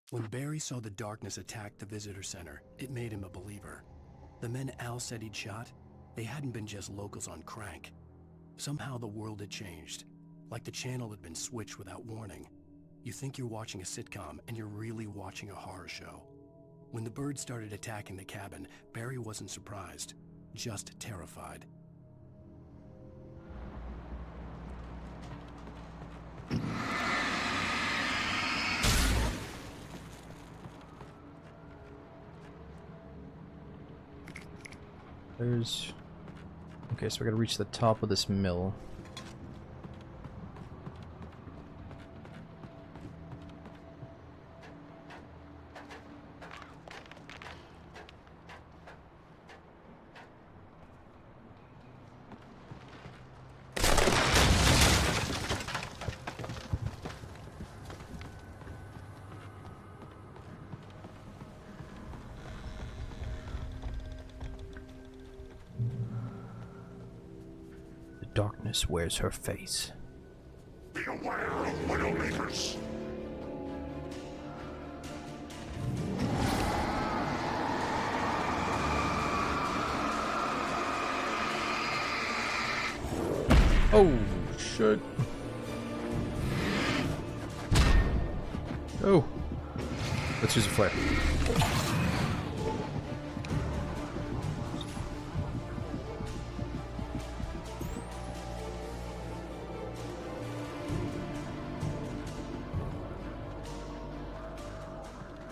When Barry saw the darkness attack the visitor center, it made him a believer. The men Al said he'd shot, they hadn't been just locals on crank. Somehow the world had changed, like the channel had been switched without warning. You think you're watching a sitcom, and you're really watching a horror show. When the birds started attacking the cabin, Barry wasn't surprised, just terrified. There's... Okay, so we gotta reach the top of this mill. Darkness wears her face. Be aware of Widowmakers. Oh, shit. Oh. Let's use a flare.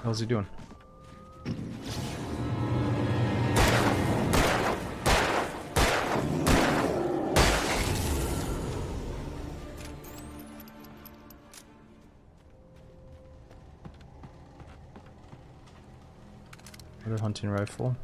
How's he doing? Another hunting rifle.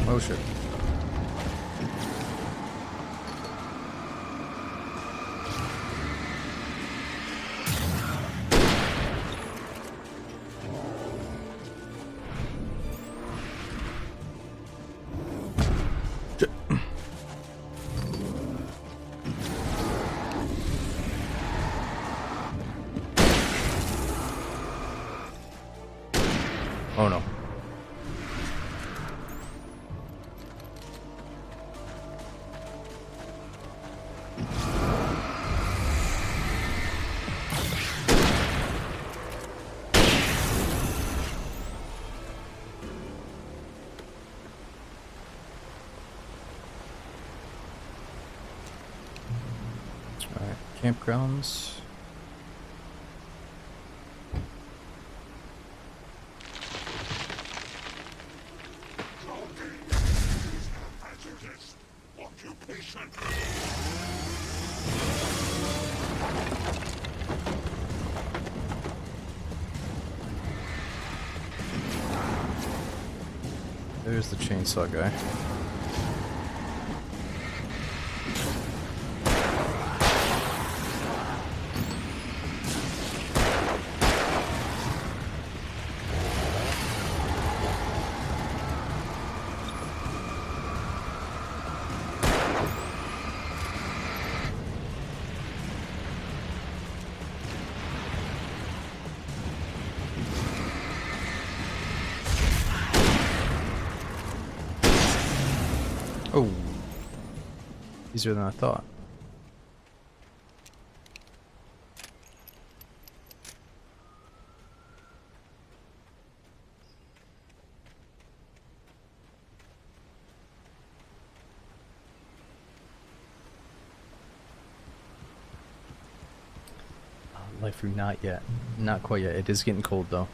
Oh shit. Oh no. Alright, campgrounds. There's the chainsaw guy. Oh, easier than I thought. Life through not yet. Not quite yet. It is getting cold though.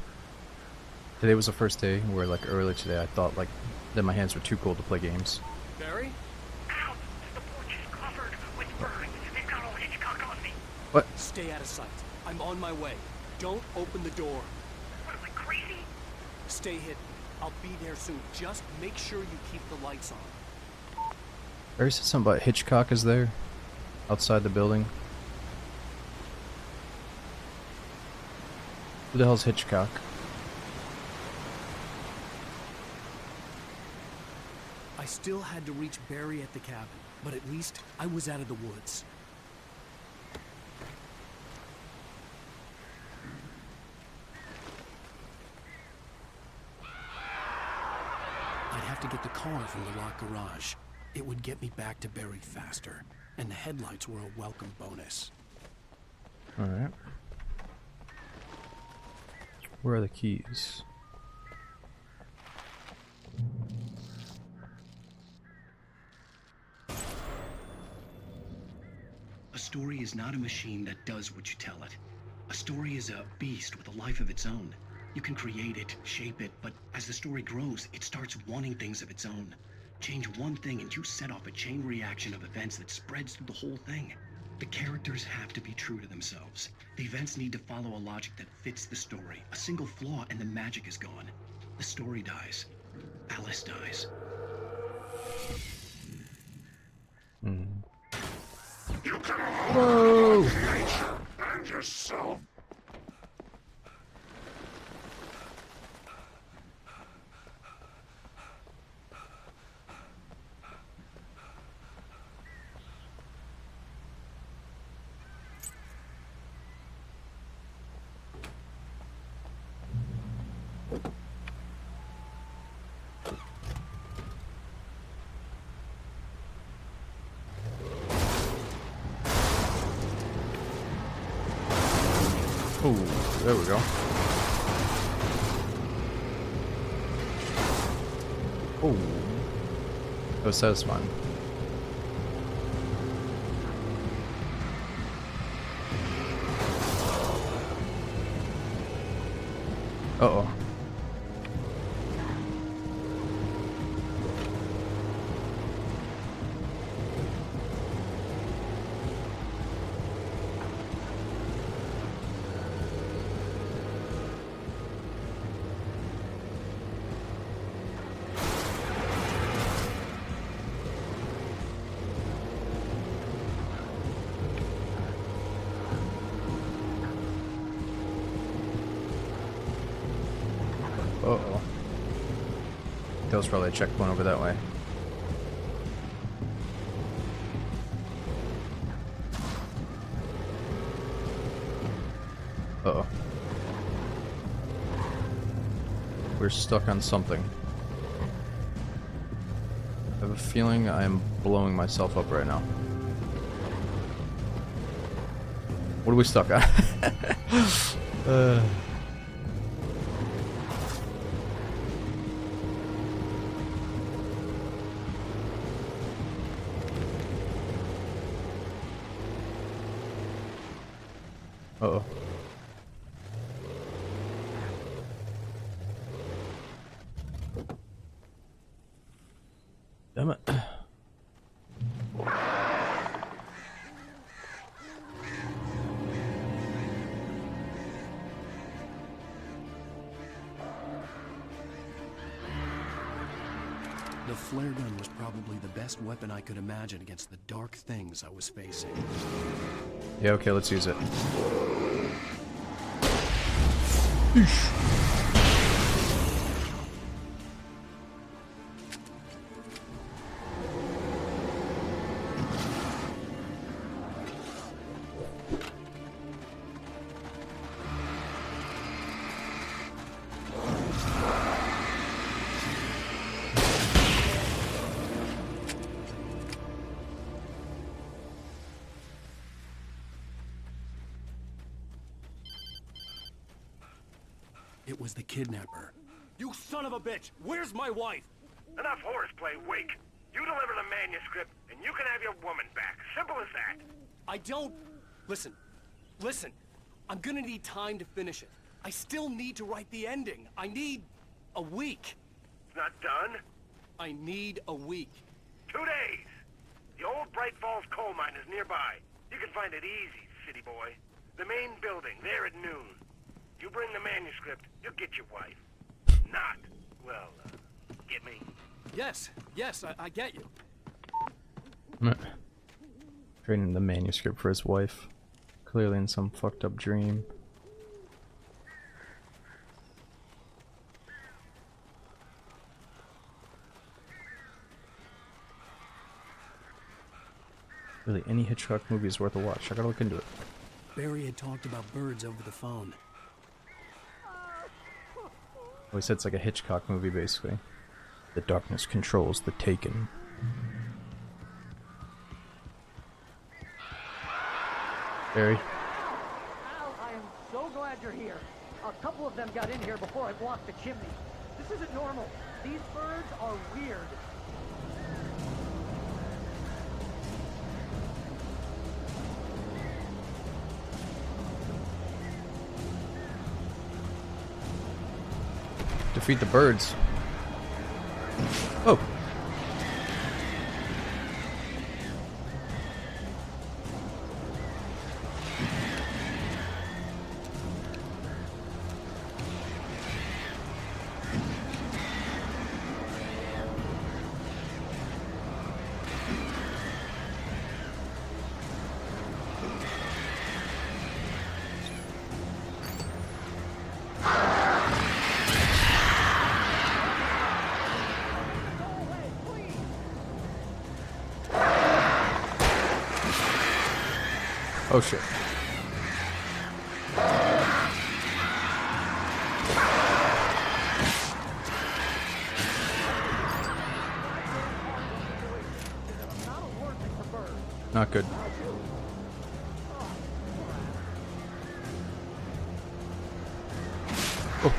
Today was the first day where, like, earlier today I thought like that my hands were too cold to play games. Barry? Ow! The porch is covered with burns. They've got all Hitchcock on me. What? Stay out of sight. I'm on my way. Don't open the door. What am I, crazy? Stay hidden. I'll be there soon. Just make sure you keep the lights on. Barry said something about Hitchcock is there, outside the building. Who the hell's Hitchcock? I still had to reach Barry at the cabin, but at least I was out of the woods. I'd have to get the car from the locked garage. It would get me back to Barry faster, and the headlights were a welcome bonus. Alright. Where are the keys? A story is not a machine that does what you tell it. A story is a beast with a life of its own. You can create it, shape it, but as the story grows, it starts wanting things of its own. Change one thing and you set off a chain reaction of events that spreads through the whole thing. The characters have to be true to themselves. The events need to follow a logic that fits the story. A single flaw and the magic is gone. The story dies. Alice dies. Hmm. You can hold nature and yourself. Oh, there we go. Oh, that was satisfying. Uh-oh. Uh-oh. That was probably a checkpoint over that way. Uh-oh. We're stuck on something. I have a feeling I am blowing myself up right now. What are we stuck on? Uh-oh. Damn it. The flare gun was probably the best weapon I could imagine against the dark things I was facing. Yeah, okay, let's use it. It was the kidnapper. You son of a bitch! Where's my wife? Enough horseplay, Wake. You deliver the manuscript, and you can have your woman back. Simple as that. I don't... Listen. Listen. I'm gonna need time to finish it. I still need to write the ending. I need... a week. It's not done? I need a week. 2 days. The old Bright Falls coal mine is nearby. You can find it easy, city boy. The main building, there at noon. You bring the manuscript, you'll get your wife. Not, well, get me? Yes, I get you. Trading the manuscript for his wife. Clearly in some fucked up dream. Really, any Hitchcock movie is worth a watch. I gotta look into it. Barry had talked about birds over the phone. Well, he said it's like a Hitchcock movie, basically. The darkness controls the taken. Barry. Al, I am so glad you're here. A couple of them got in here before I blocked the chimney. This isn't normal. These birds are weird. Defeat the birds. Oh. Oh shit. Not good. Oh.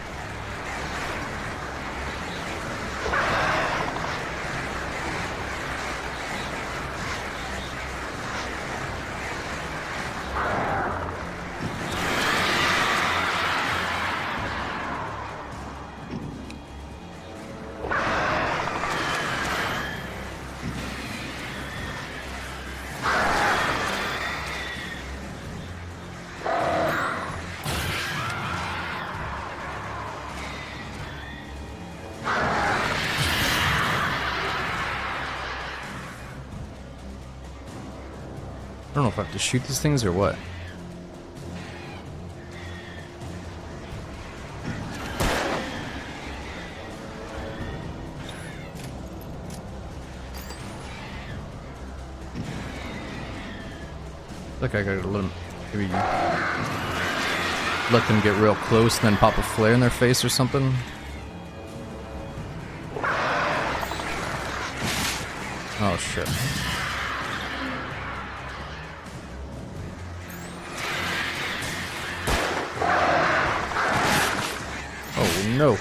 I don't know if I have to shoot these things or what. Like I gotta let them, maybe let them get real close and then pop a flare in their face or something. Oh shit. Oh no.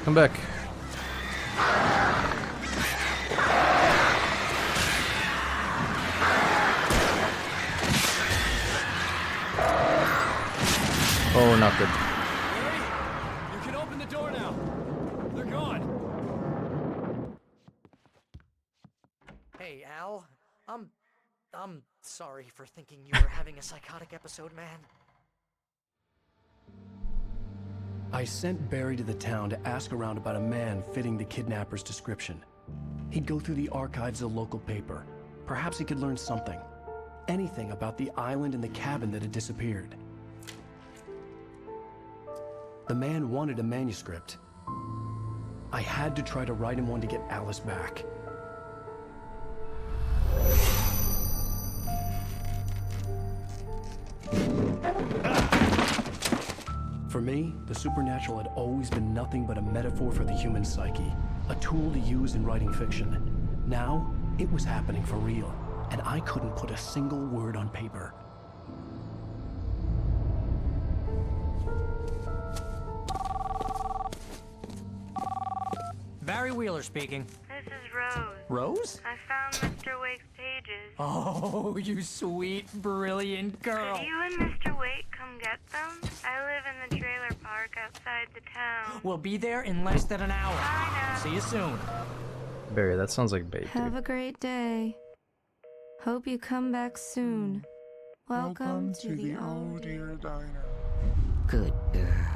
Come back. Oh, not good. You can open the door now. They're gone. Hey, Al. I'm sorry for thinking you were having a psychotic episode, man. I sent Barry to the town to ask around about a man fitting the kidnapper's description. He'd go through the archives of the local paper. Perhaps he could learn something. Anything about the island and the cabin that had disappeared. The man wanted a manuscript. I had to try to write him one to get Alice back. For me, the supernatural had always been nothing but a metaphor for the human psyche, a tool to use in writing fiction. Now, it was happening for real, and I couldn't put a single word on paper. Barry Wheeler speaking. This is Rose. Rose? I found Mr. Wake's pages. Oh, you sweet, brilliant girl. Could you and Mr. Wake come get them? I live in the trailer park outside the town. We'll be there in less than an hour. Bye now. See you soon. Barry, that sounds like bait, Have dude. a great day. Hope you come back soon. Welcome to the old dear diner. Good girl.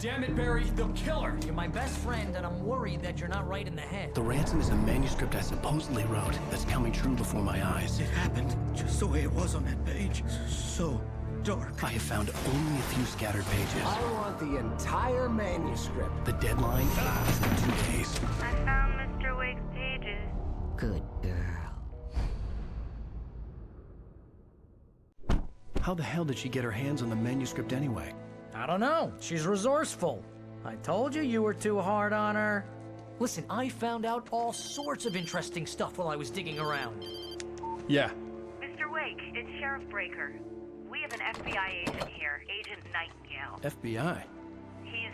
Damn it, Barry, they'll kill her. You're my best friend, and I'm worried that you're not right in the head. The ransom is a manuscript I supposedly wrote that's coming true before my eyes. It happened just the way it was on that page. So dark. I have found only a few scattered pages. I want the entire manuscript. The deadline is in 2 days. I found Mr. Wake's pages. Good girl. How the hell did she get her hands on the manuscript anyway? I don't know. She's resourceful. I told you were too hard on her. Listen, I found out all sorts of interesting stuff while I was digging around. Yeah. Mr. Wake, it's Sheriff Breaker. We have an FBI agent here, Agent Nightingale. FBI? He's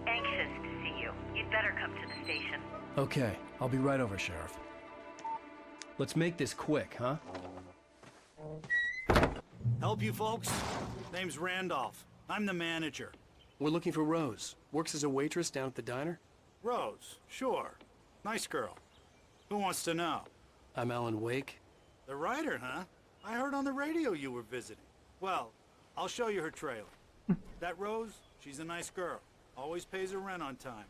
anxious to see you. You'd better come to the station. Okay, I'll be right over, Sheriff. Let's make this quick, huh? Help you folks? Name's Randolph. I'm the manager. We're looking for Rose. Works as a waitress down at the diner. Rose, sure. Nice girl. Who wants to know? I'm Alan Wake. The writer, huh? I heard on the radio you were visiting. Well, I'll show you her trailer. That Rose, she's a nice girl. Always pays her rent on time.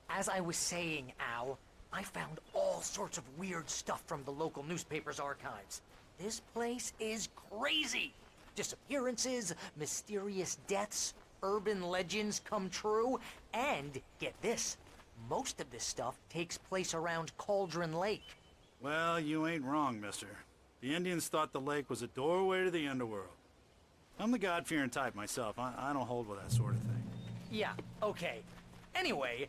As I was saying, Al, I found all sorts of weird stuff from the local newspaper's archives. This place is crazy. Disappearances, mysterious deaths, urban legends come true, and get this, most of this stuff takes place around Cauldron Lake. Well, you ain't wrong, mister. The Indians thought the lake was a doorway to the underworld. I'm the God-fearing type myself. I don't hold with that sort of thing. Yeah, okay. Anyway,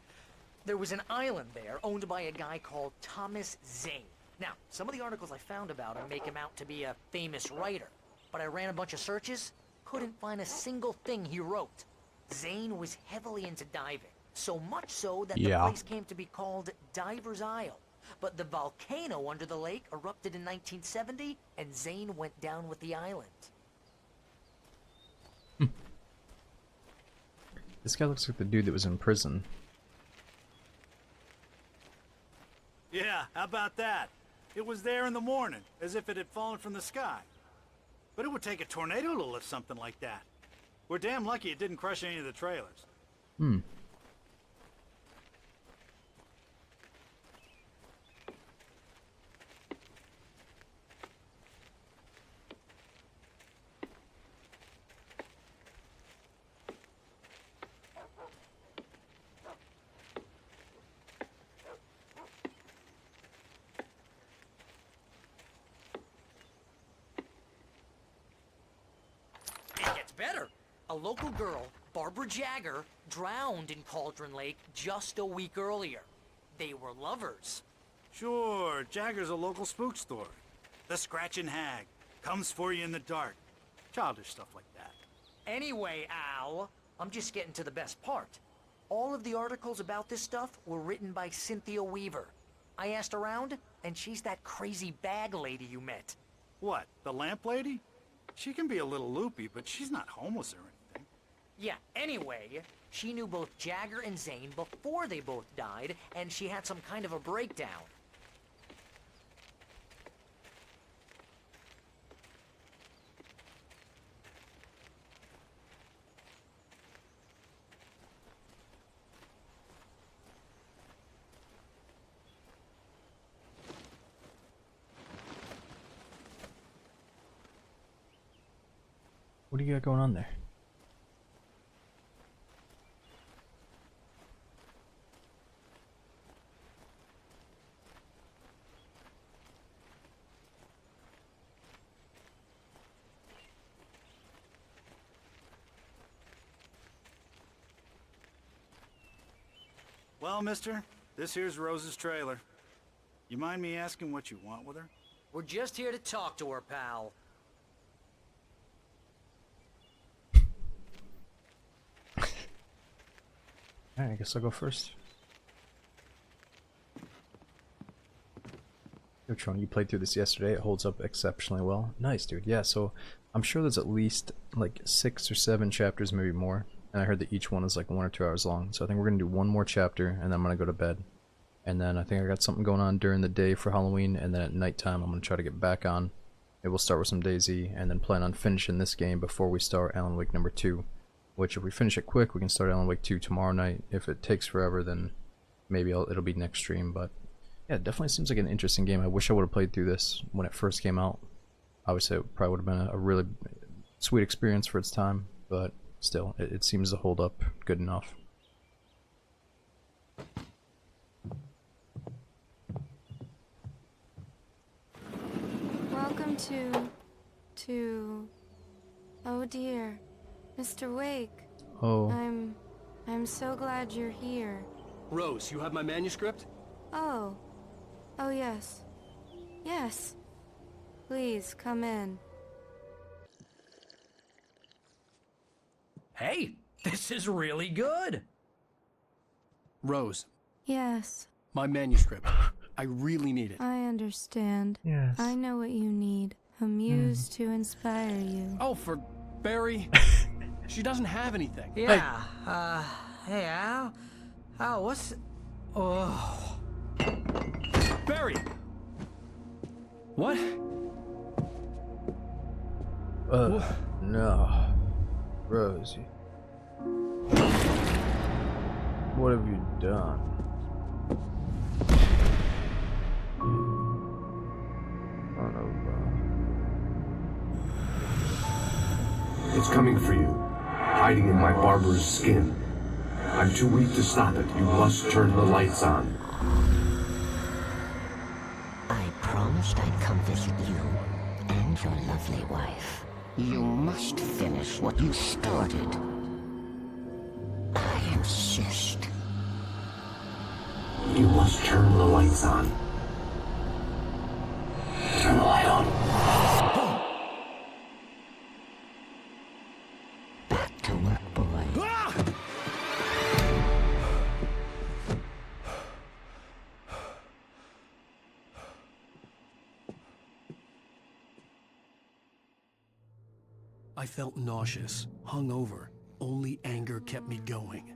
there was an island there owned by a guy called Thomas Zane. Now, some of the articles I found about him make him out to be a famous writer, but I ran a bunch of searches, couldn't find a single thing he wrote. Zane was heavily into diving, so much so that the place came to be called Diver's Isle. But the volcano under the lake erupted in 1970, and Zane went down with the island. This guy looks like the dude that was in prison. Yeah, how about that? It was there in the morning, as if it had fallen from the sky. But it would take a tornado to lift something like that. We're damn lucky it didn't crush any of the trailers. It gets better. A local girl, Barbara Jagger, drowned in Cauldron Lake just a week earlier. They were lovers. Sure, Jagger's a local spook story. The Scratching Hag. Comes for you in the dark. Childish stuff like that. Anyway, Al, I'm just getting to the best part. All of the articles about this stuff were written by Cynthia Weaver. I asked around, and she's that crazy bag lady you met. What, the lamp lady? She can be a little loopy, but she's not homeless or anything. Yeah, anyway, she knew both Jagger and Zane before they both died, and she had some kind of a breakdown. What do you got going on there? Well, mister, this here's Rose's trailer. You mind me asking what you want with her? We're just here to talk to her, pal. Alright, I guess I'll go first. Yo, Tron, you played through this yesterday. It holds up exceptionally well. Nice, dude. Yeah, so I'm sure there's at least like 6 or 7 chapters, maybe more. And I heard that each one is like 1 or 2 hours long. So I think we're going to do one more chapter, and then I'm going to go to bed. And then I think I got something going on during the day for Halloween, and then at nighttime I'm going to try to get back on. Maybe we'll start with some DayZ, and then plan on finishing this game before we start Alan Wake number 2. which if we finish it quick, we can start Alan Wake 2 tomorrow night. If it takes forever, then maybe it'll be next stream. But yeah, it definitely seems like an interesting game. I wish I would have played through this when it first came out. Obviously, it probably would have been a really sweet experience for its time, but still, it seems to hold up good enough. Welcome to... Oh dear, Mr. Wake. Oh. I'm so glad you're here. Rose, you have my manuscript? Oh. Oh yes. Yes. Please, come in. Hey, this is really good. Rose, Yes, my manuscript. I really need it. I understand. Yes. I know what you need. A muse to inspire you. Oh, for Barry. She doesn't have anything. Yeah, hey, Al? Al, what's... Oh... Barry! What? No. Rosie. What have you done? It's coming for you, hiding in my barber's skin. I'm too weak to stop it. You must turn the lights on. I promised I'd come visit you and your lovely wife. You must finish what you started. I insist. You must turn the lights on. Turn the light on. Back to work, boy. I felt nauseous, hungover. Only anger kept me going.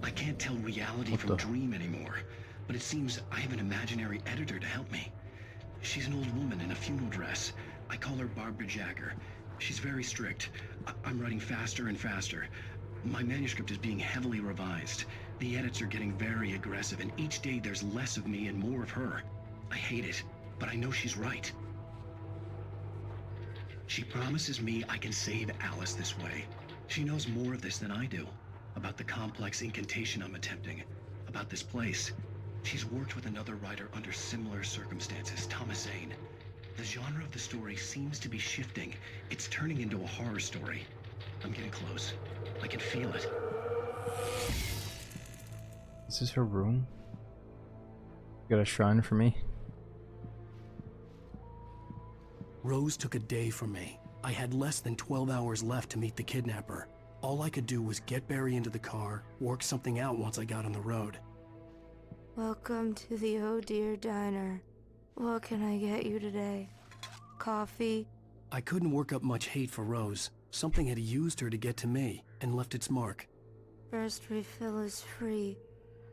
I can't tell reality from dream anymore, but it seems I have an imaginary editor to help me. She's an old woman in a funeral dress. I call her Barbara Jagger. She's very strict. I'm writing faster and faster. My manuscript is being heavily revised. The edits are getting very aggressive, and each day there's less of me and more of her. I hate it, but I know she's right. She promises me I can save Alice this way. She knows more of this than I do. About the complex incantation I'm attempting. About this place. She's worked with another writer under similar circumstances, Thomas Zane. The genre of the story seems to be shifting. It's turning into a horror story. I'm getting close. I can feel it. Is this her room? Got a shrine for me? Rose took a day from me. I had less than 12 hours left to meet the kidnapper. All I could do was get Barry into the car, work something out once I got on the road. Welcome to the Oh Dear Diner. What can I get you today? Coffee? I couldn't work up much hate for Rose. Something had used her to get to me, and left its mark. First refill is free.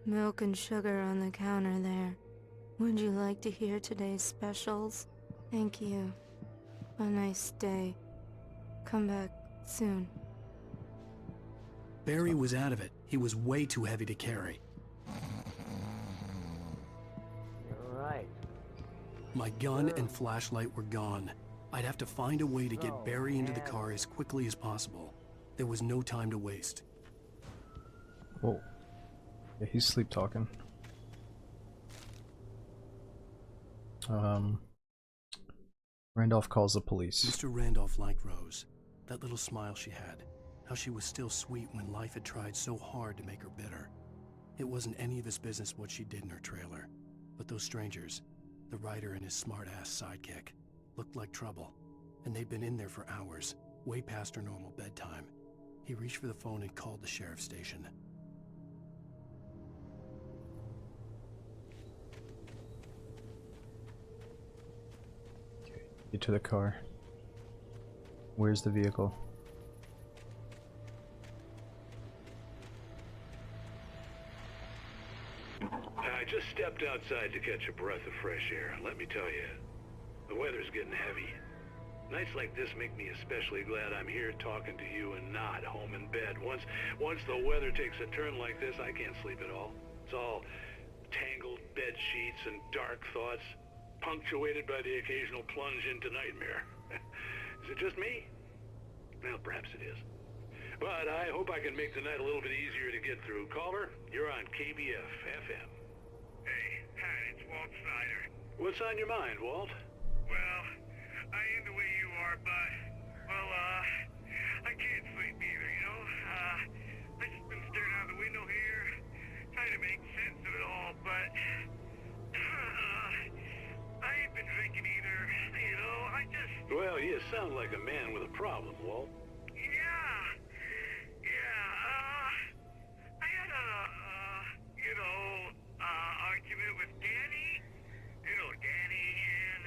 Milk and sugar on the counter there. Would you like to hear today's specials? Thank you. A nice day. Come back soon. Barry was out of it. He was way too heavy to carry. You're right. My gun and flashlight were gone. I'd have to find a way to get Barry into the car as quickly as possible. There was no time to waste. Whoa. Yeah, he's sleep talking. Randolph calls the police. Mr. Randolph liked Rose. That little smile she had. How she was still sweet when life had tried so hard to make her bitter. It wasn't any of his business what she did in her trailer. But those strangers, the writer and his smart-ass sidekick, looked like trouble. And they'd been in there for hours, way past her normal bedtime. He reached for the phone and called the sheriff's station. Get to the car. Where's the vehicle? I just stepped outside to catch a breath of fresh air. Let me tell you, the weather's getting heavy. Nights like this make me especially glad I'm here talking to you and not home in bed. Once the weather takes a turn like this, I can't sleep at all. It's all tangled bed sheets and dark thoughts, punctuated by the occasional plunge into nightmare. Is it just me? Well, perhaps it is. But I hope I can make the night a little bit easier to get through. Culver, you're on KBF FM. Hey, Pat, it's Walt Snyder. What's on your mind, Walt? Well, I am the way you are, but, well, I can't sleep either, you know? I just been staring out the window here, trying to make sense of it all, but, I ain't been drinking either, you know? Well, you sound like a man with a problem, Walt. I had argument with Danny, Danny, and,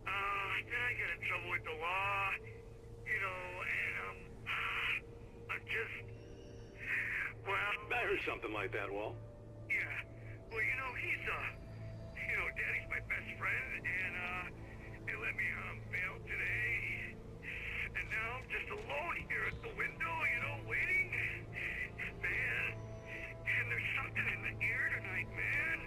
then I got in trouble with the law, and, I'm just, well... I heard something like that, Walt. Yeah, well, he's, Danny's my best friend, and, they let me, bail today, and now I'm just alone here at the window, waiting, man, and there's something in the air tonight, man.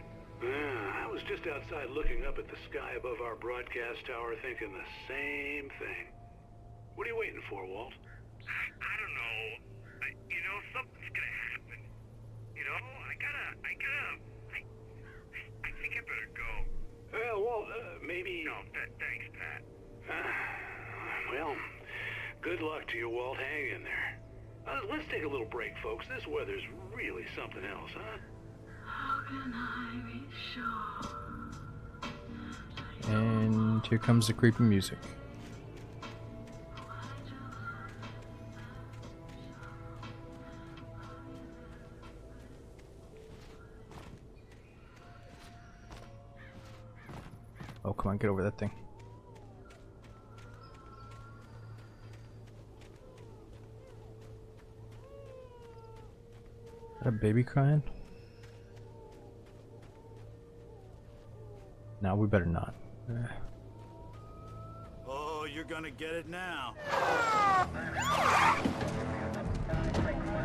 I was just outside looking up at the sky above our broadcast tower thinking the same thing. What are you waiting for, Walt? I don't know. Something's gonna happen. I think I better go. Well, Walt, maybe... No, thanks, Pat. Well, good luck to you, Walt. Hang in there. Let's take a little break, folks. This weather's really something else, huh? How can I be sure? And here comes the creepy music. Oh, come on, get over that thing. Is that a baby crying? No, we better not. Oh, you're gonna get it now.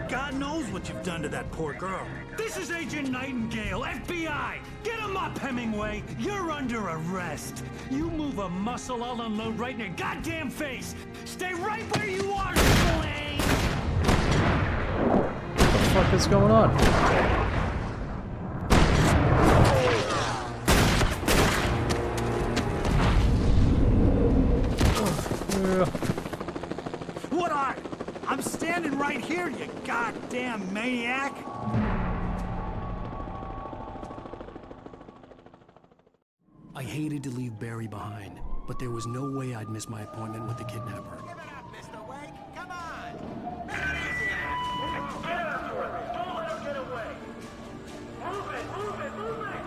God knows what you've done to that poor girl. This is Agent Nightingale, FBI! Get him up, Hemingway! You're under arrest! You move a muscle, I'll unload right in your goddamn face! Stay right where you are, Slade! What the fuck is going on? What are you? I'm standing right here, you goddamn maniac! I hated to leave Barry behind, but there was no way I'd miss my appointment with the kidnapper. Mr. Wake, come on! Take it easy now! Get after him! Don't let him get away! Move it! Move it! Move it!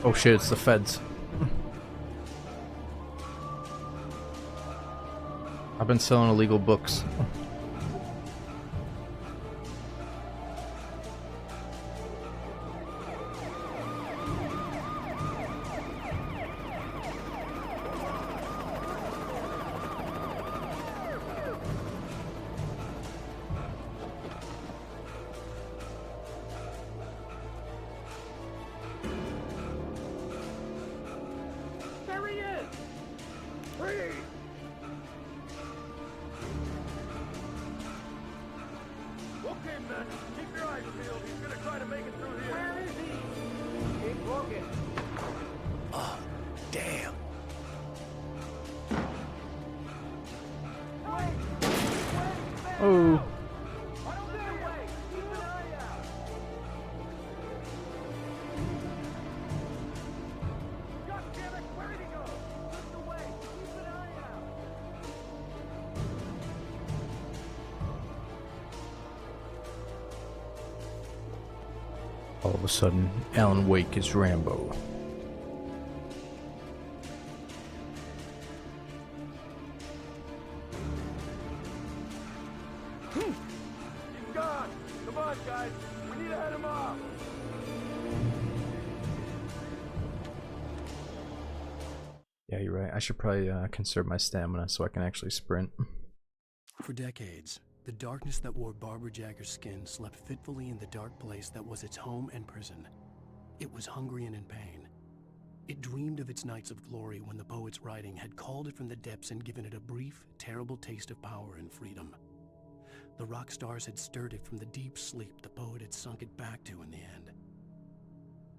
Oh shit, it's the feds. I've been selling illegal books. There he is! Free! Okay, man. Keep your eyes peeled. He's gonna try to make it through here. Where is he? Keep looking. Oh, damn. Oh. All of a sudden, Alan Wake is Rambo. He's gone. Come on, guys. We need to head him off. Yeah, you're right. I should probably conserve my stamina so I can actually sprint. For decades, the darkness that wore Barbara Jagger's skin slept fitfully in the dark place that was its home and prison. It was hungry and in pain. It dreamed of its nights of glory when the poet's writing had called it from the depths and given it a brief, terrible taste of power and freedom. The rock stars had stirred it from the deep sleep the poet had sunk it back to in the end.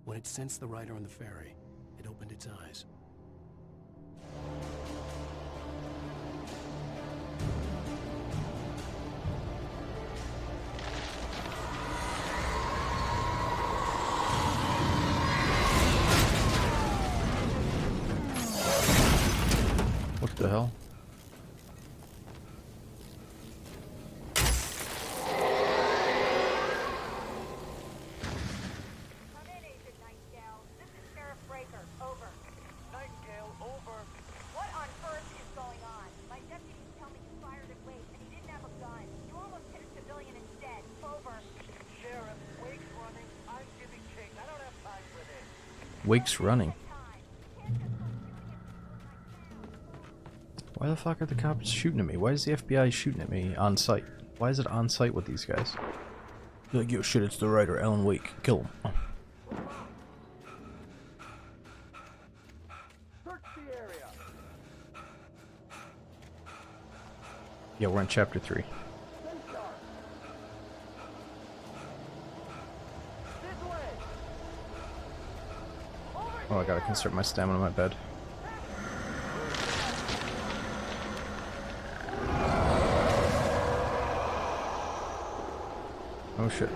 When it sensed the writer on the ferry, it opened its eyes. What the hell? Wake's running. Why the fuck are the cops shooting at me? Why is the FBI shooting at me on site? Why is it on site with these guys? They're like, yo, shit, it's the writer, Alan Wake. Kill him. Yeah, we're in chapter 3. Oh, I gotta conserve my stamina, my bad. Oh shit.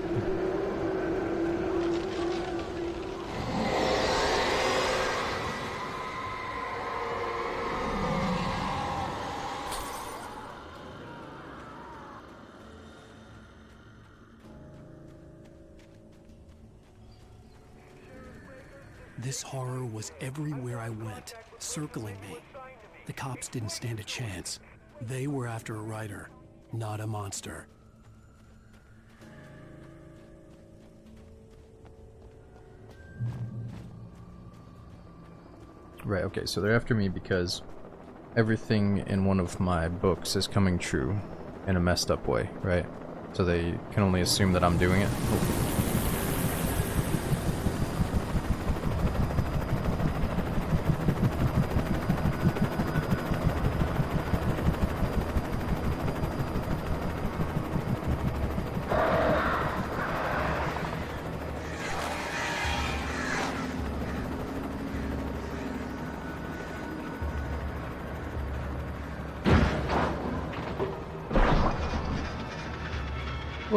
This horror was everywhere I went, circling me. The cops didn't stand a chance. They were after a writer, not a monster. Right, okay, so they're after me because everything in one of my books is coming true in a messed up way, right? So they can only assume that I'm doing it.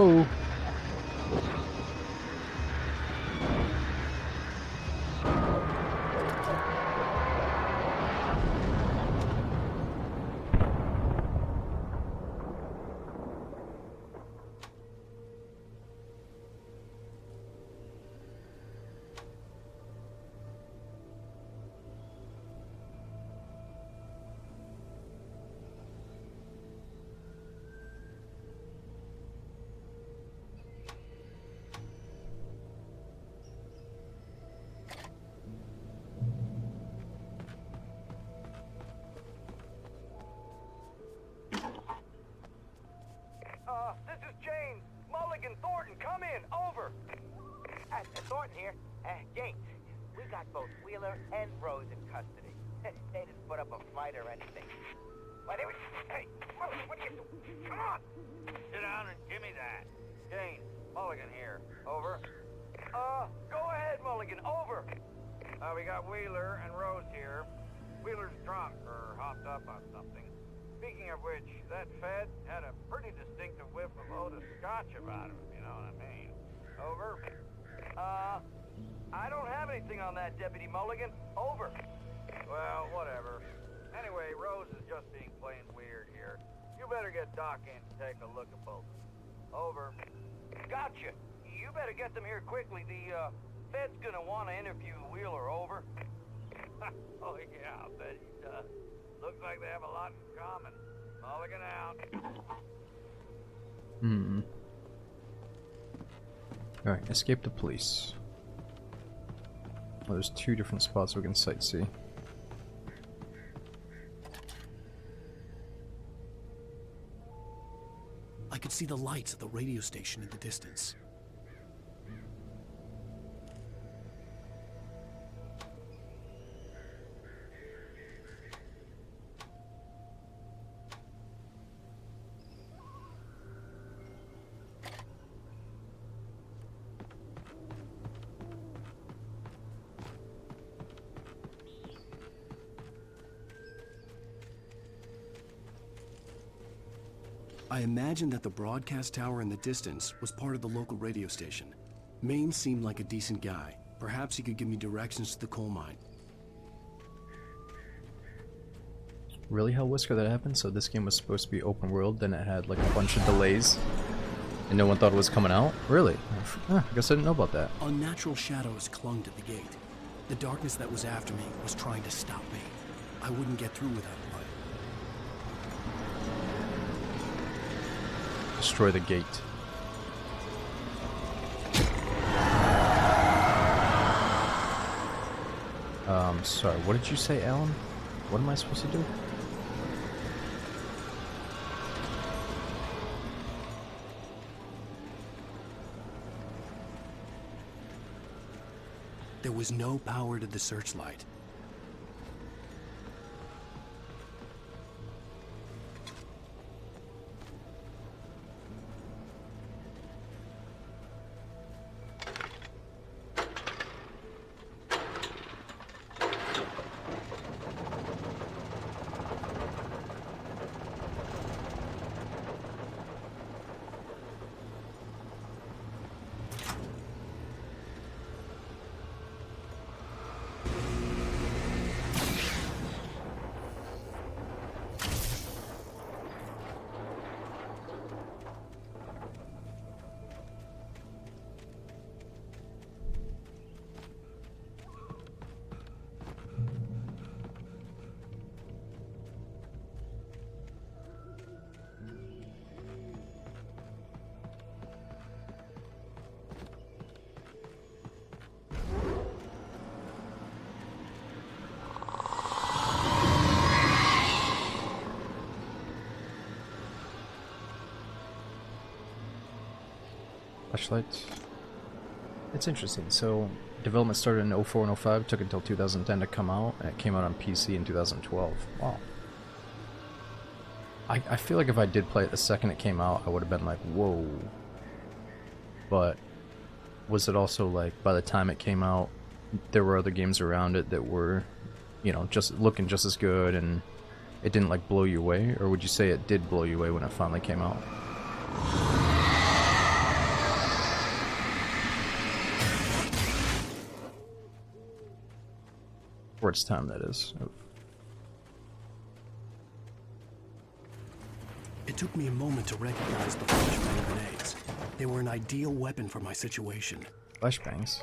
Oh. Whoa. This is James. Mulligan, Thornton, come in. Over. Thornton here. James, we got both Wheeler and Rose in custody. They didn't put up a fight or anything. Why, they were... Hey, what are you doing? Come on! Sit down and give me that. James, Mulligan here. Over. Go ahead, Mulligan. Over. We got Wheeler and Rose here. Wheeler's drunk or hopped up on something. Speaking of which, that Fed had a pretty distinctive whiff of Otis Scotch about him, you know what I mean. Over. I don't have anything on that, Deputy Mulligan. Over. Well, whatever. Anyway, Rose is just being plain weird here. You better get Doc in to take a look at both. Over. Gotcha. You better get them here quickly. The, Fed's gonna want to interview Wheeler. Over. Oh, yeah, I'll bet he does. Looks like they have a lot in common. Mulligan out. Alright, escape the police. Well, there's 2 different spots we can sightsee. see the lights of the radio station in the distance. I imagined that the broadcast tower in the distance was part of the local radio station. Maine seemed like a decent guy. Perhaps he could give me directions to the coal mine. Really, Hellwhisker, that happened? So this game was supposed to be open world, then it had like a bunch of delays, and no one thought it was coming out? Really? I guess I didn't know about that. Unnatural shadows clung to the gate. The darkness that was after me was trying to stop me. I wouldn't get through without light. Destroy the gate. Sorry, what did you say, Alan? What am I supposed to do? There was no power to the searchlight. Flashlight. It's interesting. So, development started in 04 and 05, took until 2010 to come out, and it came out on PC in 2012. Wow. I feel like if I did play it the second it came out, I would have been like, whoa. But was it also like, by the time it came out, there were other games around it that were, you know, just looking just as good, and it didn't like blow you away? Or would you say it did blow you away when it finally came out? For its time, that is. It took me a moment to recognize the flashbang grenades. They were an ideal weapon for my situation. Flashbangs?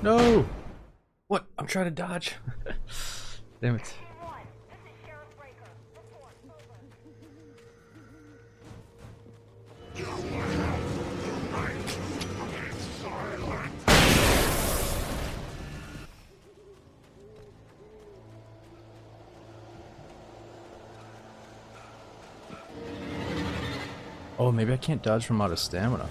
No! What? I'm trying to dodge. Damn it. Oh, maybe I can't dodge from out of stamina.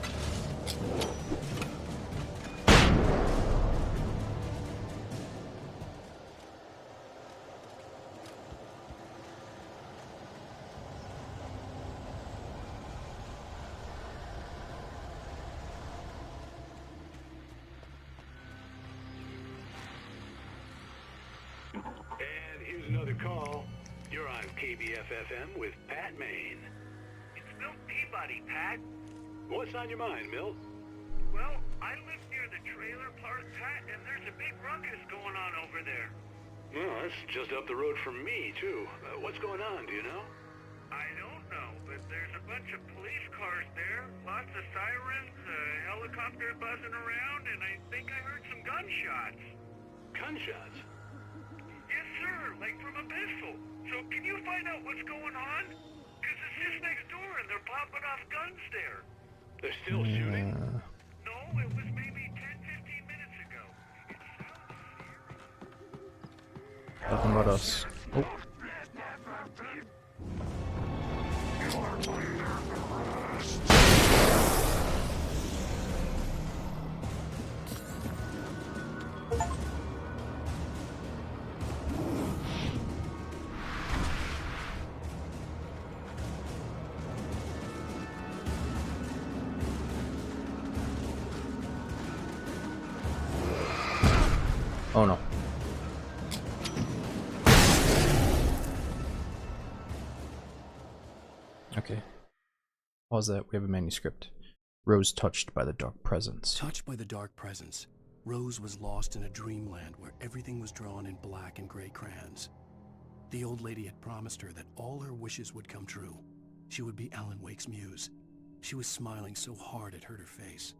And here's another call. You're on KBF-FM with Pat Maine. It's Milt Peabody, Pat. What's on your mind, Milt? Well, I live near the train trailer park, Pat, and there's a big ruckus going on over there. Well, that's just up the road from me, too. What's going on, do you know? I don't know, but there's a bunch of police cars there, lots of sirens, a helicopter buzzing around, and I think I heard some gunshots. Gunshots? Yes, sir, like from a pistol. So can you find out what's going on? Because it's just next door and they're popping off guns there. They're still shooting? No, it was maybe 10-15 minutes ago. Nothing about us. Oh. Oh no. Okay. Pause that. We have a manuscript. Rose touched by the dark presence. Touched by the dark presence, Rose was lost in a dreamland where everything was drawn in black and gray crayons. The old lady had promised her that all her wishes would come true. She would be Alan Wake's muse. She was smiling so hard it hurt her face.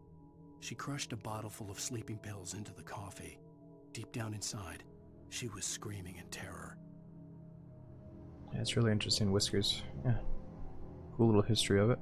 She crushed a bottle full of sleeping pills into the coffee. Deep down inside, she was screaming in terror. Yeah, it's really interesting. Whiskers. Yeah. Cool little history of it.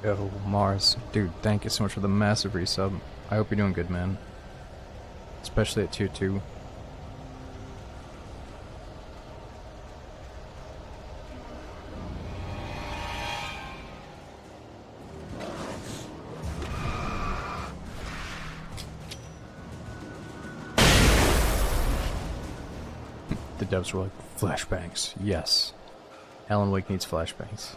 Yo, Mars. Dude, thank you so much for the massive resub. I hope you're doing good, man. Especially at tier 2. The devs were like, flashbangs. Yes. Alan Wake needs flashbangs.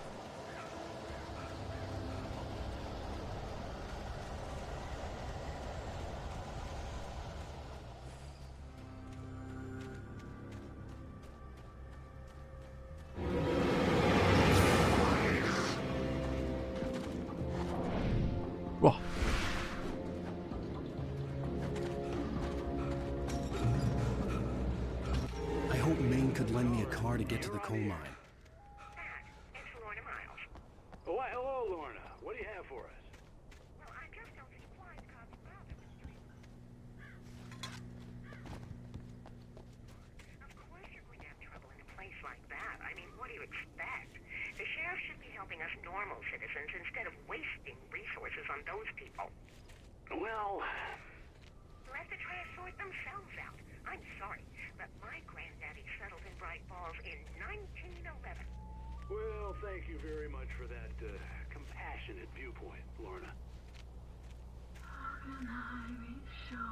Whoa. I hope Maine could lend me a car to get to the coal mine. Oh, why, hello, Lorna. What do you have for us? The sheriff should be helping us normal citizens instead of wasting resources on those people. Well... They'll have to try to sort themselves out. I'm sorry, but my granddaddy settled in Bright Falls in 1911. Well, thank you very much for that compassionate viewpoint, Lorna. How can I be sure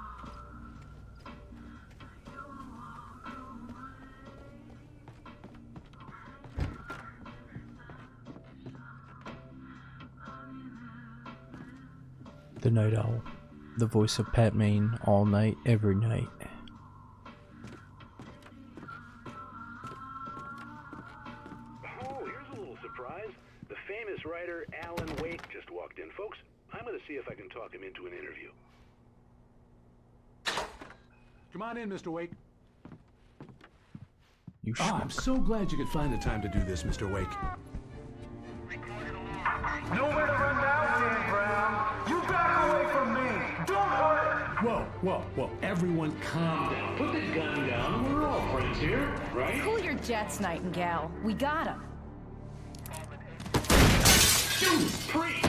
you'll walk away? The Night Owl. The voice of Pat Maine all night, every night. Oh, here's a little surprise. The famous writer Alan Wake just walked in. Folks, I'm going to see if I can talk him into an interview. Come on in, Mr. Wake. You I'm so glad you could find the time to do this, Mr. Wake. Nowhere to run now, Dan Brown. You back away from me. Don't hurt. Whoa. Everyone calm down. Put the gun down. We're all friends here, right? Cool your jets, Nightingale. We got him.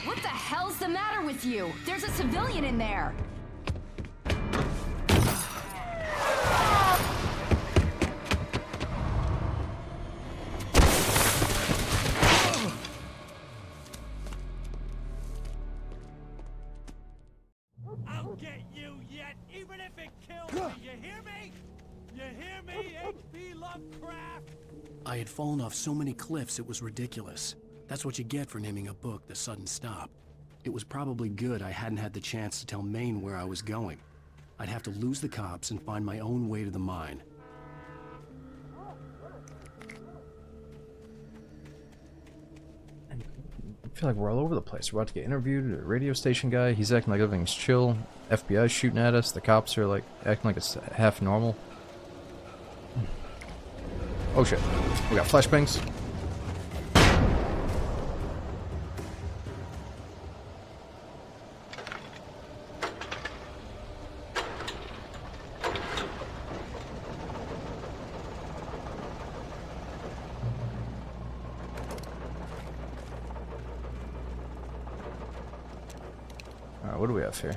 What the hell's the matter with you? There's a civilian in there. I'll get you yet, even if it kills me. You hear me? You hear me, H.P. Lovecraft? I had fallen off so many cliffs it was ridiculous. That's what you get for naming a book The Sudden Stop. It was probably good I hadn't had the chance to tell Maine where I was going. I'd have to lose the cops and find my own way to the mine. I feel like we're all over the place. We're about to get interviewed. A radio station guy, he's acting like everything's chill. FBI's shooting at us. The cops are like acting like it's half normal. Oh shit. We got flashbangs. Alright, what do we have here?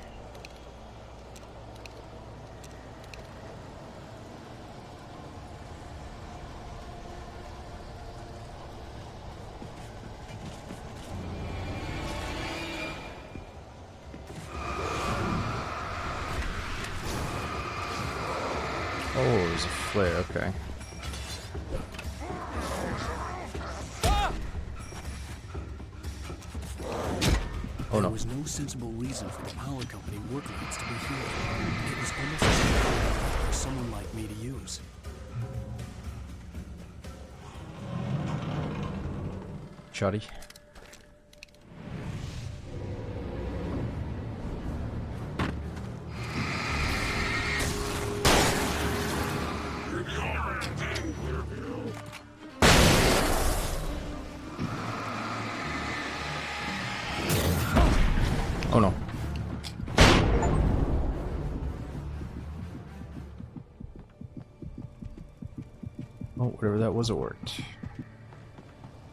Oh, there's a flare, okay. Oh no. There was no sensible reason for the power company work lights to be here. It was almost as simple for someone like me to use. Shoddy. Oh no. Oh, whatever that was, it worked.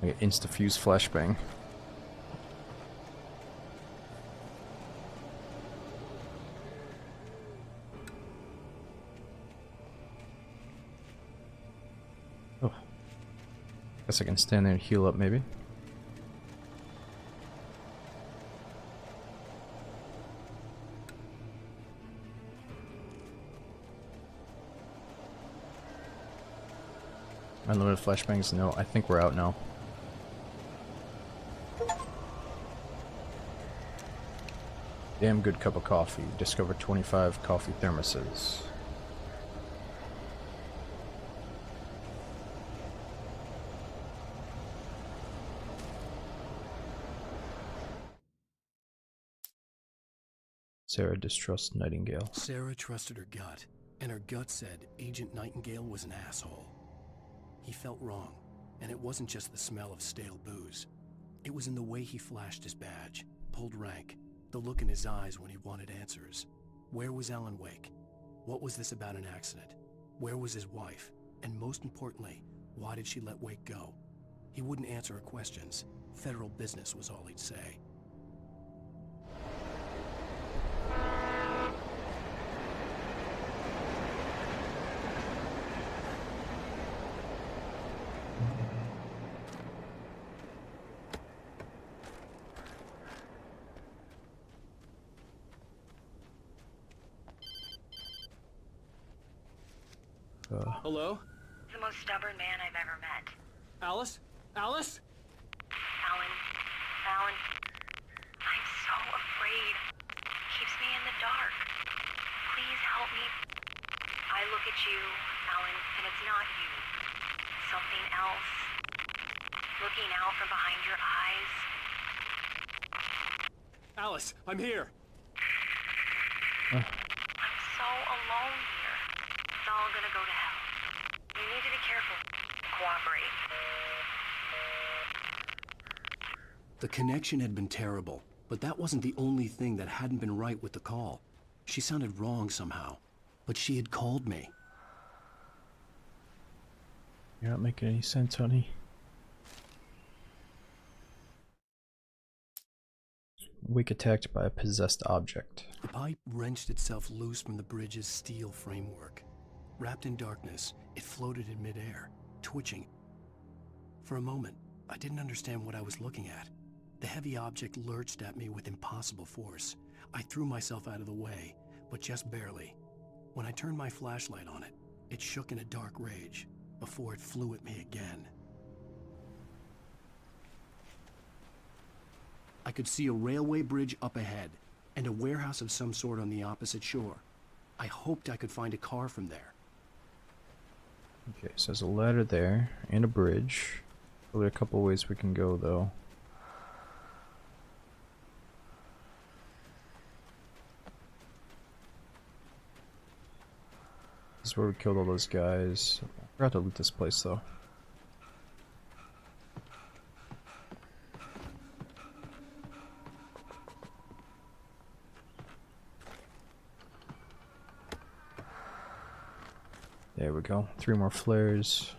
Like an insta-fuse flashbang. Oh. Guess I can stand there and heal up, maybe. Unlimited flashbangs? No, I think we're out now. Damn good cup of coffee. Discover 25 coffee thermoses. Sarah distrusts Nightingale. Sarah trusted her gut, and her gut said Agent Nightingale was an asshole. He felt wrong, and it wasn't just the smell of stale booze. It was in the way he flashed his badge, pulled rank, the look in his eyes when he wanted answers. Where was Alan Wake? What was this about an accident? Where was his wife? And most importantly, why did she let Wake go? He wouldn't answer her questions. Federal business was all he'd say. Hello? The most stubborn man I've ever met. Alice? Alice? Alan. Alan. I'm so afraid. Keeps me in the dark. Please help me. I look at you, Alan, and it's not you. Something else. Looking out from behind your eyes. Alice, I'm here. I'm so alone here. It's all gonna go to hell. You need to be careful. Cooperate. The connection had been terrible, but that wasn't the only thing that hadn't been right with the call. She sounded wrong somehow, but she had called me. You're not making any sense, honey. Wake attacked by a possessed object. The pipe wrenched itself loose from the bridge's steel framework. Wrapped in darkness, it floated in midair, twitching. For a moment, I didn't understand what I was looking at. The heavy object lurched at me with impossible force. I threw myself out of the way, but just barely. When I turned my flashlight on it, it shook in a dark rage before it flew at me again. I could see a railway bridge up ahead, and a warehouse of some sort on the opposite shore. I hoped I could find a car from there. Okay, so there's a ladder there, and a bridge. Probably a couple ways we can go, though. This is where we killed all those guys. I forgot to loot this place, though. There we go. 3 more flares.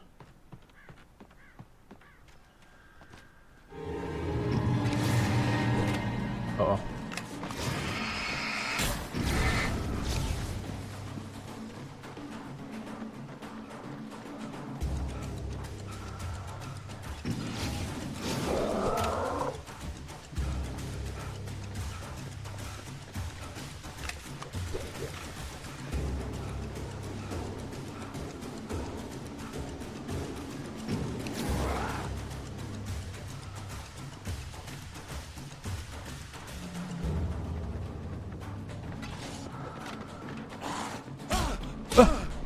Uh-oh.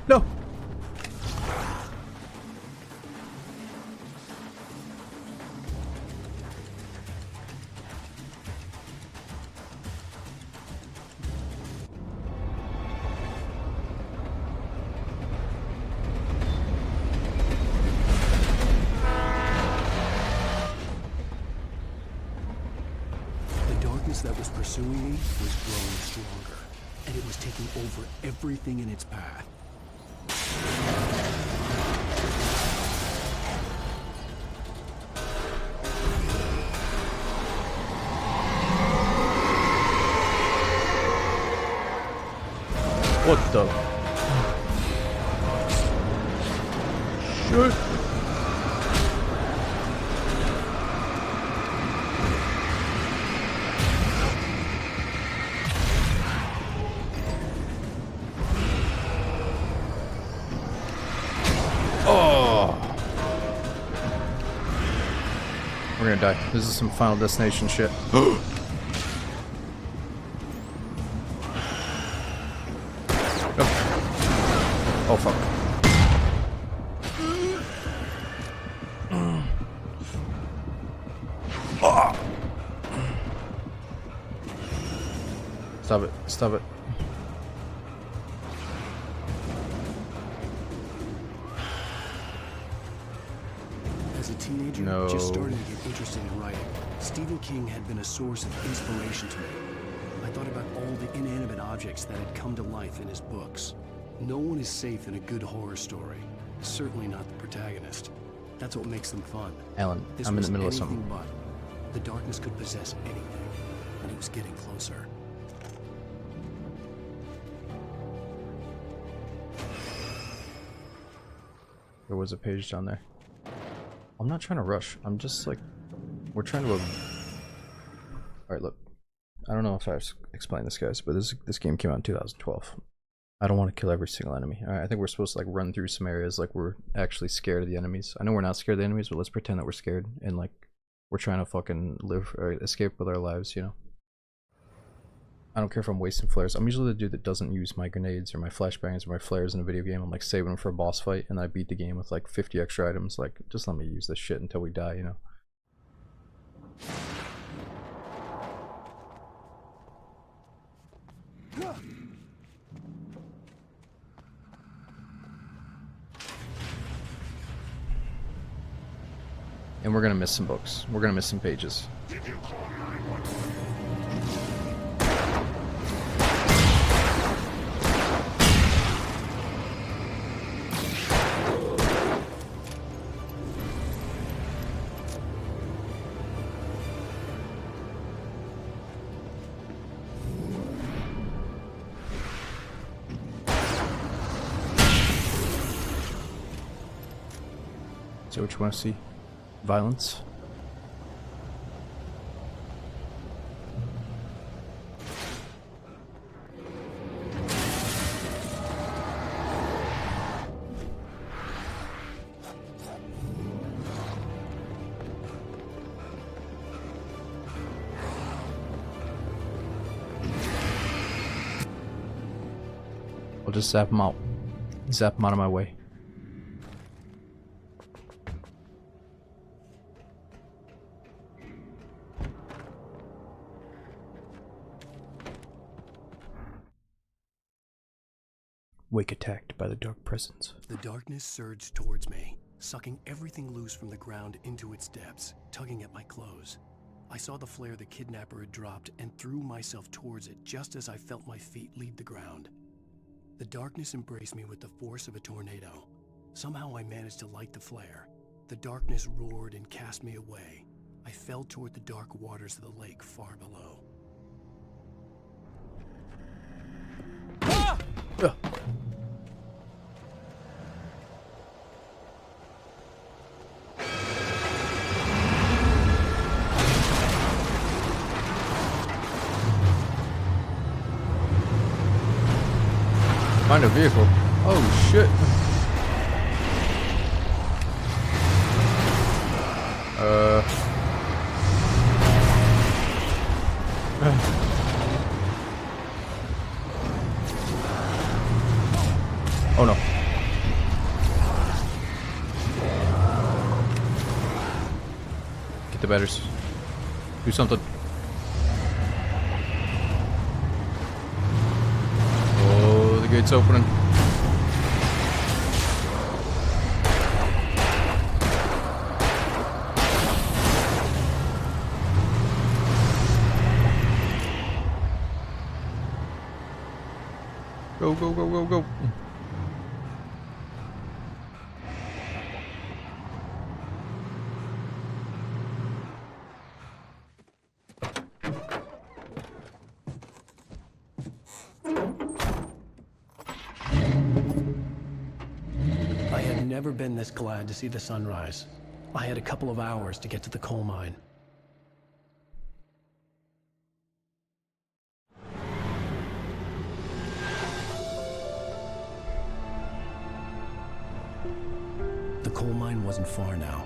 No! The darkness that was pursuing me was growing stronger, and it was taking over everything in its path. What the? Shit. Oh. We're gonna die. This is some Final Destination shit. Oh fuck. Oh. Stop it. Stop it. As a teenager, No. just starting to get interested in writing, Stephen King had been a source of inspiration to me. I thought about all the inanimate objects that had come to life in his books. No one is safe in a good horror story. Certainly not the protagonist. That's what makes them fun. Alan, This I'm in was the middle of anything something. but. The darkness could possess anything, and it was getting closer. There was a page down there. I'm not trying to rush. I'm just like, we're trying to. Alright, look. I don't know if I've explained this, guys, but this game came out in 2012. I don't want to kill every single enemy. Alright, I think we're supposed to like run through some areas like we're actually scared of the enemies. I know we're not scared of the enemies, but let's pretend that we're scared and like we're trying to fucking live or escape with our lives, you know? I don't care if I'm wasting flares. I'm usually the dude that doesn't use my grenades or my flashbangs or my flares in a video game. I'm like saving them for a boss fight, and I beat the game with like 50 extra items. Like, just let me use this shit until we die, you know? And we're gonna miss some books. We're gonna miss some pages. So what you want to see? Violence? just zap him out. Zap him out of my way. Wake attacked by the dark presence. The darkness surged towards me, sucking everything loose from the ground into its depths, tugging at my clothes. I saw the flare the kidnapper had dropped and threw myself towards it just as I felt my feet leave the ground. The darkness embraced me with the force of a tornado. Somehow I managed to light the flare. The darkness roared and cast me away. I fell toward the dark waters of the lake far below. Ah! Find a vehicle. Oh shit. Oh no. Get the batters. Do something. Oh, the gate's opening. Go, go, go, go, go. I had never been this glad to see the sunrise. I had a couple of hours to get to the coal mine. The coal mine wasn't far now.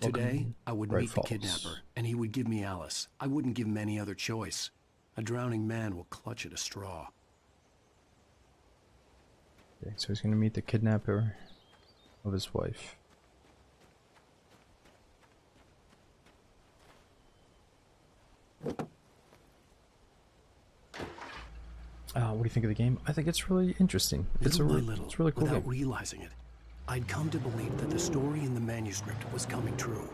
Today, I would meet the kidnapper, and he would give me Alice. I wouldn't give him any other choice. A drowning man will clutch at a straw. Okay, so he's gonna meet the kidnapper of his wife. What do you think of the game? I think it's really interesting. It's really cool without game. realizing it, I'd come to believe that the story in the manuscript was coming true.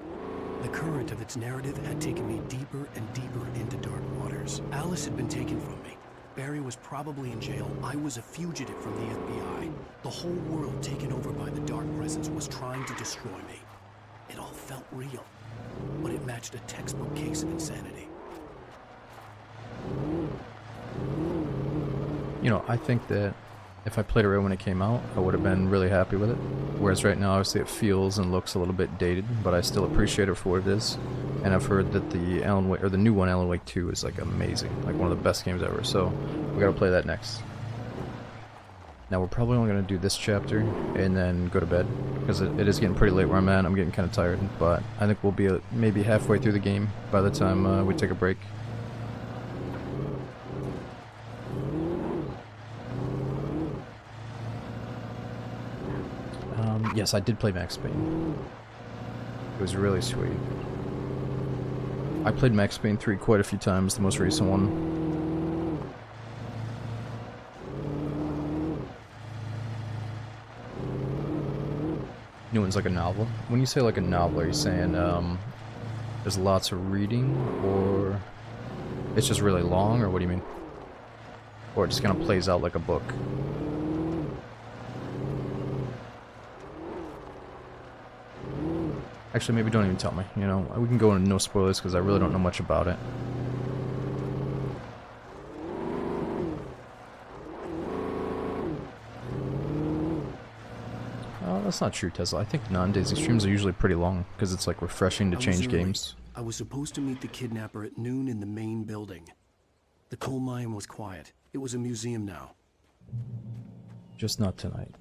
The current of its narrative had taken me deeper and deeper into dark waters. Alice had been taken from me. Barry was probably in jail. I was a fugitive from the FBI. The whole world taken over by the dark presence was trying to destroy me. It all felt real, but it matched a textbook case of insanity. You know, I think that if I played it right when it came out, I would have been really happy with it. Whereas right now, obviously, it feels and looks a little bit dated, but I still appreciate it for what it is. And I've heard that the Alan Wake, or the new one, Alan Wake 2, is like amazing, like one of the best games ever. So we gotta play that next. Now we're probably only gonna do this chapter and then go to bed because it is getting pretty late where I'm at. I'm getting kind of tired, but I think we'll be maybe halfway through the game by the time we take a break. Yes, I did play Max Payne. It was really sweet. I played Max Payne 3 quite a few times, the most recent one. New one's like a novel. When you say like a novel, are you saying there's lots of reading, or it's just really long, or what do you mean? Or it just kind of plays out like a book? Actually, maybe don't even tell me, you know, we can go into no spoilers because I really don't know much about it. Oh, that's not true, Tesla. I think non-Daisy streams are usually pretty long because it's like refreshing to change games. I was supposed to meet the kidnapper at noon in the main building. The coal mine was quiet. It was a museum now. Just not tonight.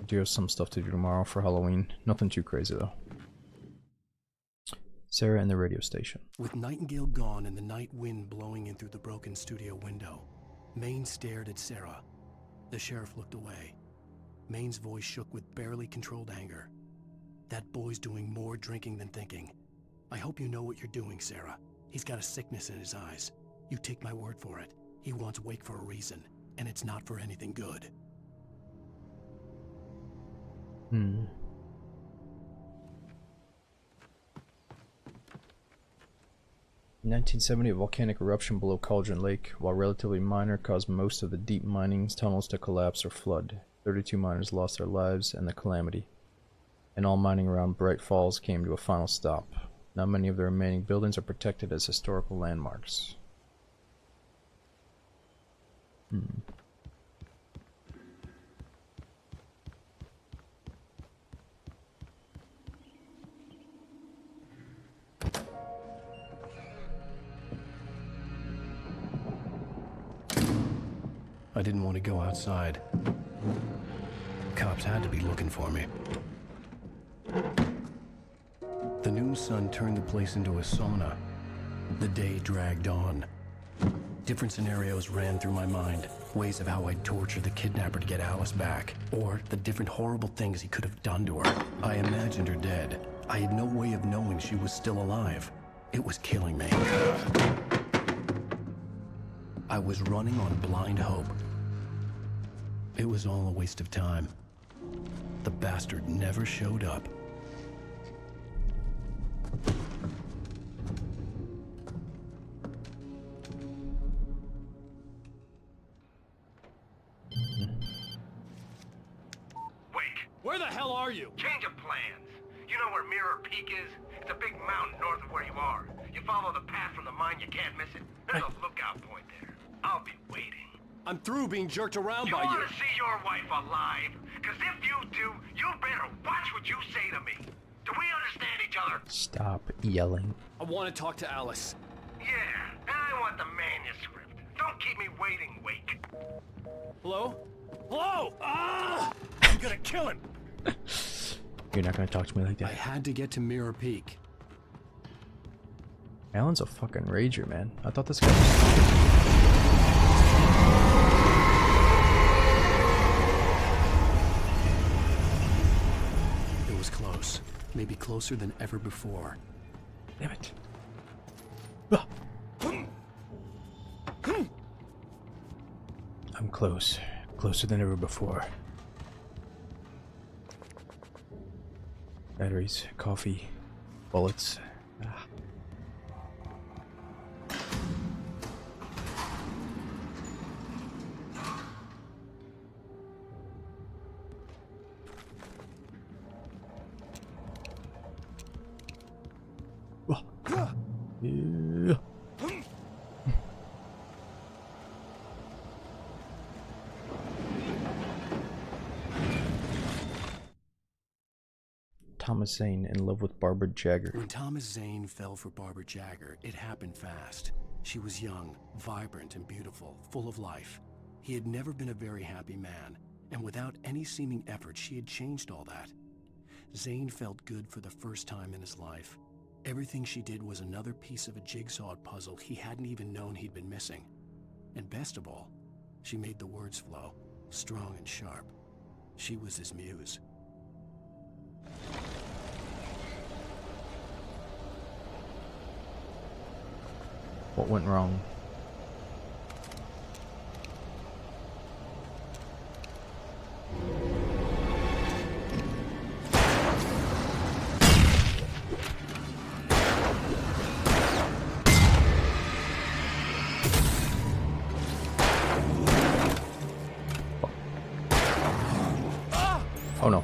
I do have some stuff to do tomorrow for Halloween. Nothing too crazy though. Sarah and the radio station. With Nightingale gone and the night wind blowing in through the broken studio window, Maine stared at Sarah. The sheriff looked away. Maine's voice shook with barely controlled anger. That boy's doing more drinking than thinking. I hope you know what you're doing, Sarah. He's got a sickness in his eyes. You take my word for it. He wants Wake for a reason, and it's not for anything good. Hmm. In 1970, a volcanic eruption below Cauldron Lake, while relatively minor, caused most of the deep mining tunnels to collapse or flood. 32 miners lost their lives in the calamity, and all mining around Bright Falls came to a final stop. Now many of the remaining buildings are protected as historical landmarks. I didn't want to go outside. Cops had to be looking for me. The noon sun turned the place into a sauna. The day dragged on. Different scenarios ran through my mind. Ways of how I'd torture the kidnapper to get Alice back. Or the different horrible things he could have done to her. I imagined her dead. I had no way of knowing she was still alive. It was killing me. I was running on blind hope. It was all a waste of time. The bastard never showed up. Where the hell are you? Change of plans. You know where Mirror Peak is? It's a big mountain north of where you are. You follow the path from the mine, you can't miss it. There's a lookout point there. I'll be waiting. I'm through being jerked around by You you. want to see your wife alive? Because if you do, you better watch what you say to me. Do we understand each other? Stop yelling. I want to talk to Alice. Yeah, and I want the manuscript. Don't keep me waiting, Wake. Hello? Hello? Ah! I'm gonna kill him. You're not gonna talk to me like I that. had to get to Mirror Peak. Alan's a fucking rager, man. I thought this guy was... It was close. Maybe closer than ever before. Damn it. I'm close. Closer than ever before. Batteries, coffee, bullets. Ah. Yeah. Thomas Zane in love with Barbara Jagger. When Thomas Zane fell for Barbara Jagger, it happened fast. She was young, vibrant, and beautiful, full of life. He had never been a very happy man, and without any seeming effort, she had changed all that. Zane felt good for the first time in his life. Everything she did was another piece of a jigsaw puzzle he hadn't even known he'd been missing. And best of all, she made the words flow, strong and sharp. She was his muse. What went wrong? Oh no.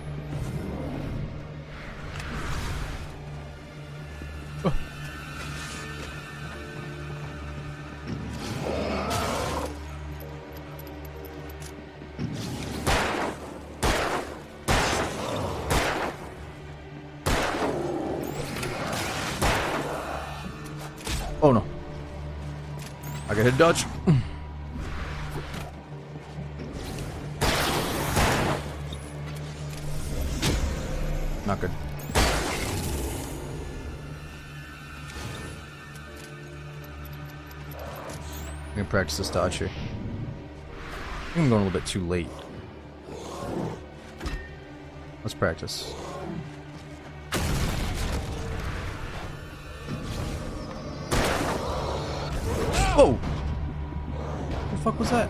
Oh no. I got hit dodge. Not good. I'm gonna practice this dodge here. I think I'm going a little bit too late. Let's practice. Oh! What the fuck was that?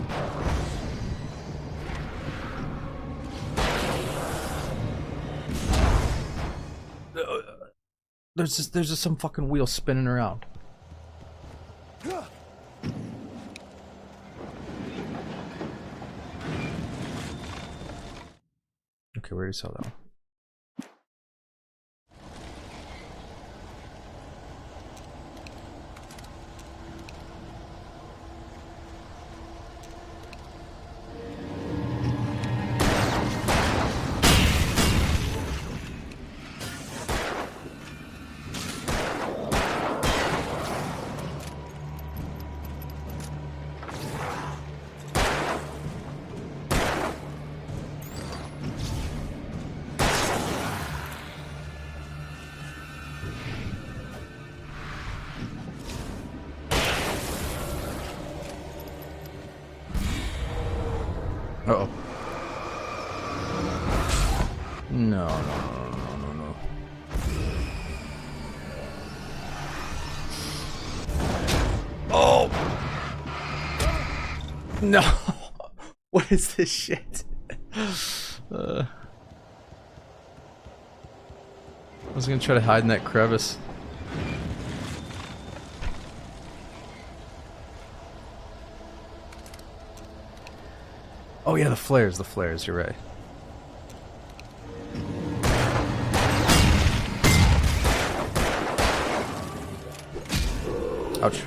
There's just some fucking wheel spinning around. Okay, we already saw that one. Uh-oh. No. Oh! No! What is this shit? I was gonna try to hide in that crevice. Oh yeah, the flares, you're right. Ouch.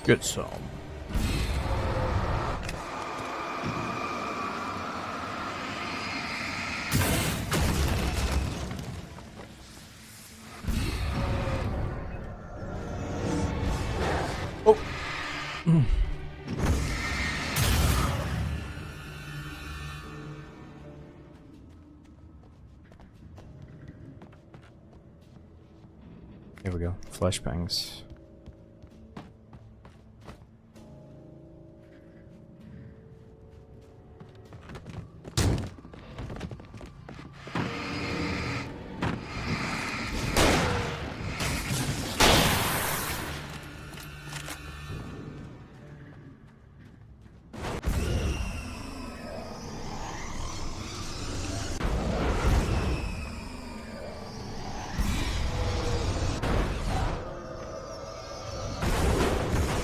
Get some. Oh. Here we go. Flashbangs.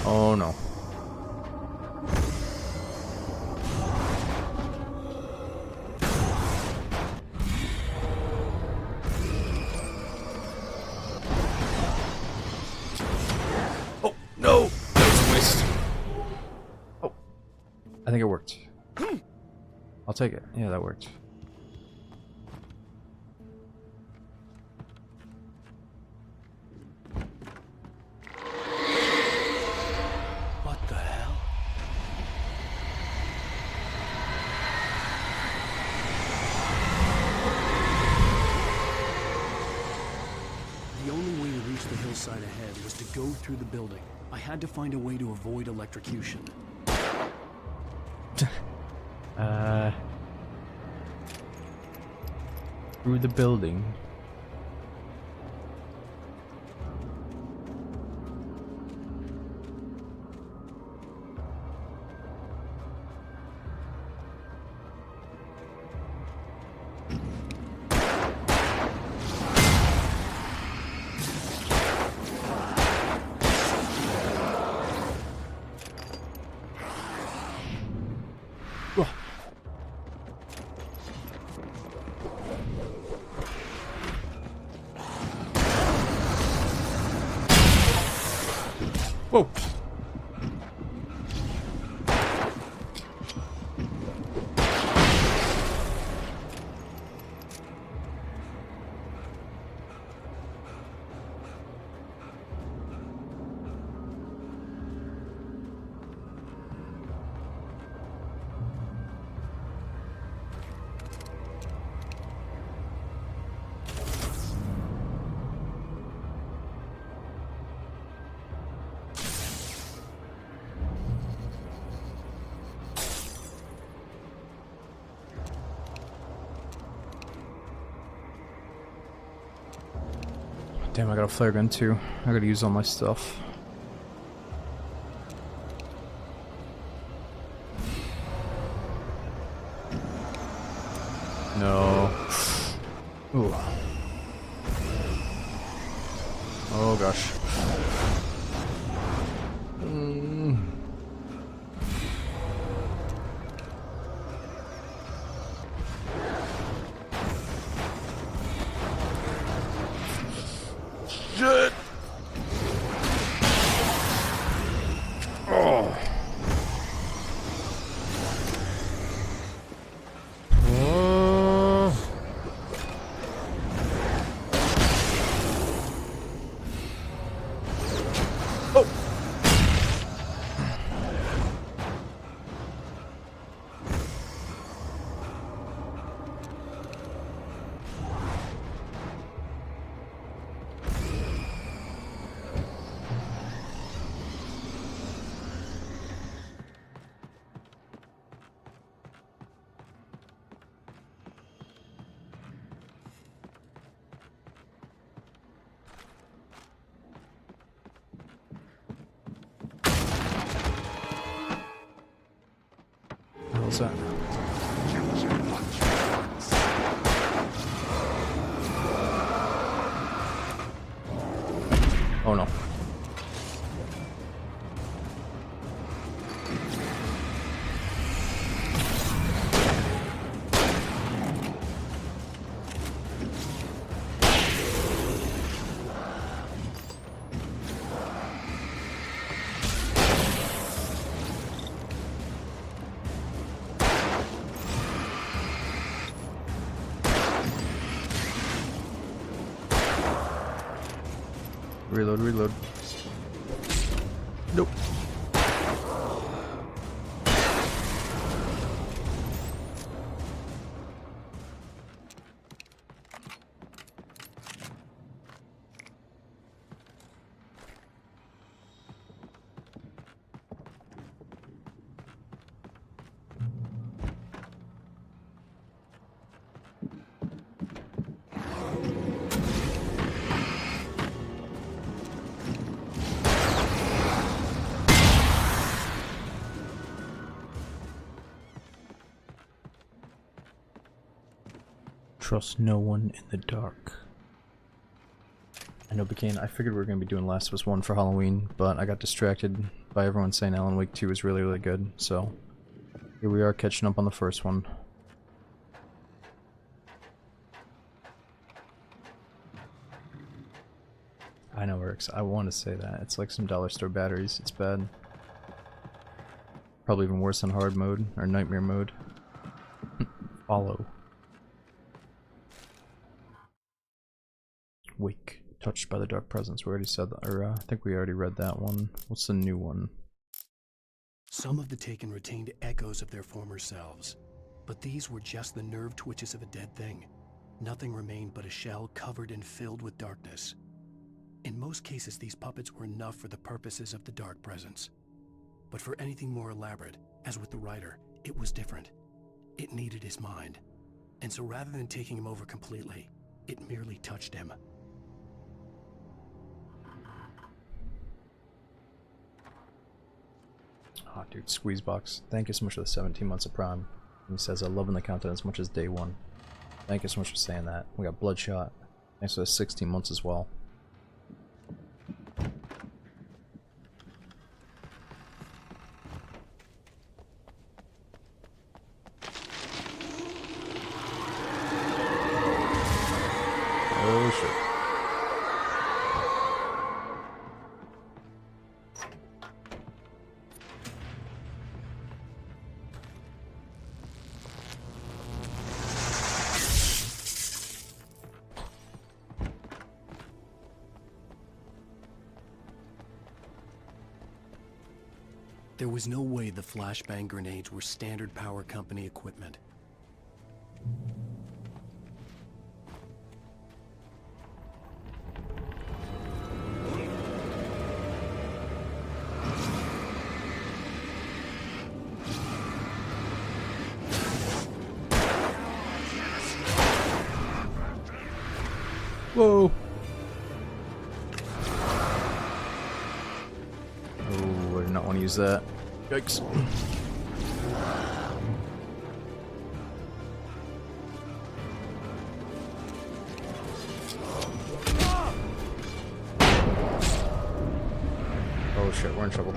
Oh no. Oh no! That's a waste. Oh. I think it worked. I'll take it. Yeah, that worked. The only way to reach the hillside ahead was to go through the building. I had to find a way to avoid electrocution. Through the building. Whoa. Damn, I got a flare gun too. I gotta use all my stuff. No. Ooh. Oh gosh. Shit. Oh. What's that? Oh no. Reload, reload. Nope. Trust no one in the dark. I know, Bacane, I figured we were going to be doing Last of Us 1 for Halloween, but I got distracted by everyone saying Alan Wake 2 is really, really good, so here we are catching up on the first one. I know, Eric's. I want to say that. It's like some dollar store batteries. It's bad. Probably even worse than hard mode, or nightmare mode. Follow. Wake. Touched by the dark presence. We already said that, or I think we already read that one. What's the new one? Some of the Taken retained echoes of their former selves, but these were just the nerve twitches of a dead thing. Nothing remained but a shell covered and filled with darkness. In most cases, these puppets were enough for the purposes of the dark presence. But for anything more elaborate, as with the writer, it was different. It needed his mind. And so rather than taking him over completely, it merely touched him. Oh, dude, Squeezebox. Thank you so much for the 17 months of Prime. And he says, I'm loving the content as much as day one. Thank you so much for saying that. We got Bloodshot. Thanks for the 16 months as well. Oh, shit. There was no way the flashbang grenades were standard power company equipment. Whoa. want to use that. Yikes. Oh shit, we're in trouble.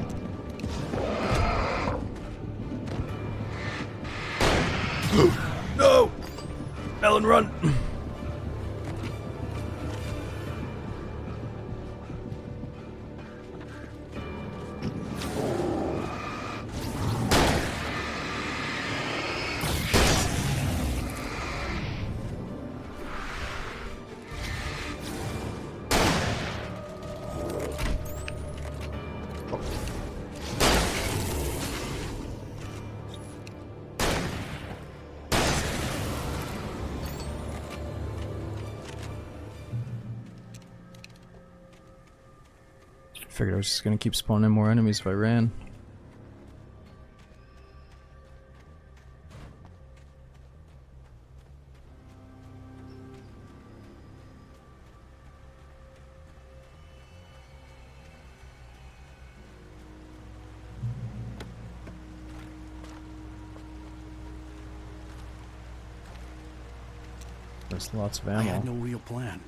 No! Alan, run! Figured I was just gonna keep spawning more enemies if I ran. There's lots of ammo. I had no real plan.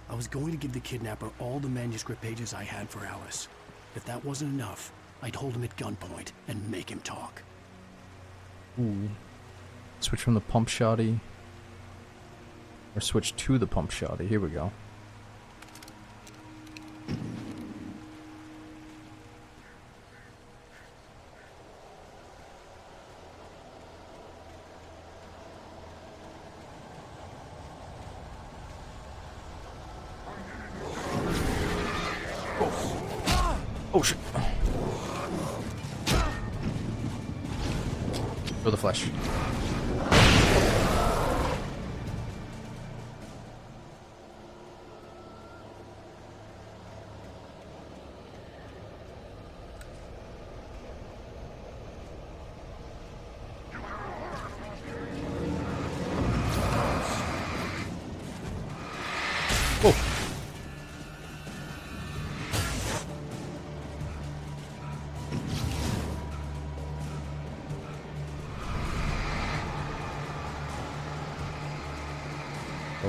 I was going to give the kidnapper all the manuscript pages I had for Alice. If that wasn't enough, I'd hold him at gunpoint and make him talk. Ooh. Switch from the pump shoddy. Or switch to the pump shoddy. Here we go. Oh shit. Throw the flesh.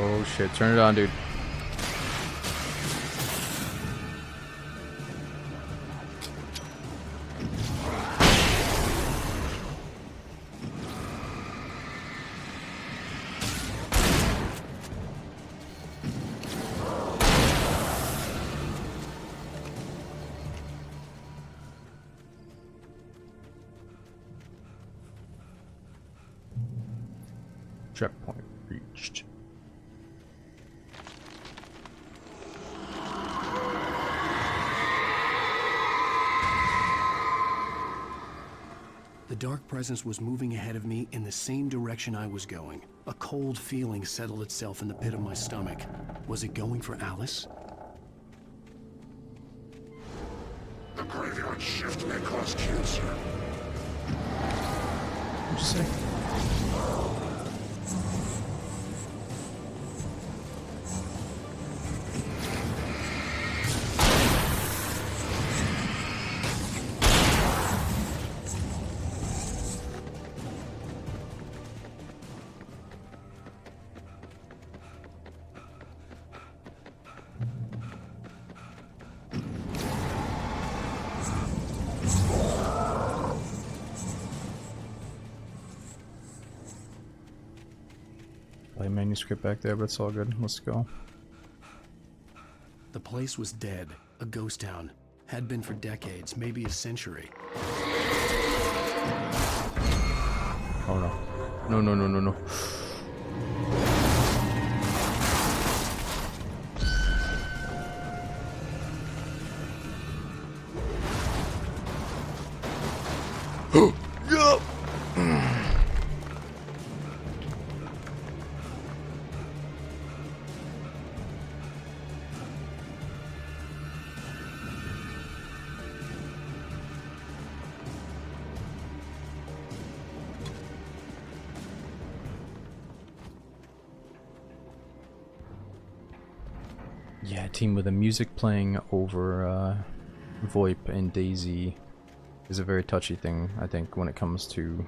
Oh shit, turn it on, dude. Checkpoint reached. The dark presence was moving ahead of me in the same direction I was going. A cold feeling settled itself in the pit of my stomach. Was it going for Alice? The graveyard shift may cause cancer. What'd you say? Manuscript back there, but it's all good. Let's go. The place was dead. A ghost town. Had been for decades, maybe a century. Oh no. No, no, no, no, no. Go! Yeah, team with the music playing over VoIP and Daisy is a very touchy thing, I think, when it comes to,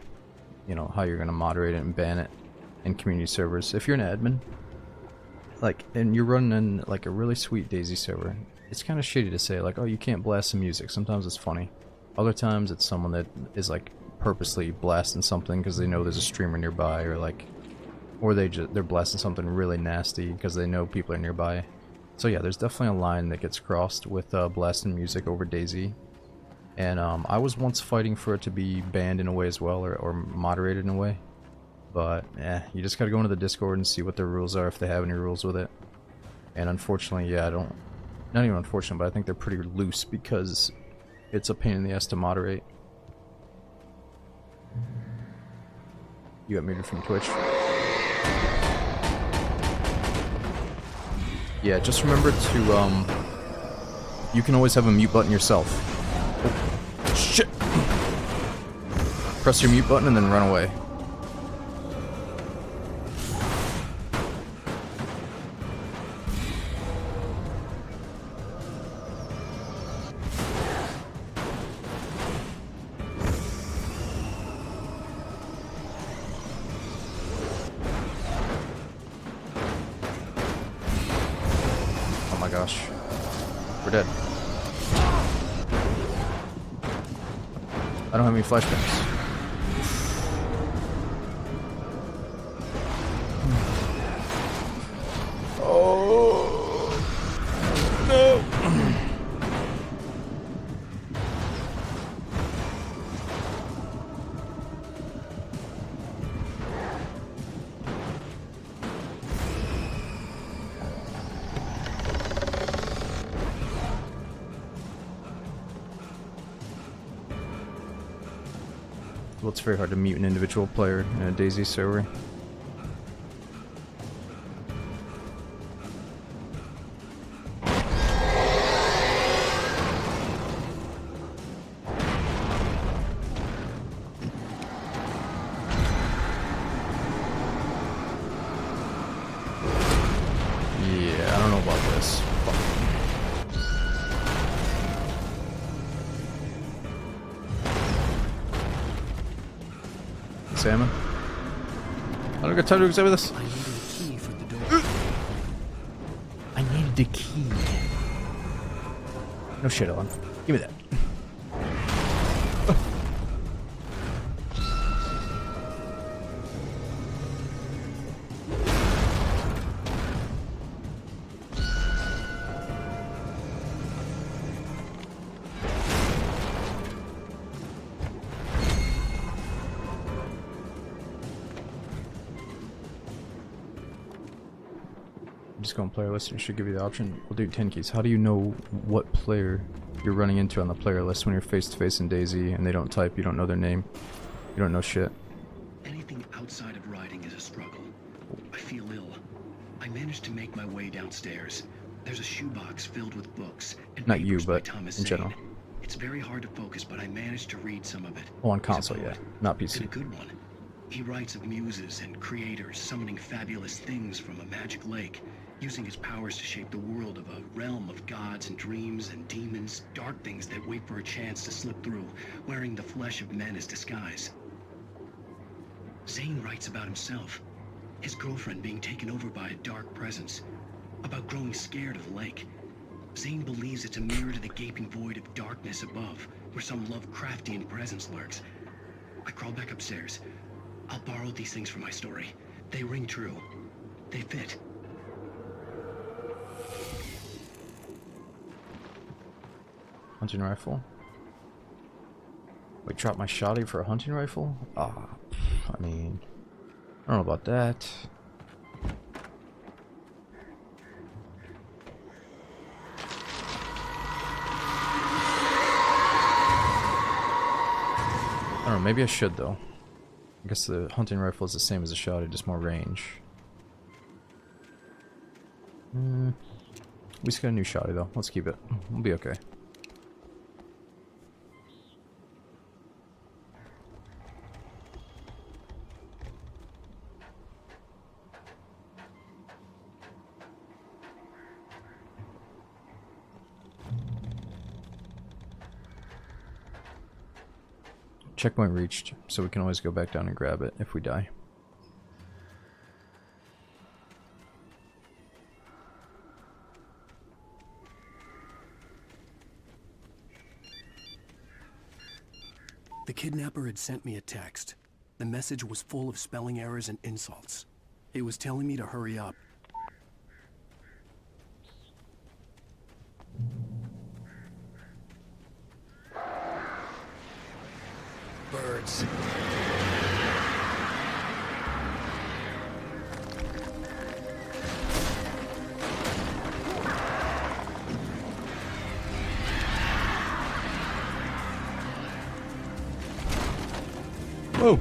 you know, how you're going to moderate it and ban it in community servers. If you're an admin, like, and you're running in, like, a really sweet DayZ server, it's kind of shitty to say, like, oh, you can't blast some music. Sometimes it's funny. Other times it's someone that is, like, purposely blasting something because they know there's a streamer nearby, or, like, or they're blasting something really nasty because they know people are nearby. So yeah, there's definitely a line that gets crossed with blasting music over DayZ. And I was once fighting for it to be banned in a way as well, or moderated in a way. But you just gotta go into the Discord and see what their rules are, if they have any rules with it. And unfortunately, yeah, not even unfortunate, but I think they're pretty loose because it's a pain in the ass to moderate. You got muted from Twitch. Yeah, just remember to, you can always have a mute button yourself. Oh, shit! Press your mute button and then run away. Gosh, we're dead. I don't have any flashbangs. Oh no! Well, it's very hard to mute an individual player in a DayZ server. Yeah, I don't know about this. Salmon. I don't got time to examine this. I needed a key for the door. I needed a key. No shit, Ellen. Give me that. Just go on player list and it should give you the option. We'll do 10 keys. How do you know what player you're running into on the player list when you're face to face in DayZ and they don't type, you don't know their name, you don't know shit? Anything outside of riding is a struggle. I feel ill. I managed to make my way downstairs. There's a shoebox filled with books and Not you, papers by but Thomas in Zane. general. It's very hard to focus, but I managed to read some of it. Oh, on He's a console, yeah. poet, Not and a PC. good one. He writes of muses and creators summoning fabulous things from a magic lake, using his powers to shape the world of a realm of gods and dreams and demons, dark things that wait for a chance to slip through, wearing the flesh of men as disguise. Zane writes about himself, his girlfriend being taken over by a dark presence, about growing scared of the lake. Zane believes it's a mirror to the gaping void of darkness above, where some Lovecraftian presence lurks. I crawl back upstairs. I'll borrow these things for my story. They ring true. They fit. Hunting rifle. Wait, drop my shotty for a hunting rifle? Ah, I mean, I don't know about that. I don't know, maybe I should though. I guess the hunting rifle is the same as the shotty, just more range. We just got a new shotty though. Let's keep it. We'll be okay. checkpoint reached, so we can always go back down and grab it if we die. The kidnapper had sent me a text. The message was full of spelling errors and insults. It was telling me to hurry up. Birds. Whoa!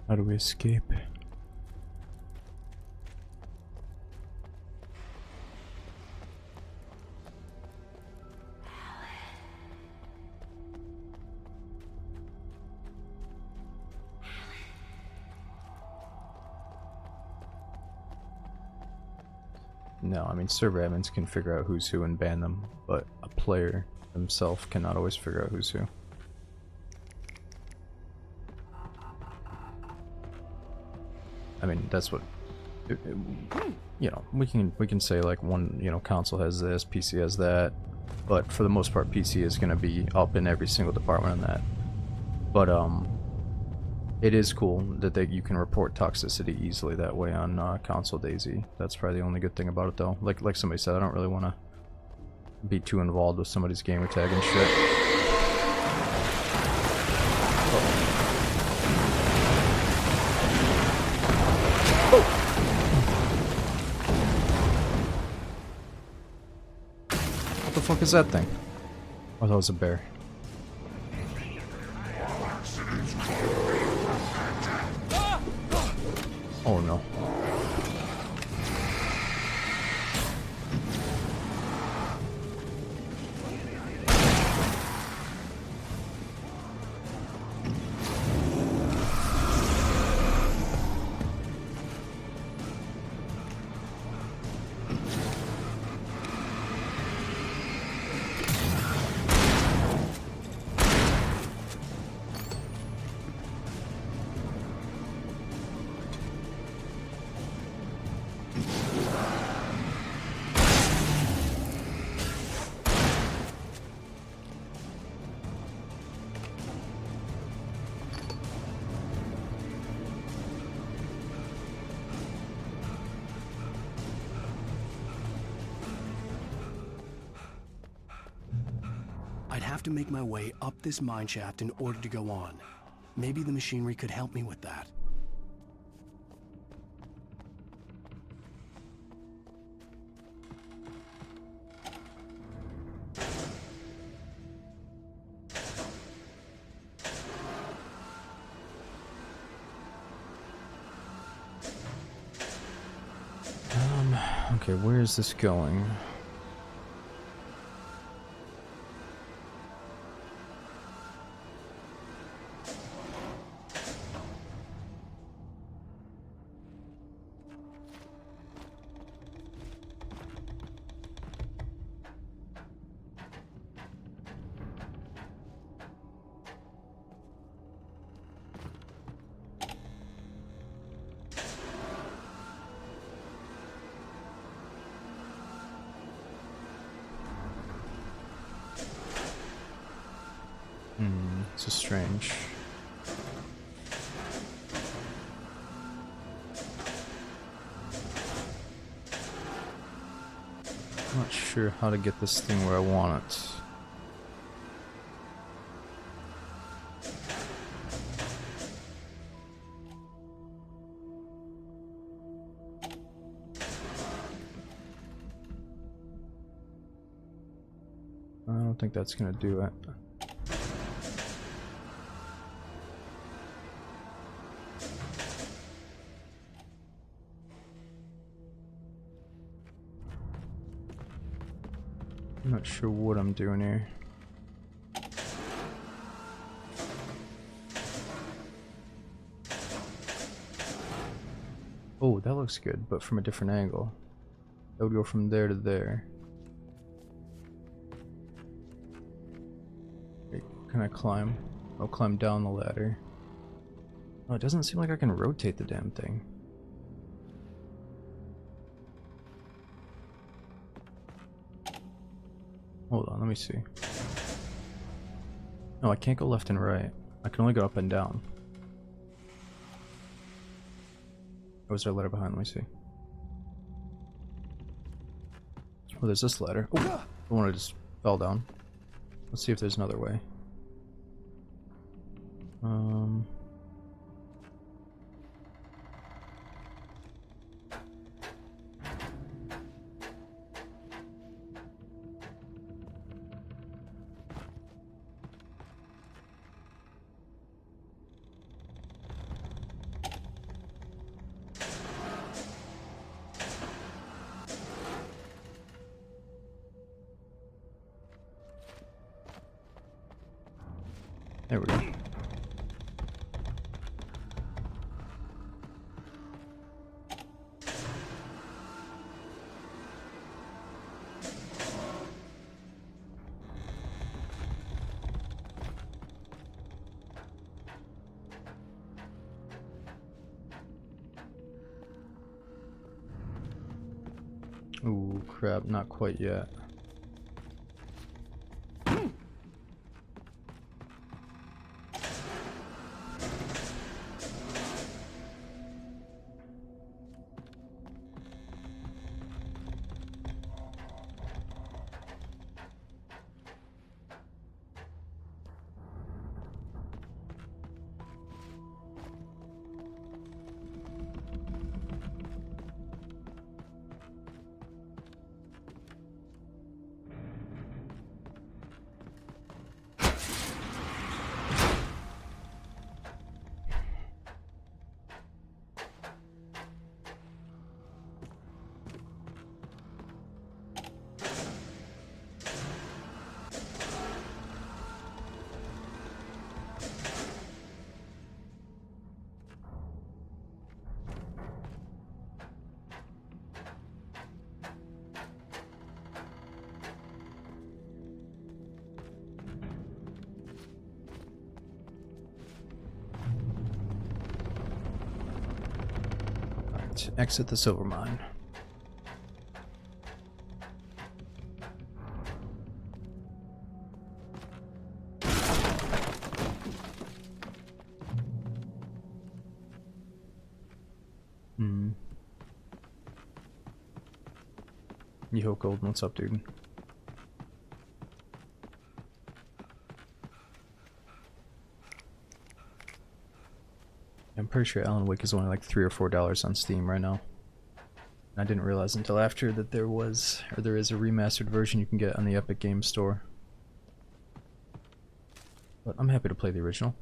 How do we escape? No, I mean server admins can figure out who's who and ban them, but a player himself cannot always figure out who's who. I mean, that's what, you know, we can say like one, you know, console has this, PC has that, but for the most part PC is going to be up in every single department on that. But it is cool that you can report toxicity easily that way on console DayZ. That's probably the only good thing about it though. Like somebody said, I don't really want to be too involved with somebody's gamer tag and shit. What the fuck is that thing? Oh, that was a bear. Oh no. I'd have to make my way up this mineshaft in order to go on. Maybe the machinery could help me with that. Okay, where is this going? This is strange. I'm not sure how to get this thing where I want it. think that's gonna do it. I'm not sure what I'm doing here. Oh, that looks good, but from a different angle. That would go from there to there. Wait, can I climb? I'll climb down the ladder. Oh, it doesn't seem like I can rotate the damn thing. Hold on, let me see. No, I can't go left and right. I can only go up and down. Oh, is there a ladder behind? Let me see. Oh, there's this ladder. Oh, the one I just fell down. Let's see if there's another way. There we go. Ooh, crap, not quite yet. Exit the silver mine. Yo, Golden, what's up, dude? I'm pretty sure Alan Wake is only like $3 or $4 on Steam right now. I didn't realize until after that there was, or there is a remastered version you can get on the Epic Games Store. But I'm happy to play the original.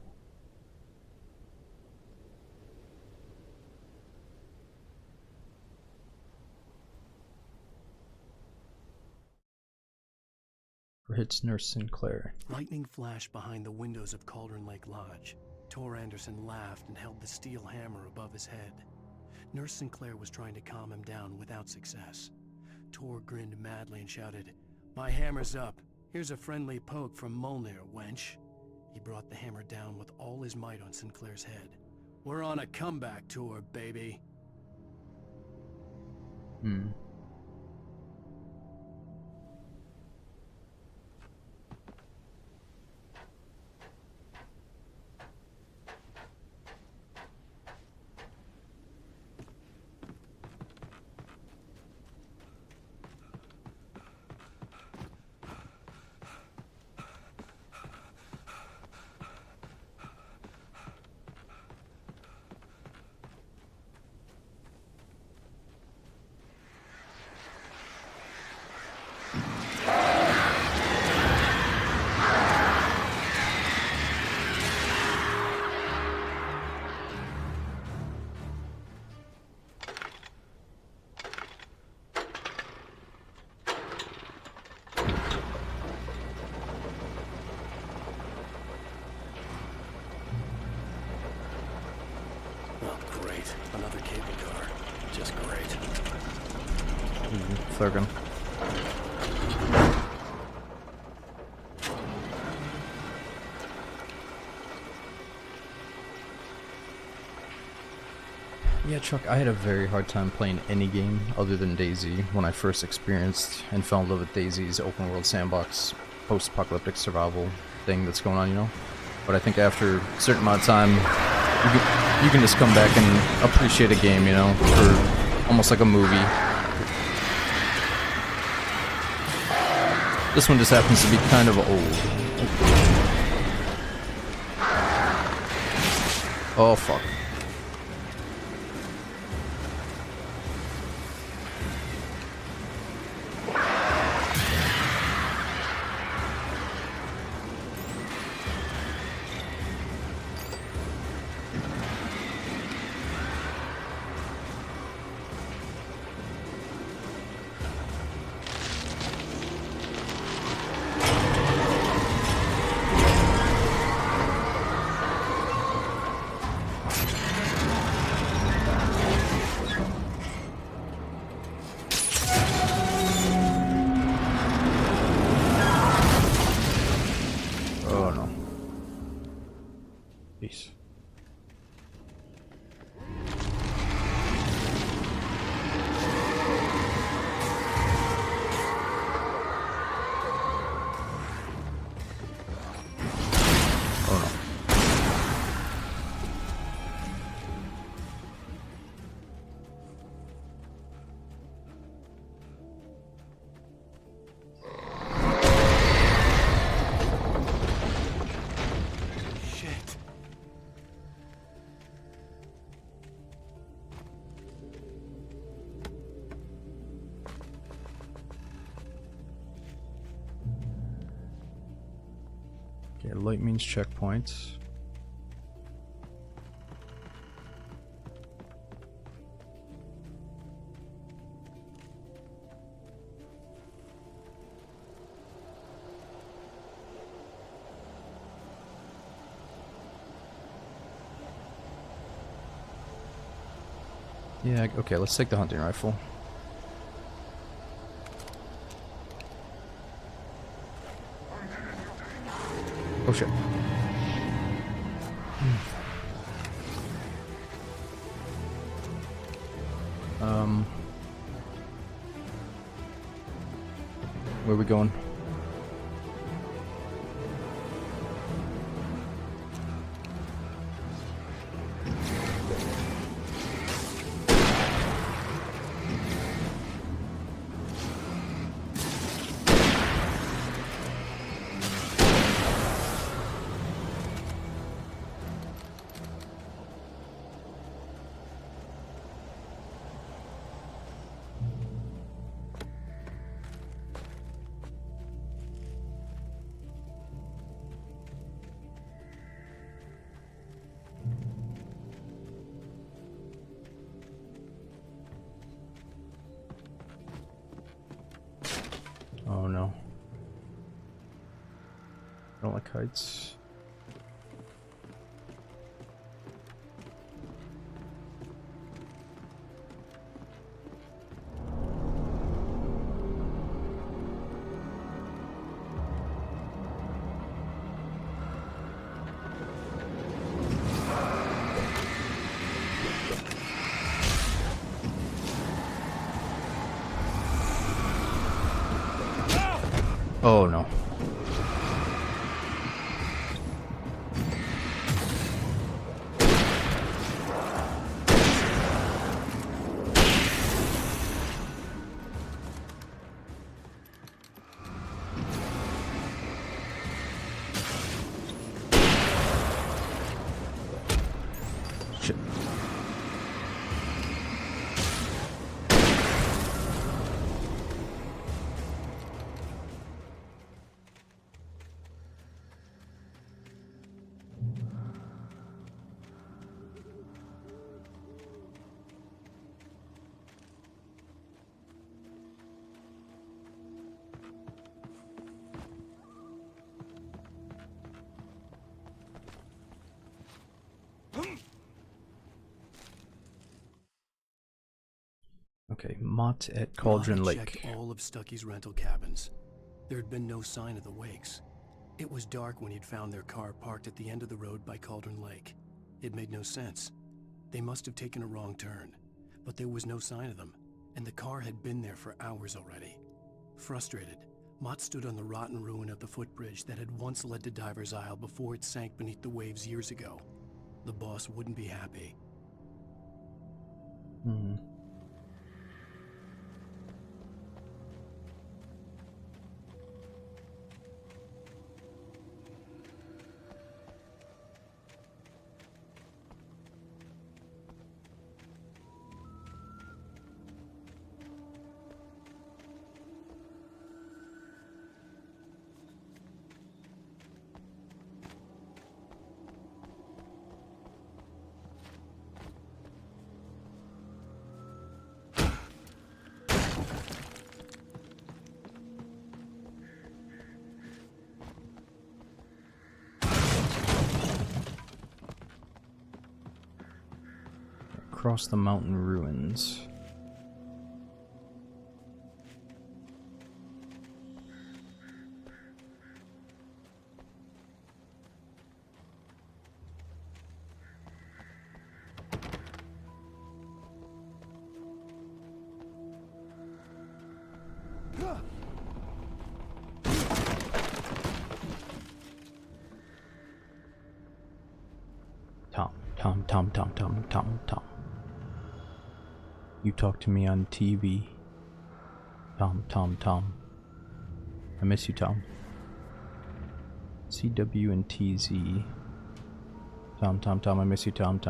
Hits Nurse Sinclair. Lightning flashed behind the windows of Cauldron Lake Lodge. Tor Anderson laughed and held the steel hammer above his head. Nurse Sinclair was trying to calm him down without success. Tor grinned madly and shouted, "My hammer's up. Here's a friendly poke from Mjolnir, wench." He brought the hammer down with all his might on Sinclair's head. "We're on a comeback tour, baby." Great. Flare gun. Yeah, Chuck, I had a very hard time playing any game other than DayZ when I first experienced and fell in love with DayZ's open world sandbox post-apocalyptic survival thing that's going on, you know? But I think after a certain amount of time, you can just come back and appreciate a game, you know, for almost like a movie. This one just happens to be kind of old. Oh, fuck. Peace. Okay, light means checkpoints. Yeah, okay, let's take the hunting rifle. Oh shit. Where are we going? Oh no. I don't like heights. Oh no. Shit. Okay, Mott at Cauldron Mott Lake. checked all of Stucky's rental cabins. There had been no sign of the Wakes. It was dark when he'd found their car parked at the end of the road by Cauldron Lake. It made no sense. They must have taken a wrong turn, but there was no sign of them, and the car had been there for hours already. Frustrated, Mott stood on the rotten ruin of the footbridge that had once led to Diver's Isle before it sank beneath the waves years ago. The boss wouldn't be happy. Across the mountain ruins. Tom. You talk to me on TV. Tom. I miss you, Tom. CW and TZ. Tom. I miss you, Tom.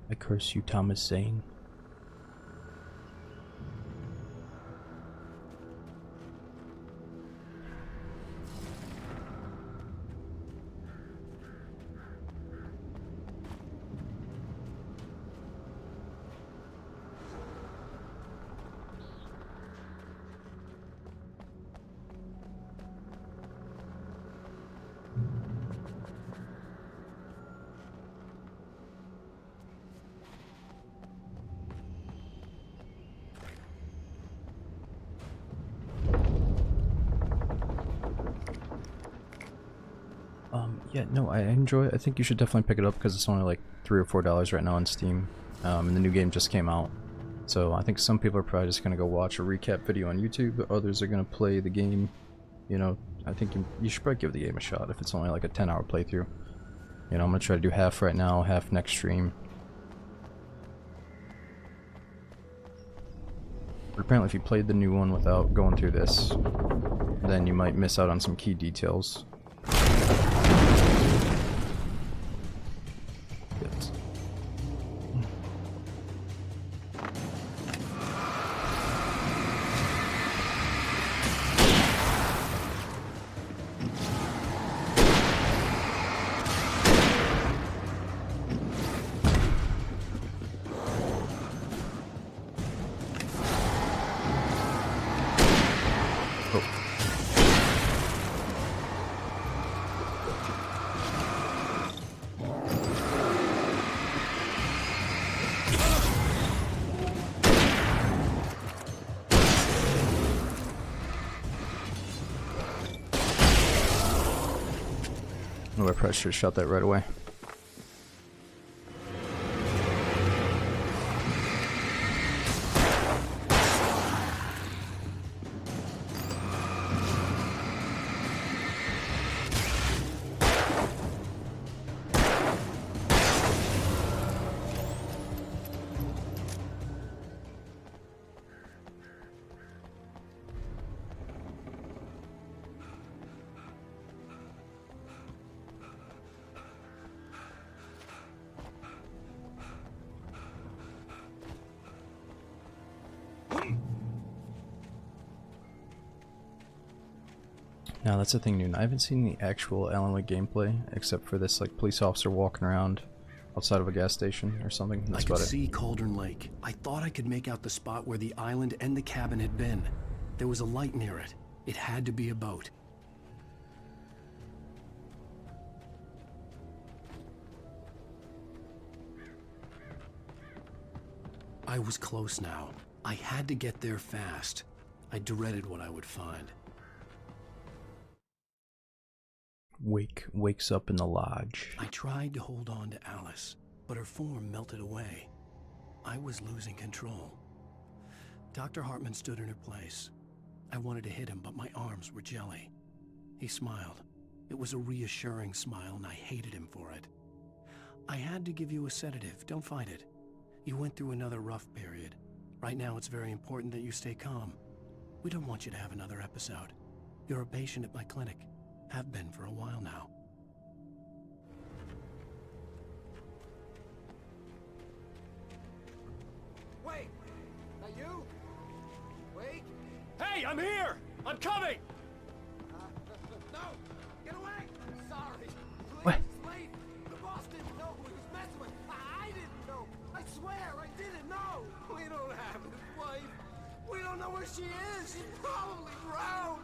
I curse you, Thomas Zane. Yeah, no, I enjoy it. I think you should definitely pick it up because it's only like $3 or $4 right now on Steam. And the new game just came out. So I think some people are probably just going to go watch a recap video on YouTube, but others are going to play the game. You know, I think you should probably give the game a shot if it's only like a 10-hour playthrough. You know, I'm going to try to do half right now, half next stream. But apparently if you played the new one without going through this, then you might miss out on some key details. Oh, I probably should have shot that right away. Now that's the thing, Noon. I haven't seen the actual Alan Wake gameplay except for this like police officer walking around outside of a gas station or something. That's I could about it. see Cauldron Lake. I thought I could make out the spot where the island and the cabin had been. There was a light near it. It had to be a boat. I was close now. I had to get there fast. I dreaded what I would find. Wake wakes up in the lodge. I tried to hold on to Alice, but her form melted away. I was losing control. Dr. Hartman stood in her place. I wanted to hit him, but my arms were jelly. He smiled. It was a reassuring smile, and I hated him for it. I had to give you a sedative. Don't fight it. You went through another rough period. Right now, it's very important that you stay calm. We don't want you to have another episode. You're a patient at my clinic. Have been for a while now. Wait! That you? Wait! Hey, I'm here! I'm coming! No! Get away! Sorry. What? It's late. The boss didn't know who he was messing with. I didn't know. I swear I didn't know. We don't have his wife. We don't know where she is. She's probably drowned.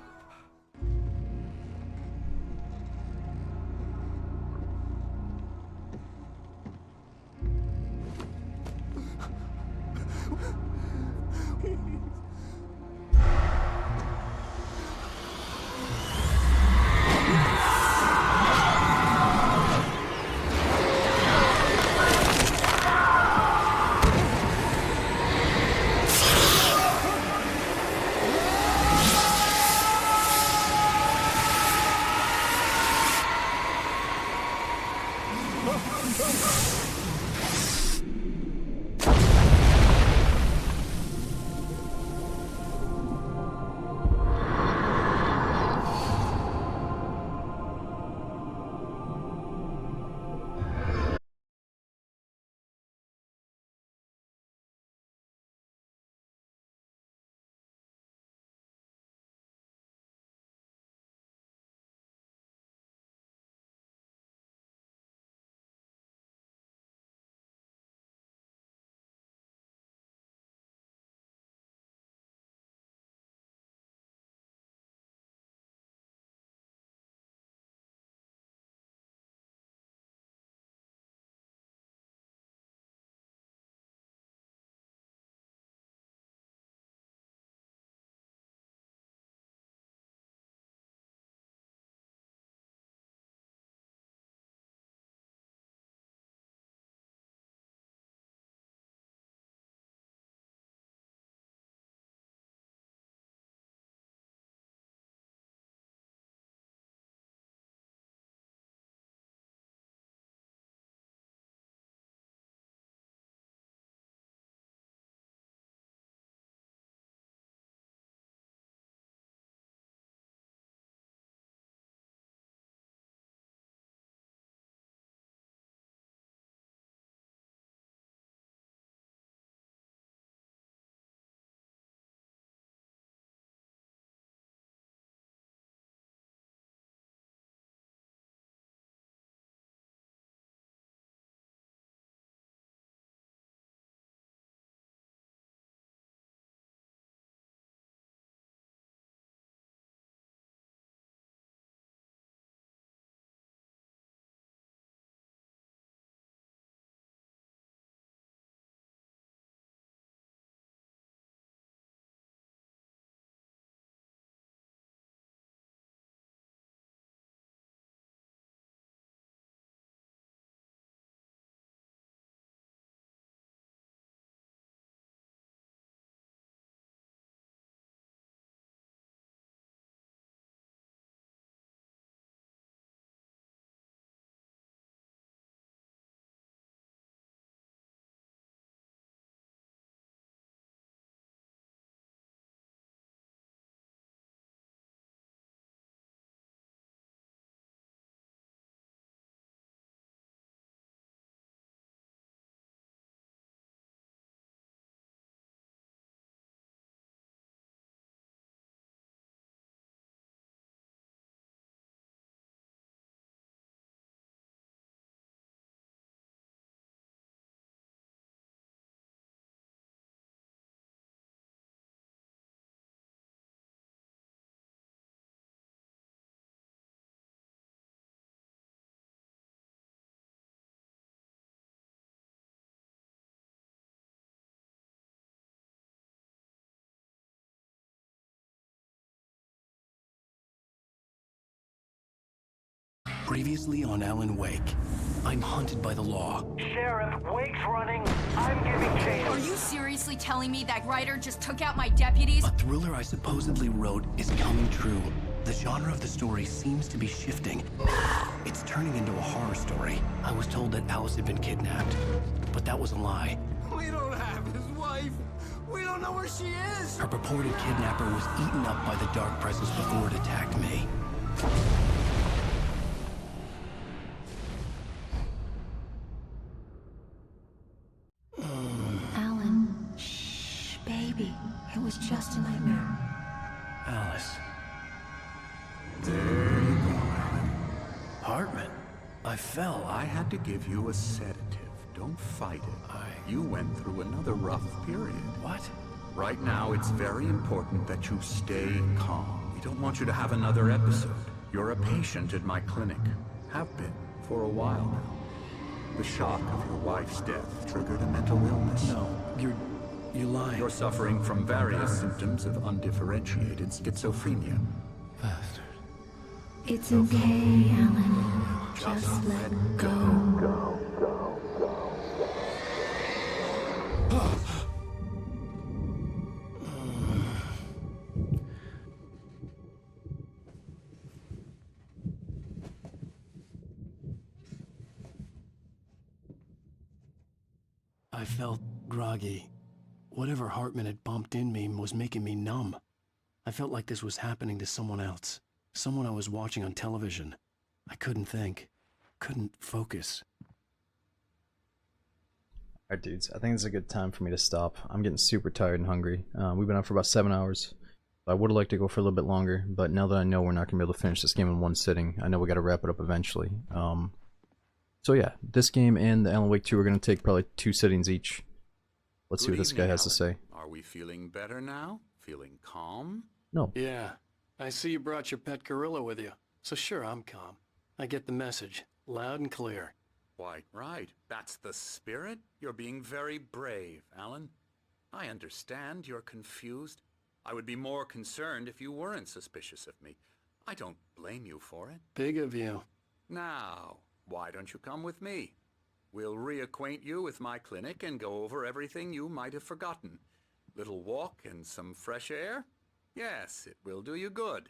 Previously on Alan Wake, I'm hunted by the law. Sheriff, Wake's running. I'm giving chase. Are you seriously telling me that Ryder just took out my deputies? A thriller I supposedly wrote is coming true. The genre of the story seems to be shifting. It's turning into a horror story. I was told that Alice had been kidnapped, but that was a lie. We don't have his wife. We don't know where she is. Her purported kidnapper was eaten up by the dark presence before it attacked me. Alan, shh, baby. It was just a nightmare. Alice. There you go, Alan. Hartman, I fell. I had to give you a sedative. Don't fight it. You went through another rough period. What? Right now, it's very important that you stay calm. We don't want you to have another episode. You're a patient at my clinic. Have been for a while now. The shock of your wife's death triggered a mental illness. No, you're lying. You're suffering from various symptoms of undifferentiated schizophrenia. Bastard. It's okay, Alan. Just let go. I felt groggy. Whatever Hartman had bumped in me was making me numb. I felt like this was happening to someone else. Someone I was watching on television. I couldn't think. Couldn't focus. Alright dudes, I think it's a good time for me to stop. I'm getting super tired and hungry. We've been out for about 7 hours. I would have liked to go for a little bit longer, but now that I know we're not going to be able to finish this game in one sitting, I know we got to wrap it up eventually. So yeah, this game and the Alan Wake 2 are going to take probably 2 sittings each. Let's see what this guy has to say. Are we feeling better now? Feeling calm? No. Yeah. I see you brought your pet gorilla with you. So sure, I'm calm. I get the message. Loud and clear. Quite right. That's the spirit. You're being very brave, Alan. I understand you're confused. I would be more concerned if you weren't suspicious of me. I don't blame you for it. Big of you. Now, why don't you come with me? We'll reacquaint you with my clinic and go over everything you might have forgotten. Little walk and some fresh air? Yes, it will do you good.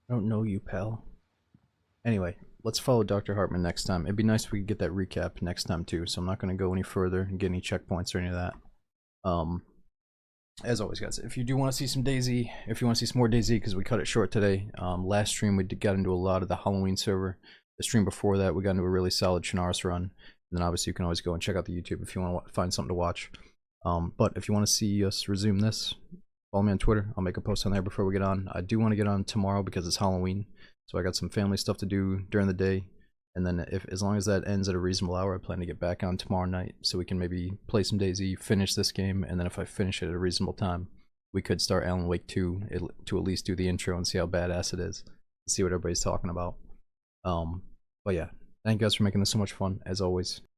I don't know you, pal. Anyway, let's follow Dr. Hartman next time. It'd be nice if we could get that recap next time too, so I'm not going to go any further and get any checkpoints or any of that. As always guys, if you do want to see some DayZ, if you want to see some more DayZ, because we cut it short today, last stream we got into a lot of the Halloween server. The stream before that we got into a really solid Chernarus run, and then obviously you can always go and check out the YouTube if you want to find something to watch. But if you want to see us resume this, follow me on Twitter. I'll make a post on there before we get on. I do want to get on tomorrow because it's Halloween, so I got some family stuff to do during the day, and then as long as that ends at a reasonable hour, I plan to get back on tomorrow night so we can maybe play some DayZ, finish this game, and then if I finish it at a reasonable time, we could start Alan Wake 2 to at least do the intro and see how badass it is, see what everybody's talking about. But yeah, thank you guys for making this so much fun, as always.